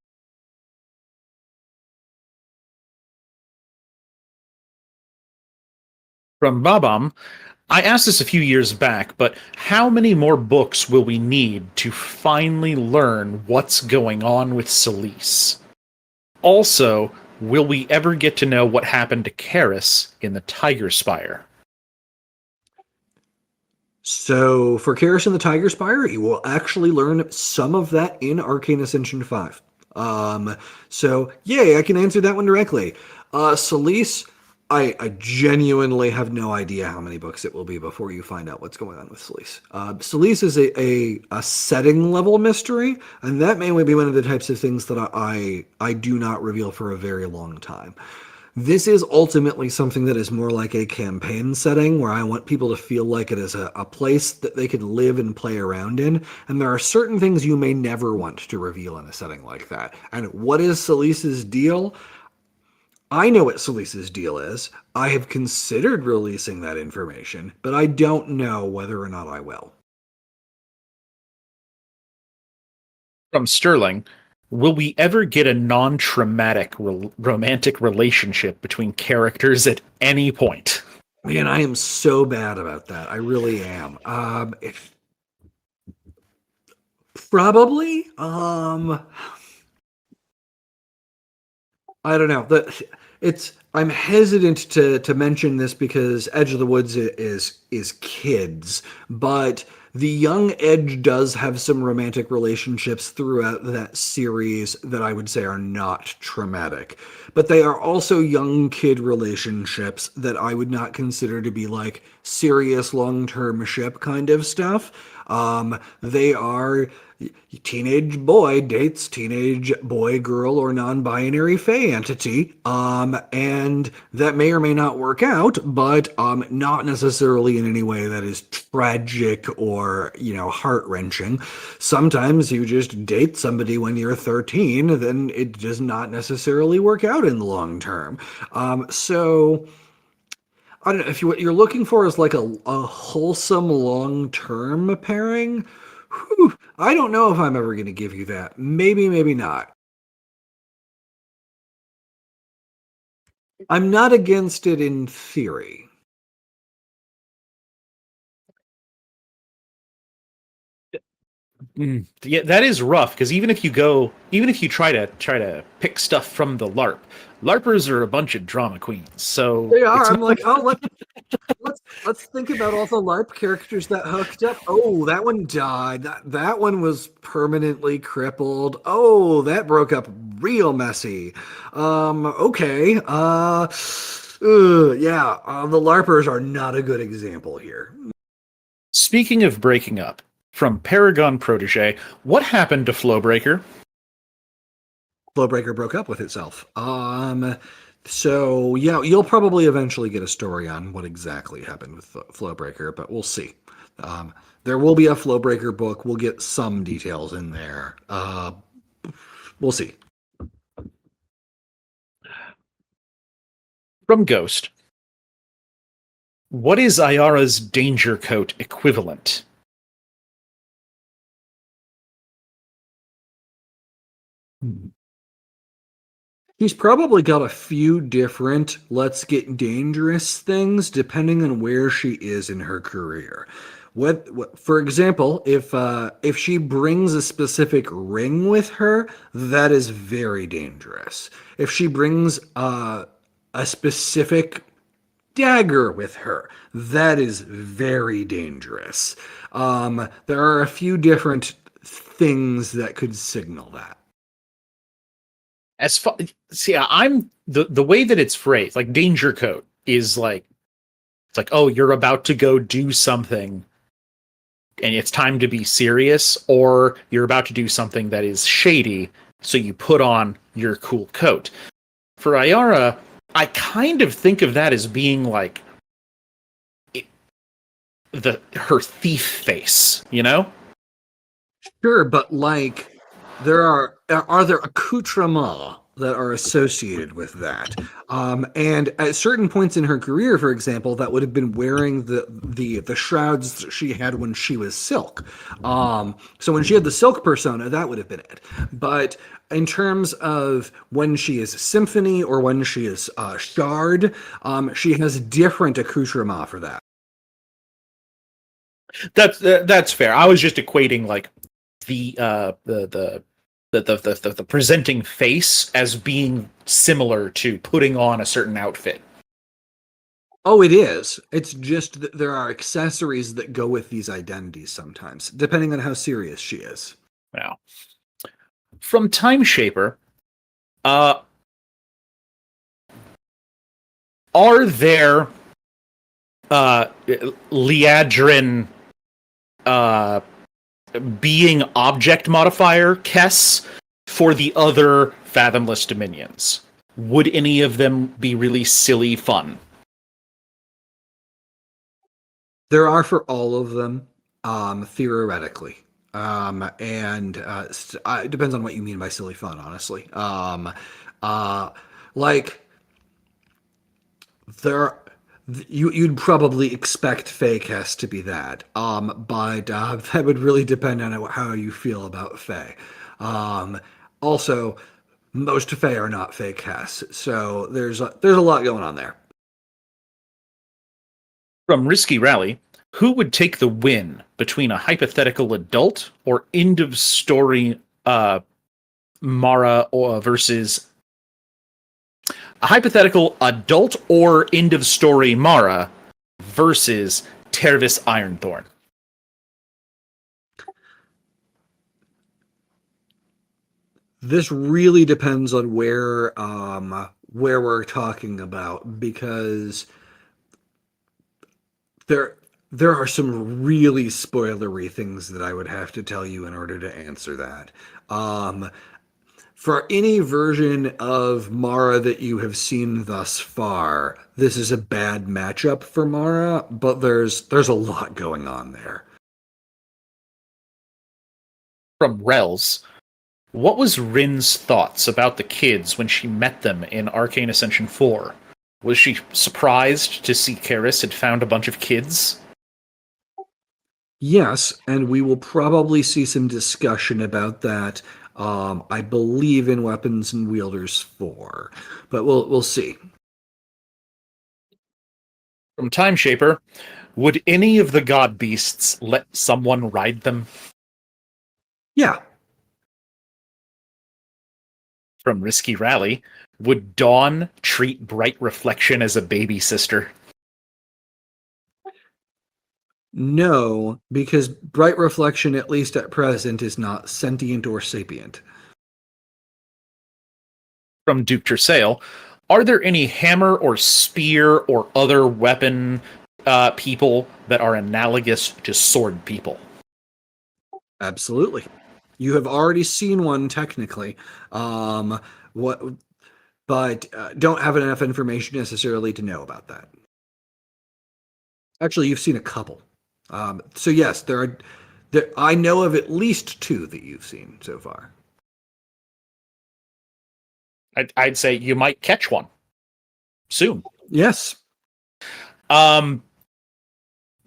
From Babam, I asked this a few years back, but how many more books will we need to finally learn what's going on with Celise? Also, will we ever get to know what happened to Karis in the Tiger Spire? So for Karis and the Tiger Spire, you will actually learn some of that in Arcane Ascension 5. So yay, I can answer that one directly. Celise, I genuinely have no idea how many books it will be before you find out what's going on with Celise. Celise is a setting level mystery, and that may be one of the types of things that I do not reveal for a very long time. This is ultimately something that is more like a campaign setting where I want people to feel like it is a place that they can live and play around in. And there are certain things you may never want to reveal in a setting like that. And what is Celise's deal? I know what Celise's deal is. I have considered releasing that information, but I don't know whether or not I will. From Sterling, will we ever get a non-traumatic romantic relationship between characters at any point? Man, I am so bad about that. I really am. Probably. I don't know. I'm hesitant to mention this because Edge of the Woods is kids, but the young Edge does have some romantic relationships throughout that series that I would say are not traumatic. But they are also young kid relationships that I would not consider to be like serious long-term ship kind of stuff. They are teenage boy dates teenage boy, girl, or non-binary fae entity, and that may or may not work out, but not necessarily in any way that is tragic or heart-wrenching. Sometimes you just date somebody when you're 13, then it does not necessarily work out in the long term. So I don't know if what you're looking for is like a wholesome long-term pairing. Whew, I don't know if I'm ever going to give you that. Maybe, maybe not. I'm not against it in theory. Yeah, that is rough because even if you try to pick stuff from the LARP, LARPers are a bunch of drama queens. So They are. I'm like, oh, let's think about all the LARP characters that hooked up. Oh, that one died. That one was permanently crippled. Oh, that broke up real messy. Okay. Yeah. The LARPers are not a good example here. Speaking of breaking up, from Paragon Protege, what happened to Flowbreaker? Flowbreaker broke up with itself. So yeah, you'll probably eventually get a story on what exactly happened with Flowbreaker, but we'll see. There will be a Flowbreaker book. We'll get some details in there. We'll see. From Ghost, what is Ayara's Danger Coat equivalent? He's probably got a few different let's get dangerous things depending on where she is in her career. What for example, if she brings a specific ring with her, that is very dangerous. If she brings a specific dagger with her, that is very dangerous. There are a few different things that could signal that. As far see, I'm the way that it's phrased, like Danger Coat is like it's like, oh, you're about to go do something and it's time to be serious, or you're about to do something that is shady, so you put on your cool coat. For Ayara, I kind of think of that as being like her thief face, you know? Sure, but like are there accoutrements that are associated with that? And at certain points in her career, for example, that would have been wearing the shrouds that she had when she was Silk. So when she had the Silk persona, that would have been it. But in terms of when she is Symphony or when she is Shard, she has different accoutrements for that. That's fair. I was just equating like the presenting face as being similar to putting on a certain outfit. Oh, it is. It's just that there are accessories that go with these identities sometimes, depending on how serious she is. Now, from Time Shaper, are there Liadrin being object modifier Kess for the other Fathomless Dominions? Would any of them be really silly fun? There are for all of them, theoretically. It depends on what you mean by silly fun, honestly. Like there, you'd probably expect Fae to be that, but that would really depend on how you feel about Fae. Also, most Fae are not Fae so there's a lot going on there. From Risky Rally, who would take the win between a hypothetical adult or end of story Mara versus a hypothetical adult or end of story Mara versus Tervis Ironthorn? This really depends on where we're talking about, because there are some really spoilery things that I would have to tell you in order to answer that. For any version of Mara that you have seen thus far, this is a bad matchup for Mara, but there's a lot going on there. From Rels, what was Rin's thoughts about the kids when she met them in Arcane Ascension 4? Was she surprised to see Karis had found a bunch of kids? Yes, and we will probably see some discussion about that, I believe, in Weapons and Wielders 4, but we'll see. From Time Shaper, would any of the god beasts let someone ride them? Yeah. From Risky Rally, would Dawn treat Bright Reflection as a baby sister? No, because Bright Reflection, at least at present, is not sentient or sapient. From Duke Tersail, are there any hammer or spear or other weapon people that are analogous to sword people? Absolutely. You have already seen one technically. What, but don't have enough information necessarily to know about that. Actually, you've seen a couple. So yes, I know of at least two that you've seen so far. I'd say you might catch one soon. Yes.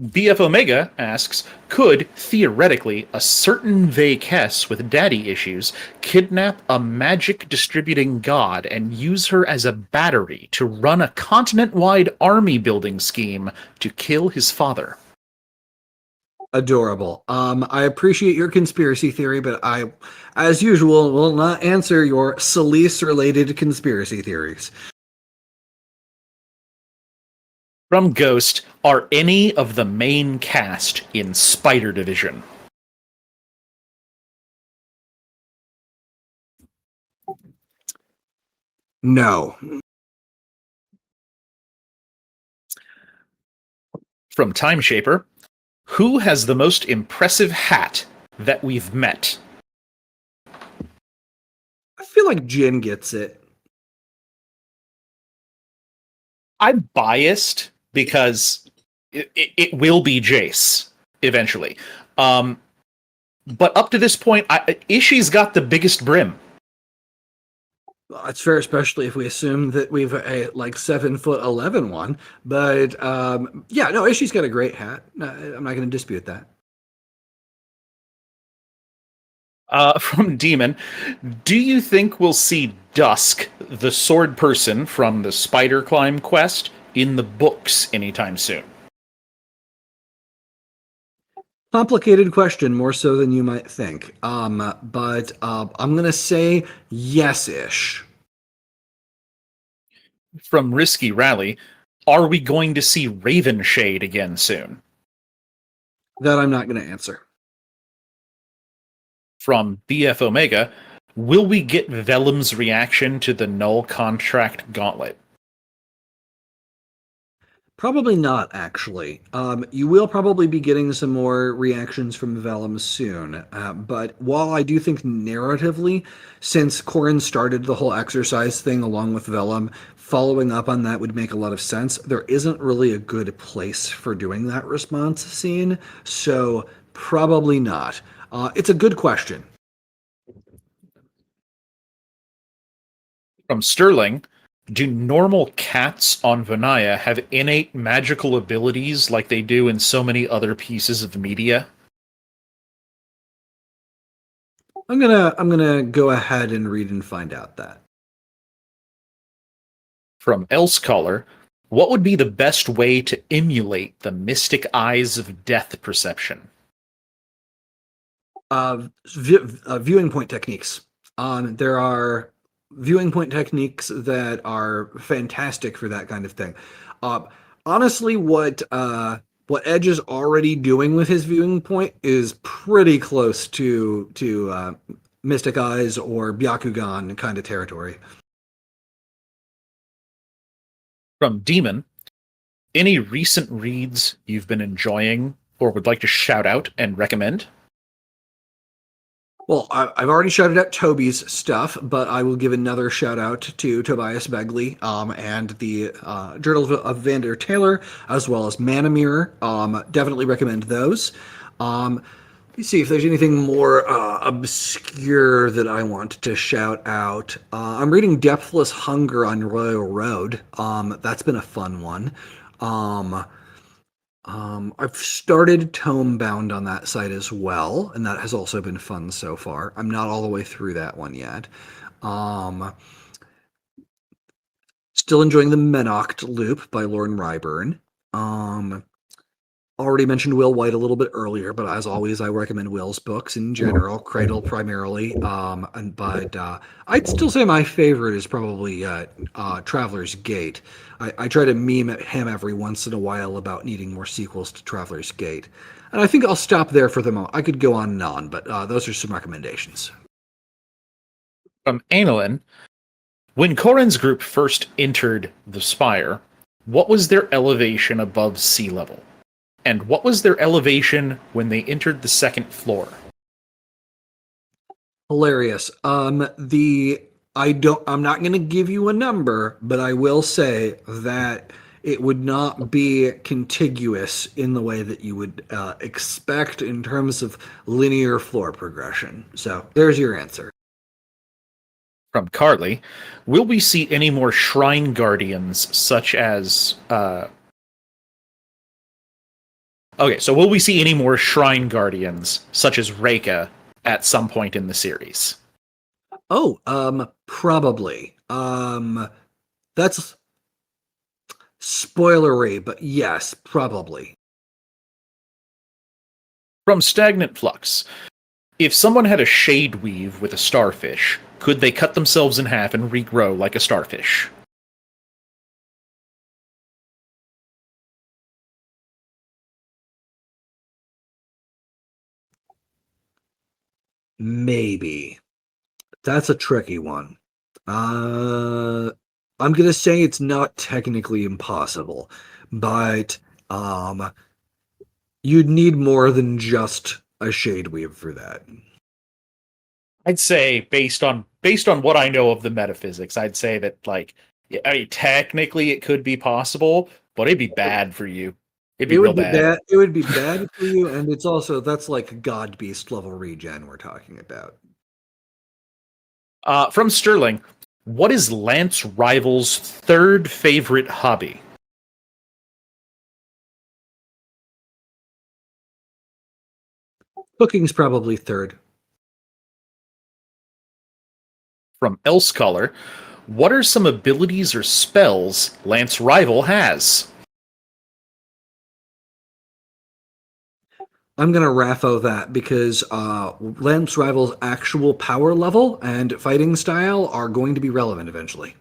BF Omega asks, could, theoretically, a certain Vekes with daddy issues kidnap a magic distributing god and use her as a battery to run a continent-wide army building scheme to kill his father? Adorable. I appreciate your conspiracy theory, but I, as usual, will not answer your Solis-related conspiracy theories. From Ghost, are any of the main cast in Spider Division? No. From Time Shaper, who has the most impressive hat that we've met? I feel like Jin gets it. I'm biased because it will be Jace eventually. But up to this point, Ishii's got the biggest brim. Well, that's fair, especially if we assume that we've a like 7'11" one. But yeah, no, Ishii's got a great hat. I'm not going to dispute that. From Demon, do you think we'll see Dusk, the sword person from the Spider Climb quest, in the books anytime soon? Complicated question, more so than you might think. But I'm gonna say yes-ish. From Risky Rally, are we going to see Ravenshade again soon? That I'm not gonna answer. From BF Omega, will we get Vellum's reaction to the null contract gauntlet? Probably not, actually. You will probably be getting some more reactions from Vellum soon. But while I do think narratively, since Corin started the whole exercise thing along with Vellum, following up on that would make a lot of sense. There isn't really a good place for doing that response scene, so probably not. It's a good question. From Sterling, do normal cats on Vanaya have innate magical abilities like they do in so many other pieces of media? I'm gonna go ahead and read and find out that. From Elsecaller, what would be the best way to emulate the mystic eyes of death perception? Viewing point techniques. There are viewing point techniques that are fantastic for that kind of thing. Uh, Honestly, what Edge is already doing with his viewing point is pretty close to Mystic Eyes or Byakugan kind of territory. From Demon, any recent reads you've been enjoying or would like to shout out and recommend? Well, I've already shouted out Toby's stuff, but I will give another shout out to Tobias Begley and the Journal of Vander Taylor, as well as Manamir. Definitely recommend those. Let's see if there's anything more obscure that I want to shout out. I'm reading Depthless Hunger on Royal Road. That's been a fun one. I've started Tomebound on that site as well, and that has also been fun so far. I'm not all the way through that one yet. Still enjoying the Menoct Loop by Lauren Ryburn. Already mentioned Will White a little bit earlier, but as always, I recommend Will's books in general, Cradle primarily. But I'd still say my favorite is probably Traveler's Gate. I try to meme at him every once in a while about needing more sequels to Traveler's Gate. And I think I'll stop there for the moment. I could go on and on, but those are some recommendations. From Annalyn, when Corin's group first entered the Spire, what was their elevation above sea level? And what was their elevation when they entered the second floor? Hilarious. I'm not going to give you a number, but I will say that it would not be contiguous in the way that you would expect in terms of linear floor progression. So there's your answer. From Carly, will we see any more Shrine Guardians such as Okay, so will we see any more Shrine Guardians, such as Reika, at some point in the series? Oh, probably. That's spoilery, but yes, probably. From Stagnant Flux, if someone had a shade weave with a starfish, could they cut themselves in half and regrow like a starfish? Maybe. That's a tricky one. I'm gonna say it's not technically impossible, but you'd need more than just a shade weave for that. I'd say based on what I know of the metaphysics, I'd say that I mean technically it could be possible, but it'd be bad for you. It'd be It real would be bad. bad. It would be bad for you, and it's also that's like God Beast level regen we're talking about. From Sterling, what is Lance Rival's third favorite hobby? Cooking's probably third. From Elsecaller, what are some abilities or spells Lance Rival has? I'm going to raffo that because Lance Rival's actual power level and fighting style are going to be relevant eventually.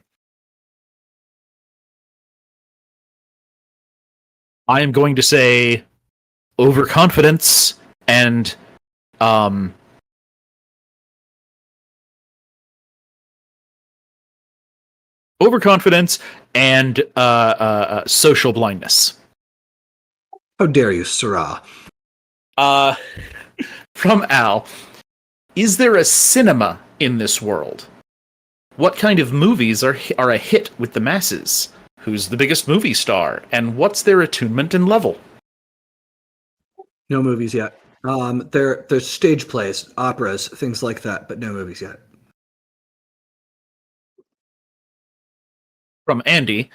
I am going to say overconfidence and overconfidence and social blindness. How dare you, Syrah? Uh, from Al, is there a cinema in this world? What kind of movies are a hit with the masses? Who's the biggest movie star? And what's their attunement and level? No movies yet. There's stage plays, operas, things like that, but no movies yet. From Andy,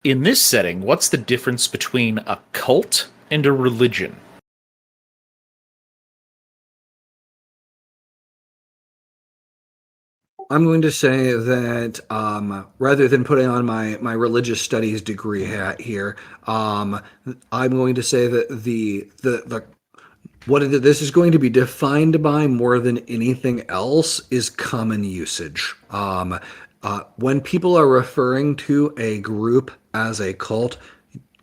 in this setting, what's the difference between a cult and a religion? I'm going to say that rather than putting on my religious studies degree hat here, I'm going to say that this is going to be defined by more than anything else is common usage. When people are referring to a group as a cult,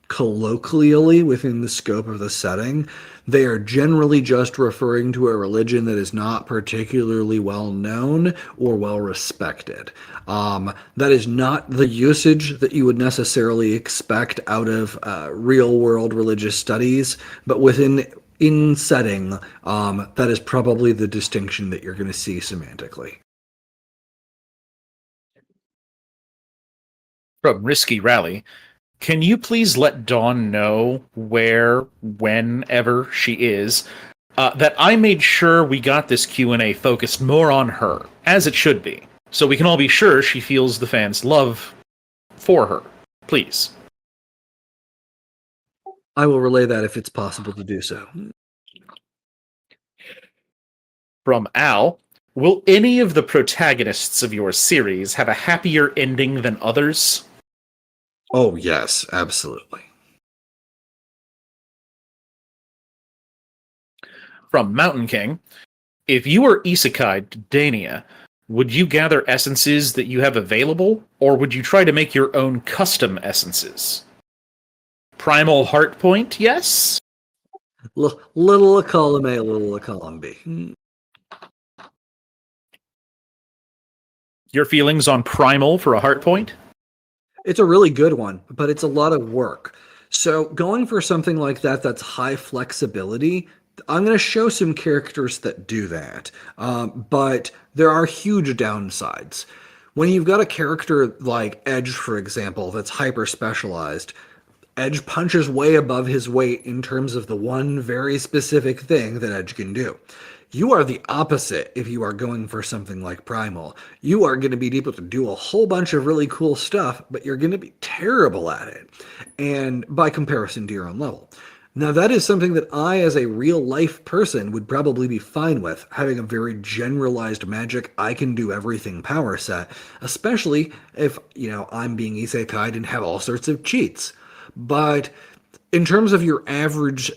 colloquially within the scope of the setting, they are generally just referring to a religion that is not particularly well known or well respected. That is not the usage that you would necessarily expect out of real world religious studies, but in setting, that is probably the distinction that you're going to see semantically. From Risky Rally, can you please let Dawn know whenever she is, that I made sure we got this Q&A focused more on her, as it should be, so we can all be sure she feels the fans' love for her. Please. I will relay that if it's possible to do so. From Al, will any of the protagonists of your series have a happier ending than others? Oh, yes, absolutely. From Mountain King, if you were isekai'd to Dania, would you gather essences that you have available, or would you try to make your own custom essences? Primal Heart Point, yes? Little a column A, little a column B. Your feelings on Primal for a Heart Point? It's a really good one, but it's a lot of work. So going for something like that that's high flexibility, I'm going to show some characters that do that. But there are huge downsides. When you've got a character like Edge, for example, that's hyper specialized, Edge punches way above his weight in terms of the one very specific thing that Edge can do. You are the opposite if you are going for something like Primal. You are going to be able to do a whole bunch of really cool stuff, but you're going to be terrible at it, and by comparison to your own level. Now, that is something that I, as a real life person, would probably be fine with, having a very generalized magic, I can do everything power set, especially if, I'm being isekai'd and have all sorts of cheats. But in terms of your average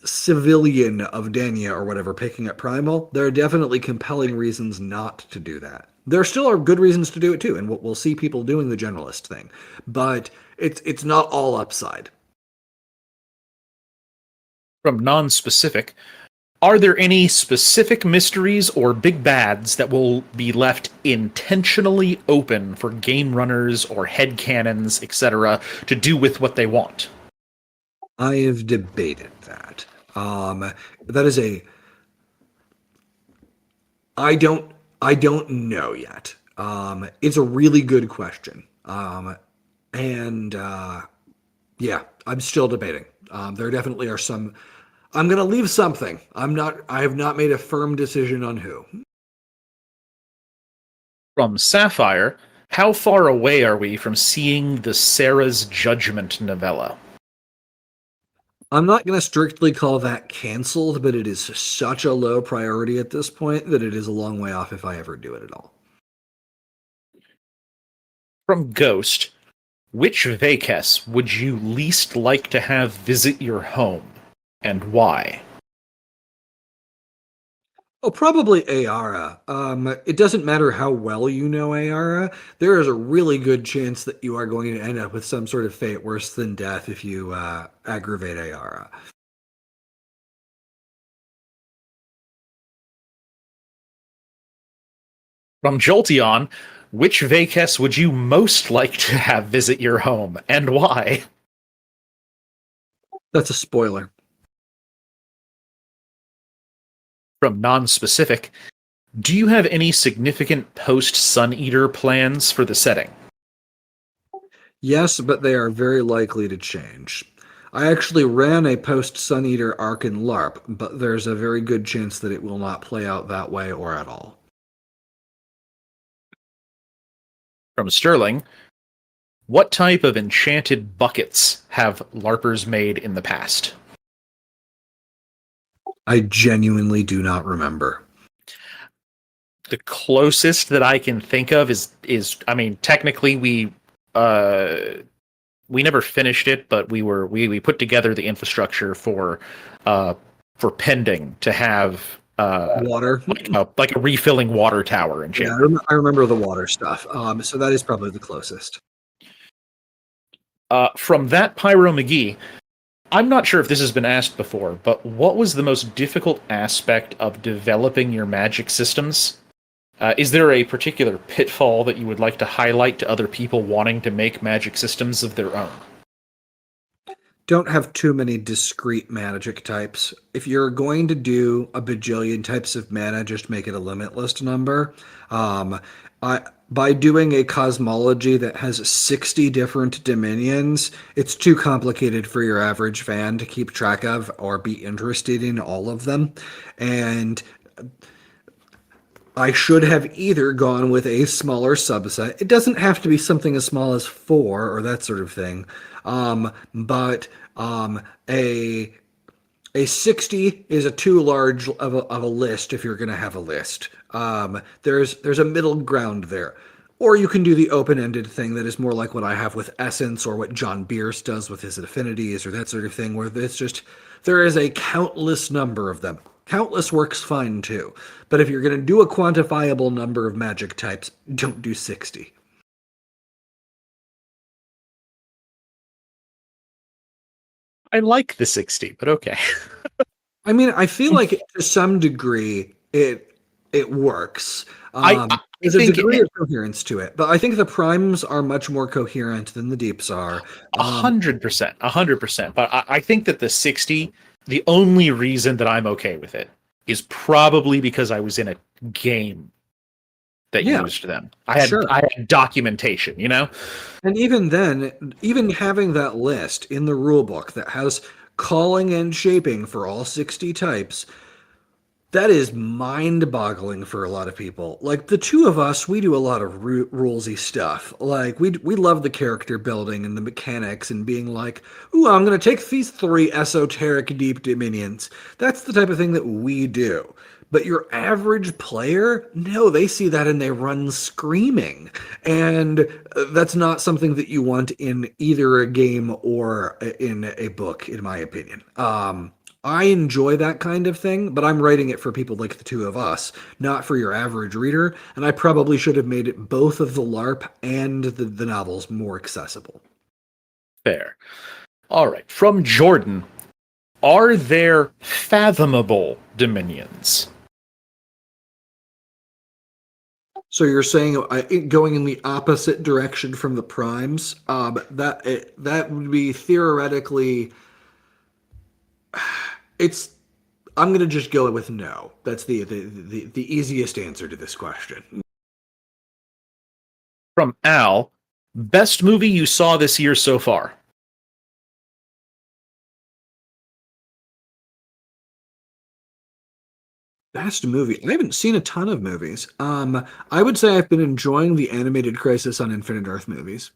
civilian of Dania or whatever picking up Primal, there are definitely compelling reasons not to do that. There still are good reasons to do it too, and we'll see people doing the generalist thing. But it's not all upside. From Non-Specific, are there any specific mysteries or big bads that will be left intentionally open for game runners or headcanons, etc., to do with what they want? I have debated that. That is I don't know yet. It's a really good question. Yeah, I'm still debating. There definitely are some. I'm gonna leave something. I have not made a firm decision on who. From Sapphire, how far away are we from seeing the Sarah's Judgment novella? I'm not going to strictly call that canceled, but it is such a low priority at this point that it is a long way off if I ever do it at all. From Ghost, which Vakes would you least like to have visit your home, and why? Oh, probably Ayara. It doesn't matter how well you know Ayara. There is a really good chance that you are going to end up with some sort of fate worse than death if you aggravate Ayara. From Jolteon, which Vacus would you most like to have visit your home, and why? That's a spoiler. From Non-Specific, do you have any significant post-Sun Eater plans for the setting? Yes, but they are very likely to change. I actually ran a post Sun Eater arc in LARP, but there's a very good chance that it will not play out that way or at all. From Sterling, what type of enchanted buckets have LARPers made in the past? I genuinely do not remember. The closest that I can think of is I mean, technically we never finished it, but we put together the infrastructure for pending to have Water. like a refilling water tower in Yeah, Chamber. I remember the water stuff. So that is probably the closest. From that Pyro McGee, I'm not sure if this has been asked before, but what was the most difficult aspect of developing your magic systems? Is there a particular pitfall that you would like to highlight to other people wanting to make magic systems of their own? Don't have too many discrete magic types. If you're going to do a bajillion types of mana, just make it a limitless number. Um, by doing a cosmology that has 60 different dominions, it's too complicated for your average fan to keep track of or be interested in all of them. And I should have either gone with a smaller subset. It doesn't have to be something as small as 4 or that sort of thing. But a 60 is a too large of a list if you're going to have a list. There's a middle ground there. Or you can do the open-ended thing that is more like what I have with Essence or what John Bierce does with his affinities or that sort of thing, where it's just there is a countless number of them. Countless works fine too. But if you're going to do a quantifiable number of magic types, don't do 60. I like the 60, but okay. I mean, I feel like to some degree it works. There's a degree of coherence to it, but I think the primes are much more coherent than the deeps are. 100%, 100%. But I think that the 60, the only reason that I'm okay with it is probably because I was in a game that used them. I had documentation, you know? And even then, even having that list in the rulebook that has calling and shaping for all 60 types, that is mind-boggling for a lot of people. Like the two of us, we do a lot of rulesy stuff. Like we love the character building and the mechanics and being like, "Ooh, I'm going to take these 3 esoteric deep dominions." That's the type of thing that we do. But your average player, no, they see that and they run screaming. And that's not something that you want in either a game or in a book, in my opinion. I enjoy that kind of thing, but I'm writing it for people like the two of us, not for your average reader, and I probably should have made it both of the LARP and the novels more accessible. Fair. All right. From Jordan, are there fathomable dominions? So you're saying going in the opposite direction from the primes? That would be theoretically. I'm going to just go with no. That's the easiest answer to this question. From Al, best movie you saw this year so far? Best movie. I haven't seen a ton of movies. I would say I've been enjoying the animated Crisis on Infinite Earth movies.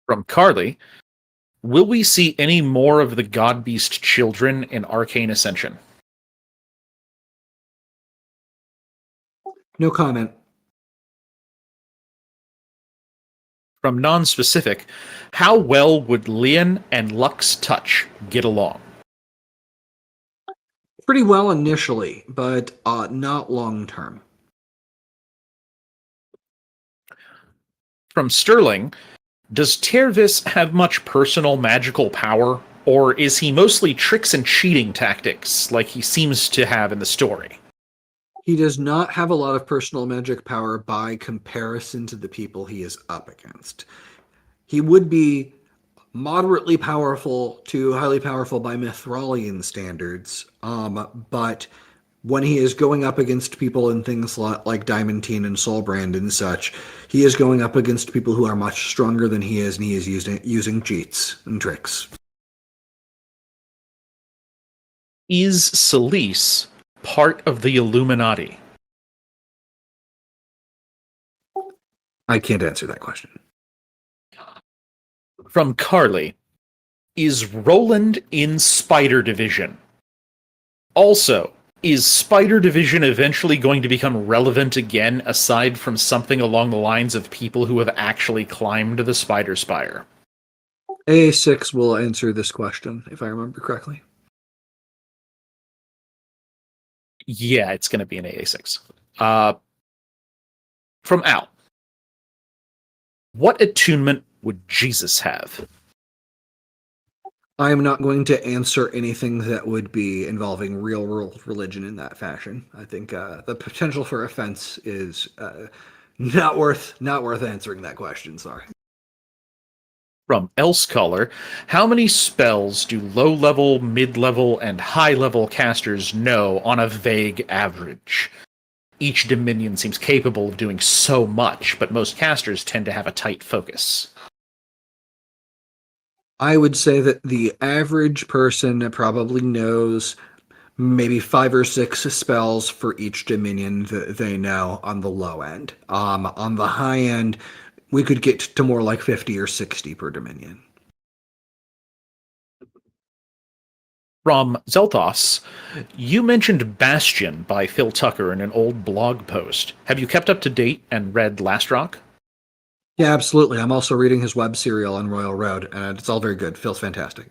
From Carly, will we see any more of the God Beast children in Arcane Ascension? No comment. From Non-Specific, how well would Lian and Lux Touch get along? Pretty well initially, but not long term. From Sterling, does Tervis have much personal magical power, or is he mostly tricks and cheating tactics like he seems to have in the story? He does not have a lot of personal magic power by comparison to the people he is up against. He would be moderately powerful to highly powerful by Mithralian standards, but when he is going up against people in things like Diamantine and Soulbrand and such, he is going up against people who are much stronger than he is, and he is using cheats and tricks. Is Celise part of the Illuminati? I can't answer that question. From Carly, is Roland in Spider Division? Also, is Spider Division eventually going to become relevant again, aside from something along the lines of people who have actually climbed the Spider Spire? A6 will answer this question, if I remember correctly. Yeah, it's going to be an AA6. From Al, what attunement would Jesus have? I am not going to answer anything that would be involving real world religion in that fashion. I think the potential for offense is not worth answering that question. Sorry. From Elsecolor, how many spells do low-level, mid-level, and high-level casters know on a vague average? Each Dominion seems capable of doing so much, but most casters tend to have a tight focus. I would say that the average person probably knows maybe 5 or 6 spells for each Dominion that they know on the low end. On the high end, we could get to more like 50 or 60 per Dominion. From Zelthos, you mentioned Bastion by Phil Tucker in an old blog post. Have you kept up to date and read Last Rock? Yeah, absolutely. I'm also reading his web serial on Royal Road, and it's all very good. Phil's fantastic.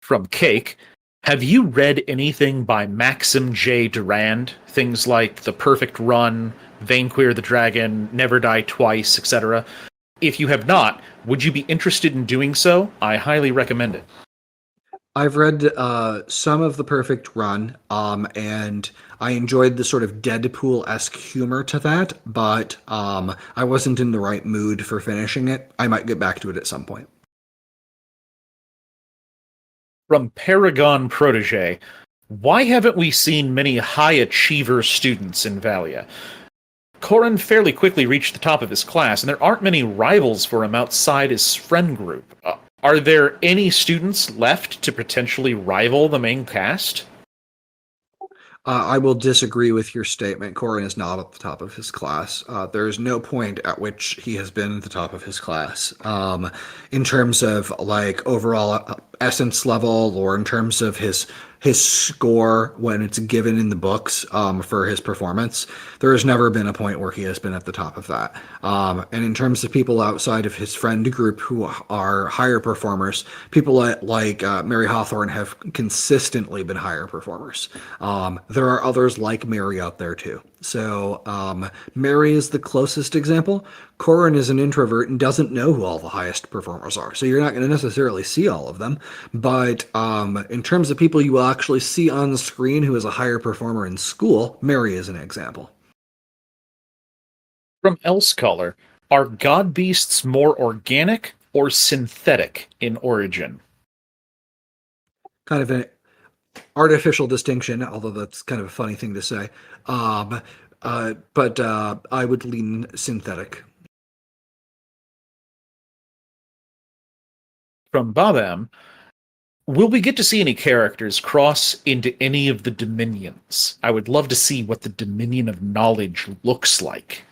From Cake, have you read anything by Maxim J. Durand? Things like The Perfect Run, Vainqueer the Dragon, Never Die Twice, etc. If you have not, would you be interested in doing so? I highly recommend it. I've read some of The Perfect Run, and I enjoyed the sort of Deadpool-esque humor to that, but I wasn't in the right mood for finishing it. I might get back to it at some point. From Paragon Protege, why haven't we seen many high achiever students in Valia? Corin fairly quickly reached the top of his class, and there aren't many rivals for him outside his friend group. Are there any students left to potentially rival the main cast? I will disagree with your statement. Corin is not at the top of his class. There is no point at which he has been at the top of his class. In terms of like overall essence level, or in terms of his score when it's given in the books for his performance, there has never been a point where he has been at the top of that. And in terms of people outside of his friend group who are higher performers, people like Mary Hawthorne have consistently been higher performers. There are others like Mary out there too. So Mary is the closest example. Corin is an introvert and doesn't know who all the highest performers are. So you're not going to necessarily see all of them. But in terms of people you will actually see on the screen who is a higher performer in school, Mary is an example. From Elsecolor, are god beasts more organic or synthetic in origin? Kind of an artificial distinction, although that's kind of a funny thing to say. But I would lean synthetic. From Babam, will we get to see any characters cross into any of the Dominions? I would love to see what the Dominion of Knowledge looks like.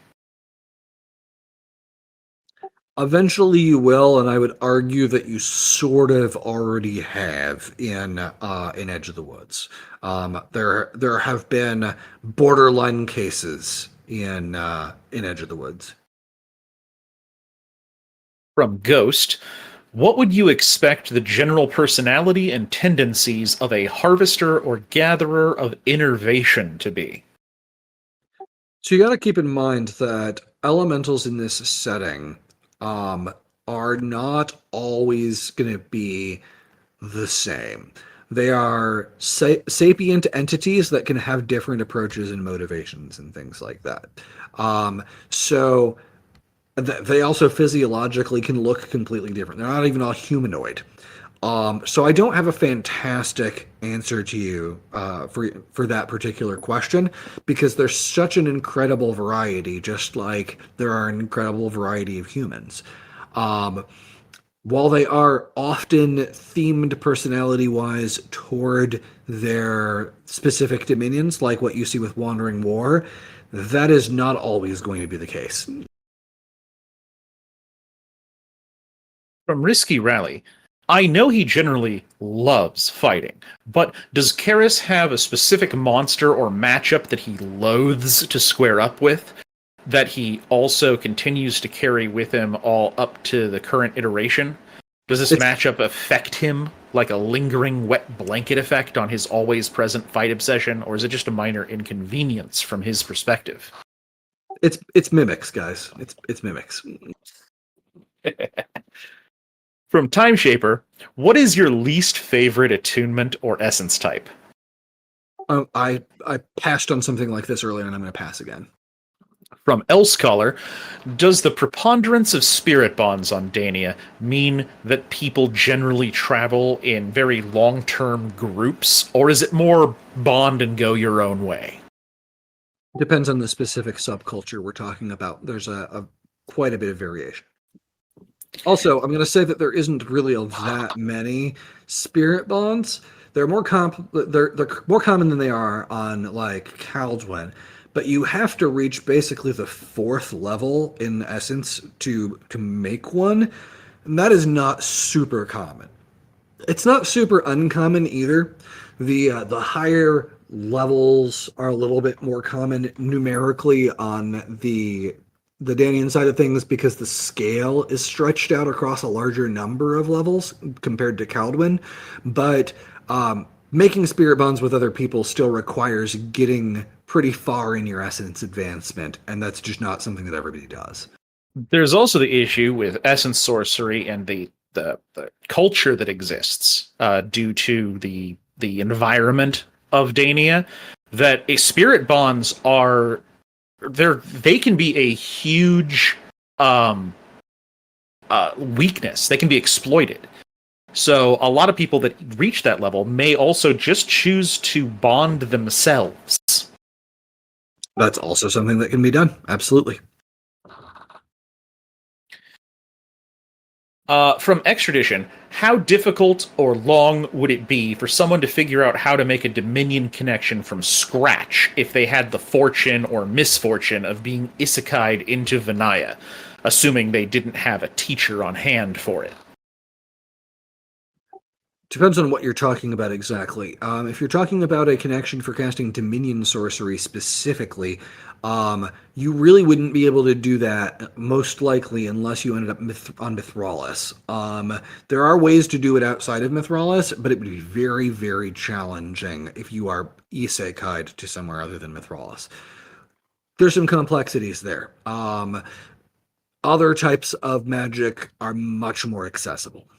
Eventually you will, and I would argue that you sort of already have in Edge of the Woods. There have been borderline cases in Edge of the Woods. From Ghost, What would you expect the general personality and tendencies of a harvester or gatherer of innervation to be? So you got to keep in mind that elementals in this setting are not always going to be the same. They are sapient entities that can have different approaches and motivations and things like that. So they also physiologically can look completely different. They're not even all humanoid. So I don't have a fantastic answer to you for that particular question, because there's such an incredible variety, just like there are an incredible variety of humans. While they are often themed personality-wise toward their specific dominions, like what you see with Wandering War, that is not always going to be the case. From Risky Rally, I know he generally loves fighting, but does Karis have a specific monster or matchup that he loathes to square up with, that he also continues to carry with him all up to the current iteration? Does this matchup affect him like a lingering wet blanket effect on his always present fight obsession, or is it just a minor inconvenience from his perspective? It's mimics, guys. It's mimics. From Time Shaper, what is your least favorite attunement or essence type? I passed on something like this earlier, and I'm going to pass again. From Elsecaller, does the preponderance of spirit bonds on Dania mean that people generally travel in very long-term groups, or is it more bond and go your own way? Depends on the specific subculture we're talking about. There's a quite a bit of variation. Also, I'm going to say that there isn't really that many spirit bonds. They're more they're more common than they are on like Kaldwin, but you have to reach basically the 4th level in essence to make one, and that is not super common. It's not super uncommon either. The higher levels are a little bit more common numerically on the Danian side of things, because the scale is stretched out across a larger number of levels compared to Kaldwin. But making spirit bonds with other people still requires getting pretty far in your essence advancement, and that's just not something that everybody does. There's also the issue with essence sorcery and the culture that exists due to the environment of Dania, that spirit bonds are they can be a huge weakness. They can be exploited. So a lot of people that reach that level may also just choose to bond themselves. That's also something that can be done. Absolutely. From Extradition, how difficult or long would it be for someone to figure out how to make a Dominion connection from scratch if they had the fortune or misfortune of being isekai'd into Vinaya, assuming they didn't have a teacher on hand for it? Depends on what you're talking about exactly. If you're talking about a connection for casting Dominion sorcery specifically, you really wouldn't be able to do that, most likely, unless you ended up on Mithralis. There are ways to do it outside of Mithralis, but it would be very, very challenging if you are isekai'd to somewhere other than Mithralis. There's some complexities there. Other types of magic are much more accessible.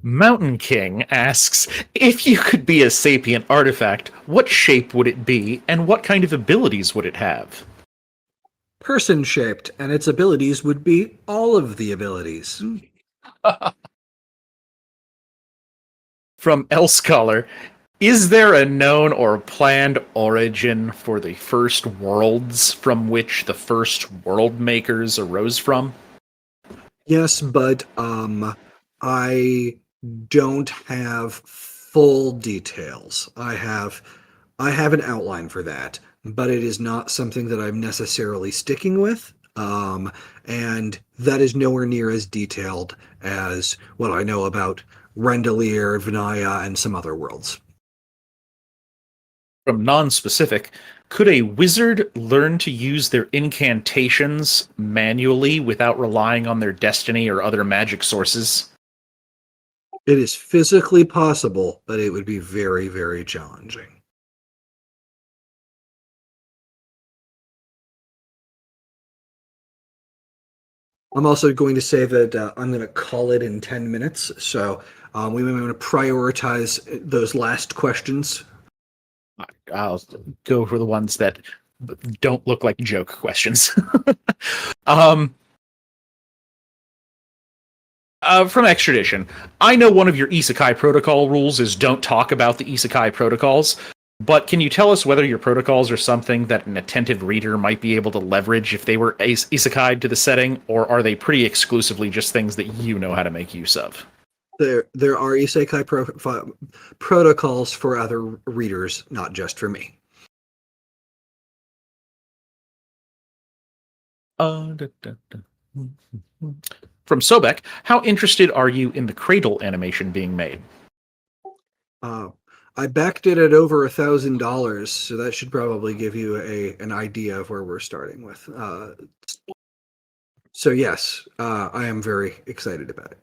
Mountain King asks, if you could be a sapient artifact, what shape would it be, and what kind of abilities would it have? Person-shaped, and its abilities would be all of the abilities. From Elsecaller, is there a known or planned origin for the first worlds from which the first world makers arose from? Yes, but I don't have full details. I have an outline for that, but it is not something that I'm necessarily sticking with. And that is nowhere near as detailed as what I know about Rendelier, Vinaya, and some other worlds. From Non-Specific, Could a wizard learn to use their incantations manually without relying on their destiny or other magic sources? It is physically possible, but it would be very, very challenging. I'm also going to say that I'm going to call it in 10 minutes, so we may want to prioritize those last questions. I'll go for the ones that don't look like joke questions. um, from Extradition, I know one of your Isekai protocol rules is don't talk about the Isekai protocols, but can you tell us whether your protocols are something that an attentive reader might be able to leverage if they were Isekai'd to the setting, or are they pretty exclusively just things that you know how to make use of? There are Isekai protocols for other readers, not just for me. From Sobek, how interested are you in the Cradle animation being made? I backed it at over $1,000, so that should probably give you an idea of where we're starting with. So yes, I am very excited about it.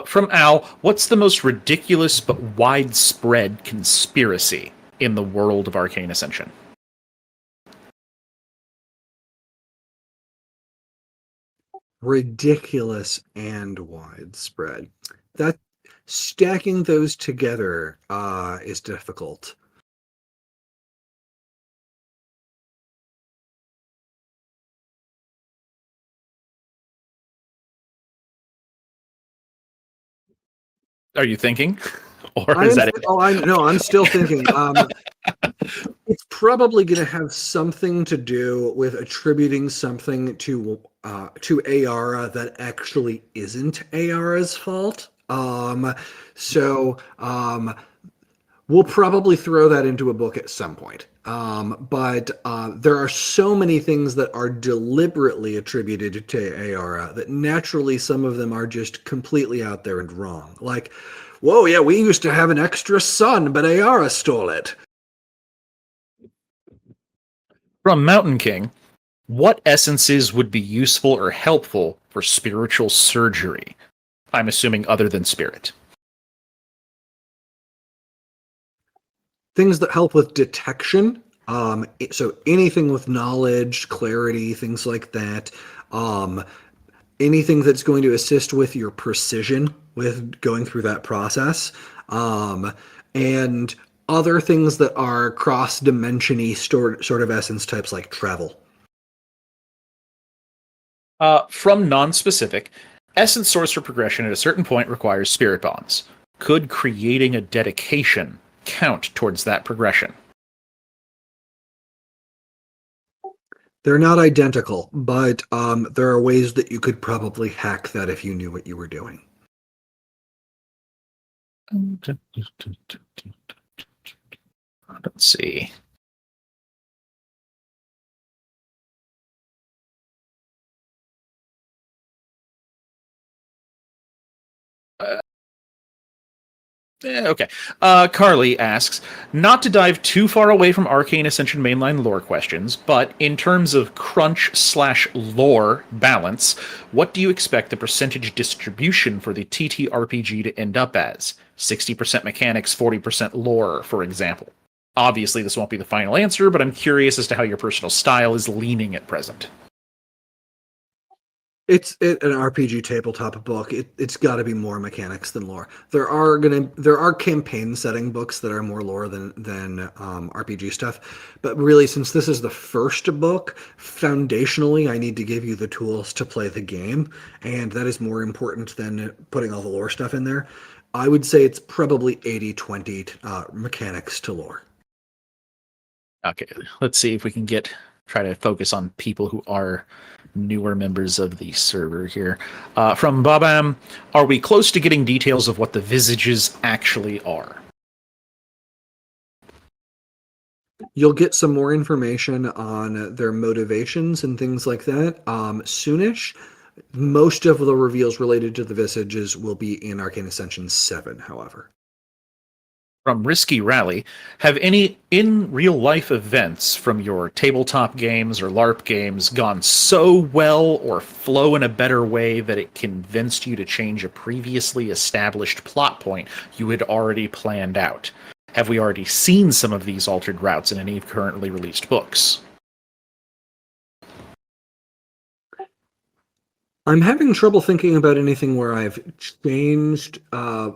From Al, what's the most ridiculous but widespread conspiracy in the world of Arcane Ascension? Ridiculous and widespread. That stacking those together is difficult. Are you thinking? Or is that it? I'm still thinking. It's probably going to have something to do with attributing something to Ayara that actually isn't Ayara's fault. We'll probably throw that into a book at some point. But there are so many things that are deliberately attributed to Ayara that naturally some of them are just completely out there and wrong. Like, whoa, yeah, we used to have an extra son, but Ayara stole it. From Mountain King, what essences would be useful or helpful for spiritual surgery? I'm assuming other than spirit. Things that help with detection. So anything with knowledge, clarity, things like that. Anything that's going to assist with your precision with going through that process. And other things that are cross-dimension-y sort of essence types like travel. From non-specific, essence source for progression at a certain point requires spirit bonds. Could creating a dedication count towards that progression? They're not identical, but there are ways that you could probably hack that if you knew what you were doing. Let's see. Okay. Carly asks, not to dive too far away from Arcane Ascension mainline lore questions, but in terms of crunch/lore balance, what do you expect the percentage distribution for the TTRPG to end up as? 60% mechanics, 40% lore, for example. Obviously, this won't be the final answer, but I'm curious as to how your personal style is leaning at present. It's an RPG tabletop book. It's got to be more mechanics than lore. There are campaign setting books that are more lore than RPG stuff. But really, since this is the first book, foundationally, I need to give you the tools to play the game, and that is more important than putting all the lore stuff in there. I would say it's probably 80-20 mechanics to lore. Okay, let's see if we can try to focus on people who are newer members of the server here. From Babam, are we close to getting details of what the visages actually are? You'll get some more information on their motivations and things like that soonish. Most of the reveals related to the visages will be in Arcane Ascension 7, however. From Risky Rally, have any in real life events from your tabletop games or LARP games gone so well or flow in a better way that it convinced you to change a previously established plot point you had already planned out? Have we already seen some of these altered routes in any currently released books? I'm having trouble thinking about anything where I've changed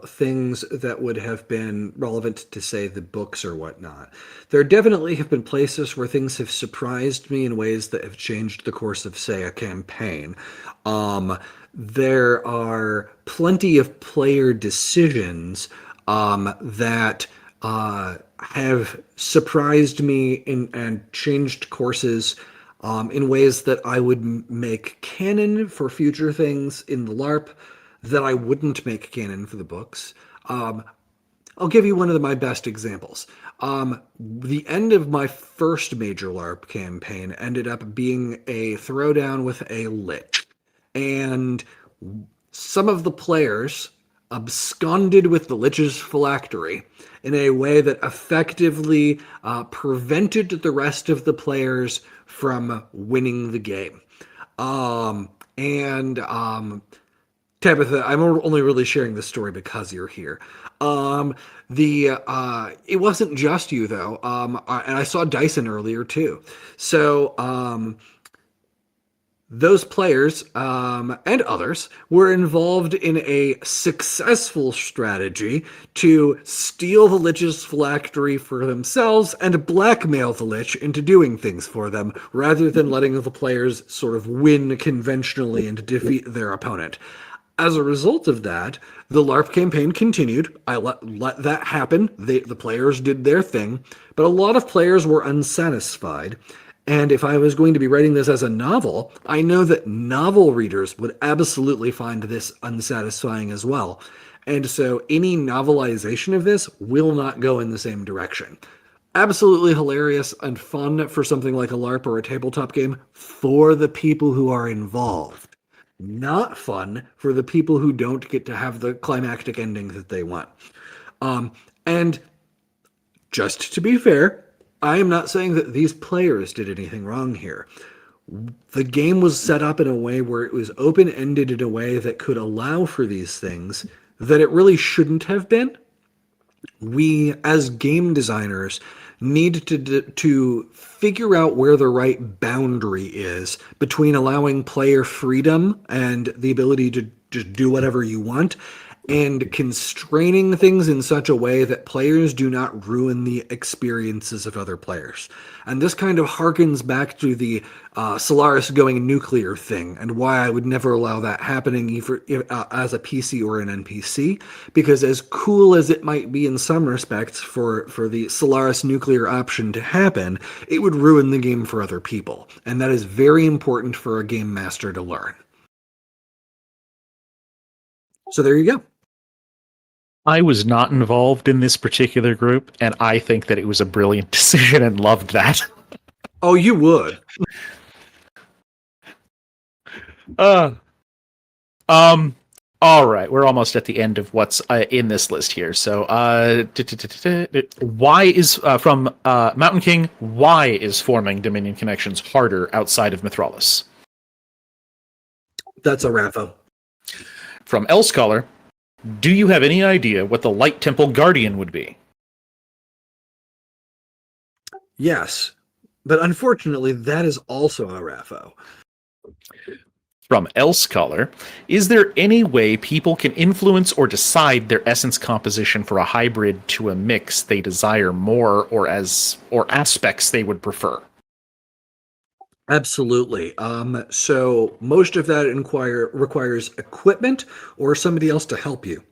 things that would have been relevant to, say, the books or whatnot. There definitely have been places where things have surprised me in ways that have changed the course of, say, a campaign. There are plenty of player decisions that have surprised me and changed courses in ways that I would make canon for future things in the LARP that I wouldn't make canon for the books. I'll give you one of my best examples. The end of my first major LARP campaign ended up being a throwdown with a lich. And some of the players absconded with the lich's phylactery in a way that effectively prevented the rest of the players from winning the game. Tabitha, I'm only really sharing this story because you're here. It wasn't just you though, and I saw Dyson earlier too. So those players and others were involved in a successful strategy to steal the Lich's phylactery for themselves and blackmail the Lich into doing things for them, rather than letting the players sort of win conventionally and defeat their opponent. As a result of that, the LARP campaign continued. I let that happen. The players did their thing, but a lot of players were unsatisfied. And if I was going to be writing this as a novel, I know that novel readers would absolutely find this unsatisfying as well. And so any novelization of this will not go in the same direction. Absolutely hilarious and fun for something like a LARP or a tabletop game for the people who are involved. Not fun for the people who don't get to have the climactic ending that they want. And just to be fair, I am not saying that these players did anything wrong here. The game was set up in a way where it was open-ended in a way that could allow for these things that it really shouldn't have been. We, as game designers, need to figure out where the right boundary is between allowing player freedom and the ability to just do whatever you want, and constraining things in such a way that players do not ruin the experiences of other players. And this kind of harkens back to the Solaris going nuclear thing, and why I would never allow that happening either as a PC or an NPC, because as cool as it might be in some respects for the Solaris nuclear option to happen, it would ruin the game for other people. And that is very important for a game master to learn. So there you go. I was not involved in this particular group, and I think that it was a brilliant decision and loved that. Oh, you would. All right, we're almost at the end of what's in this list here. So, why is from Mountain King? Why is forming Dominion connections harder outside of Mithralis? That's a Rapho. From Elscholar, do you have any idea what the Light Temple Guardian would be? Yes, but unfortunately, that is also a Rapho. From Elscholar, is there any way people can influence or decide their essence composition for a hybrid to a mix they desire more, or aspects they would prefer? Absolutely. So most of that requires equipment or somebody else to help you.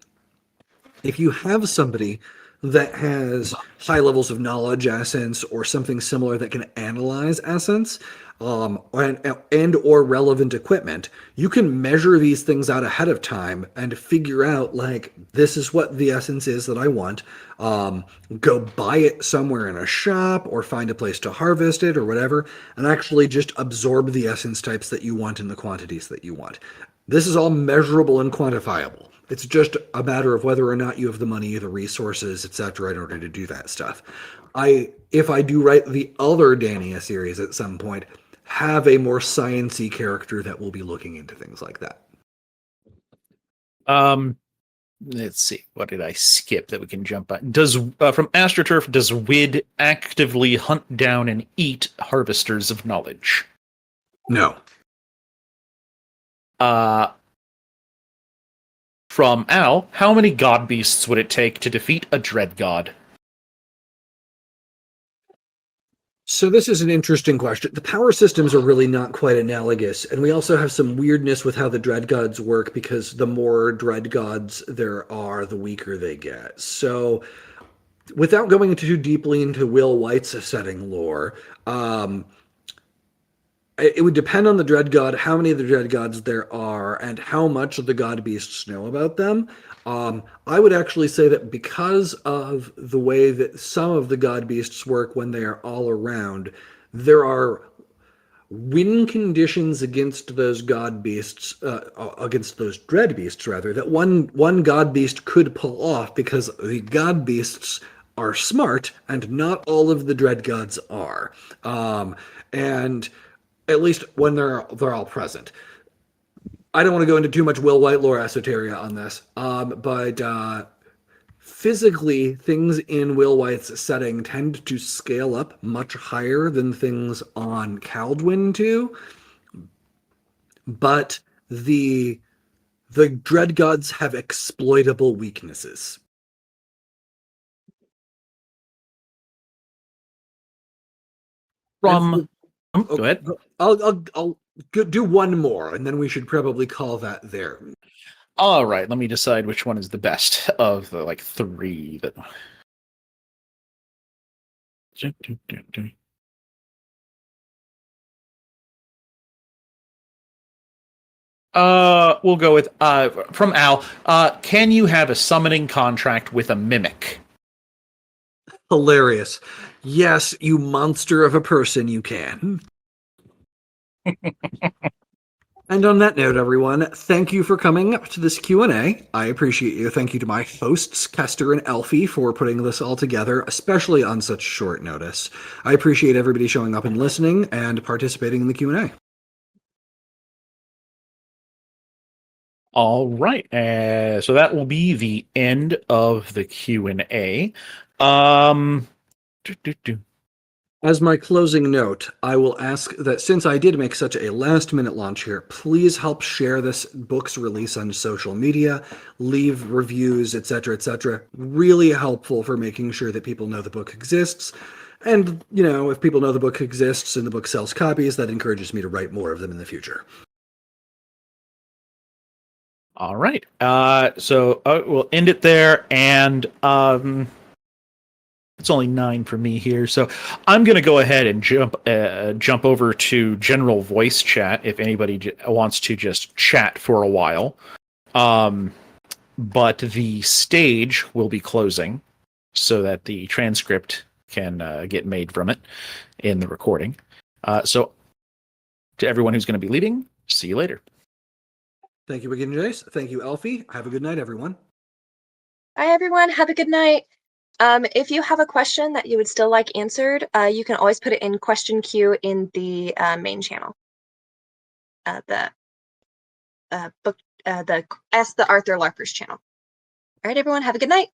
If you have somebody that has high levels of knowledge essence or something similar that can analyze essence, and or relevant equipment, you can measure these things out ahead of time and figure out, like, this is what the essence is that I want. Go buy it somewhere in a shop or find a place to harvest it or whatever, and actually just absorb the essence types that you want in the quantities that you want. This is all measurable and quantifiable. It's just a matter of whether or not you have the money, the resources, etc., in order to do that stuff. If I do write the other Dania series at some point, have a more science-y character that will be looking into things like that. Let's see. What did I skip that we can jump on? Does from AstroTurf, does WID actively hunt down and eat harvesters of knowledge? No. From Al, how many god beasts would it take to defeat a dread god? So this is an interesting question. The power systems are really not quite analogous, and we also have some weirdness with how the dread gods work, because the more dread gods there are, the weaker they get. So without going too deeply into Will White's setting lore, it would depend on the dread god, how many of the dread gods there are, and how much the god beasts know about them. I would actually say that because of the way that some of the god beasts work when they are all around, there are win conditions against those god beasts, against those dread beasts rather, that one god beast could pull off, because the god beasts are smart and not all of the dread gods are. And at least when they're all present. I don't want to go into too much Will White lore esoteria on this, but physically, things in Will White's setting tend to scale up much higher than things on Kaldwin do. But the dread gods have exploitable weaknesses. From go ahead. I'll do one more, and then we should probably call that there. All right, let me decide which one is the best of the three that. We'll go with from Al. Can you have a summoning contract with a mimic? Hilarious. Yes, you monster of a person, you can. And on that note, everyone, thank you for coming up to this Q&A. I appreciate you. Thank you to my hosts, Kester and Elfie, for putting this all together, especially on such short notice. I appreciate everybody showing up and listening and participating in the Q&A. All right, so that will be the end of the Q&A. As my closing note, I will ask that since I did make such a last-minute launch here, please help share this book's release on social media, leave reviews, etc., etc. Really helpful for making sure that people know the book exists. And, if people know the book exists and the book sells copies, that encourages me to write more of them in the future. All right, so we'll end it there, and it's only 9 for me here, so I'm going to go ahead and jump over to general voice chat if anybody wants to just chat for a while. But the stage will be closing so that the transcript can get made from it in the recording. So to everyone who's going to be leaving, see you later. Thank you again, Jace. Thank you, Elfie. Have a good night, everyone. Bye, everyone. Have a good night. If you have a question that you would still like answered, you can always put it in question queue in the main channel. The Ask the Arthur Larpers channel. All right, everyone. Have a good night.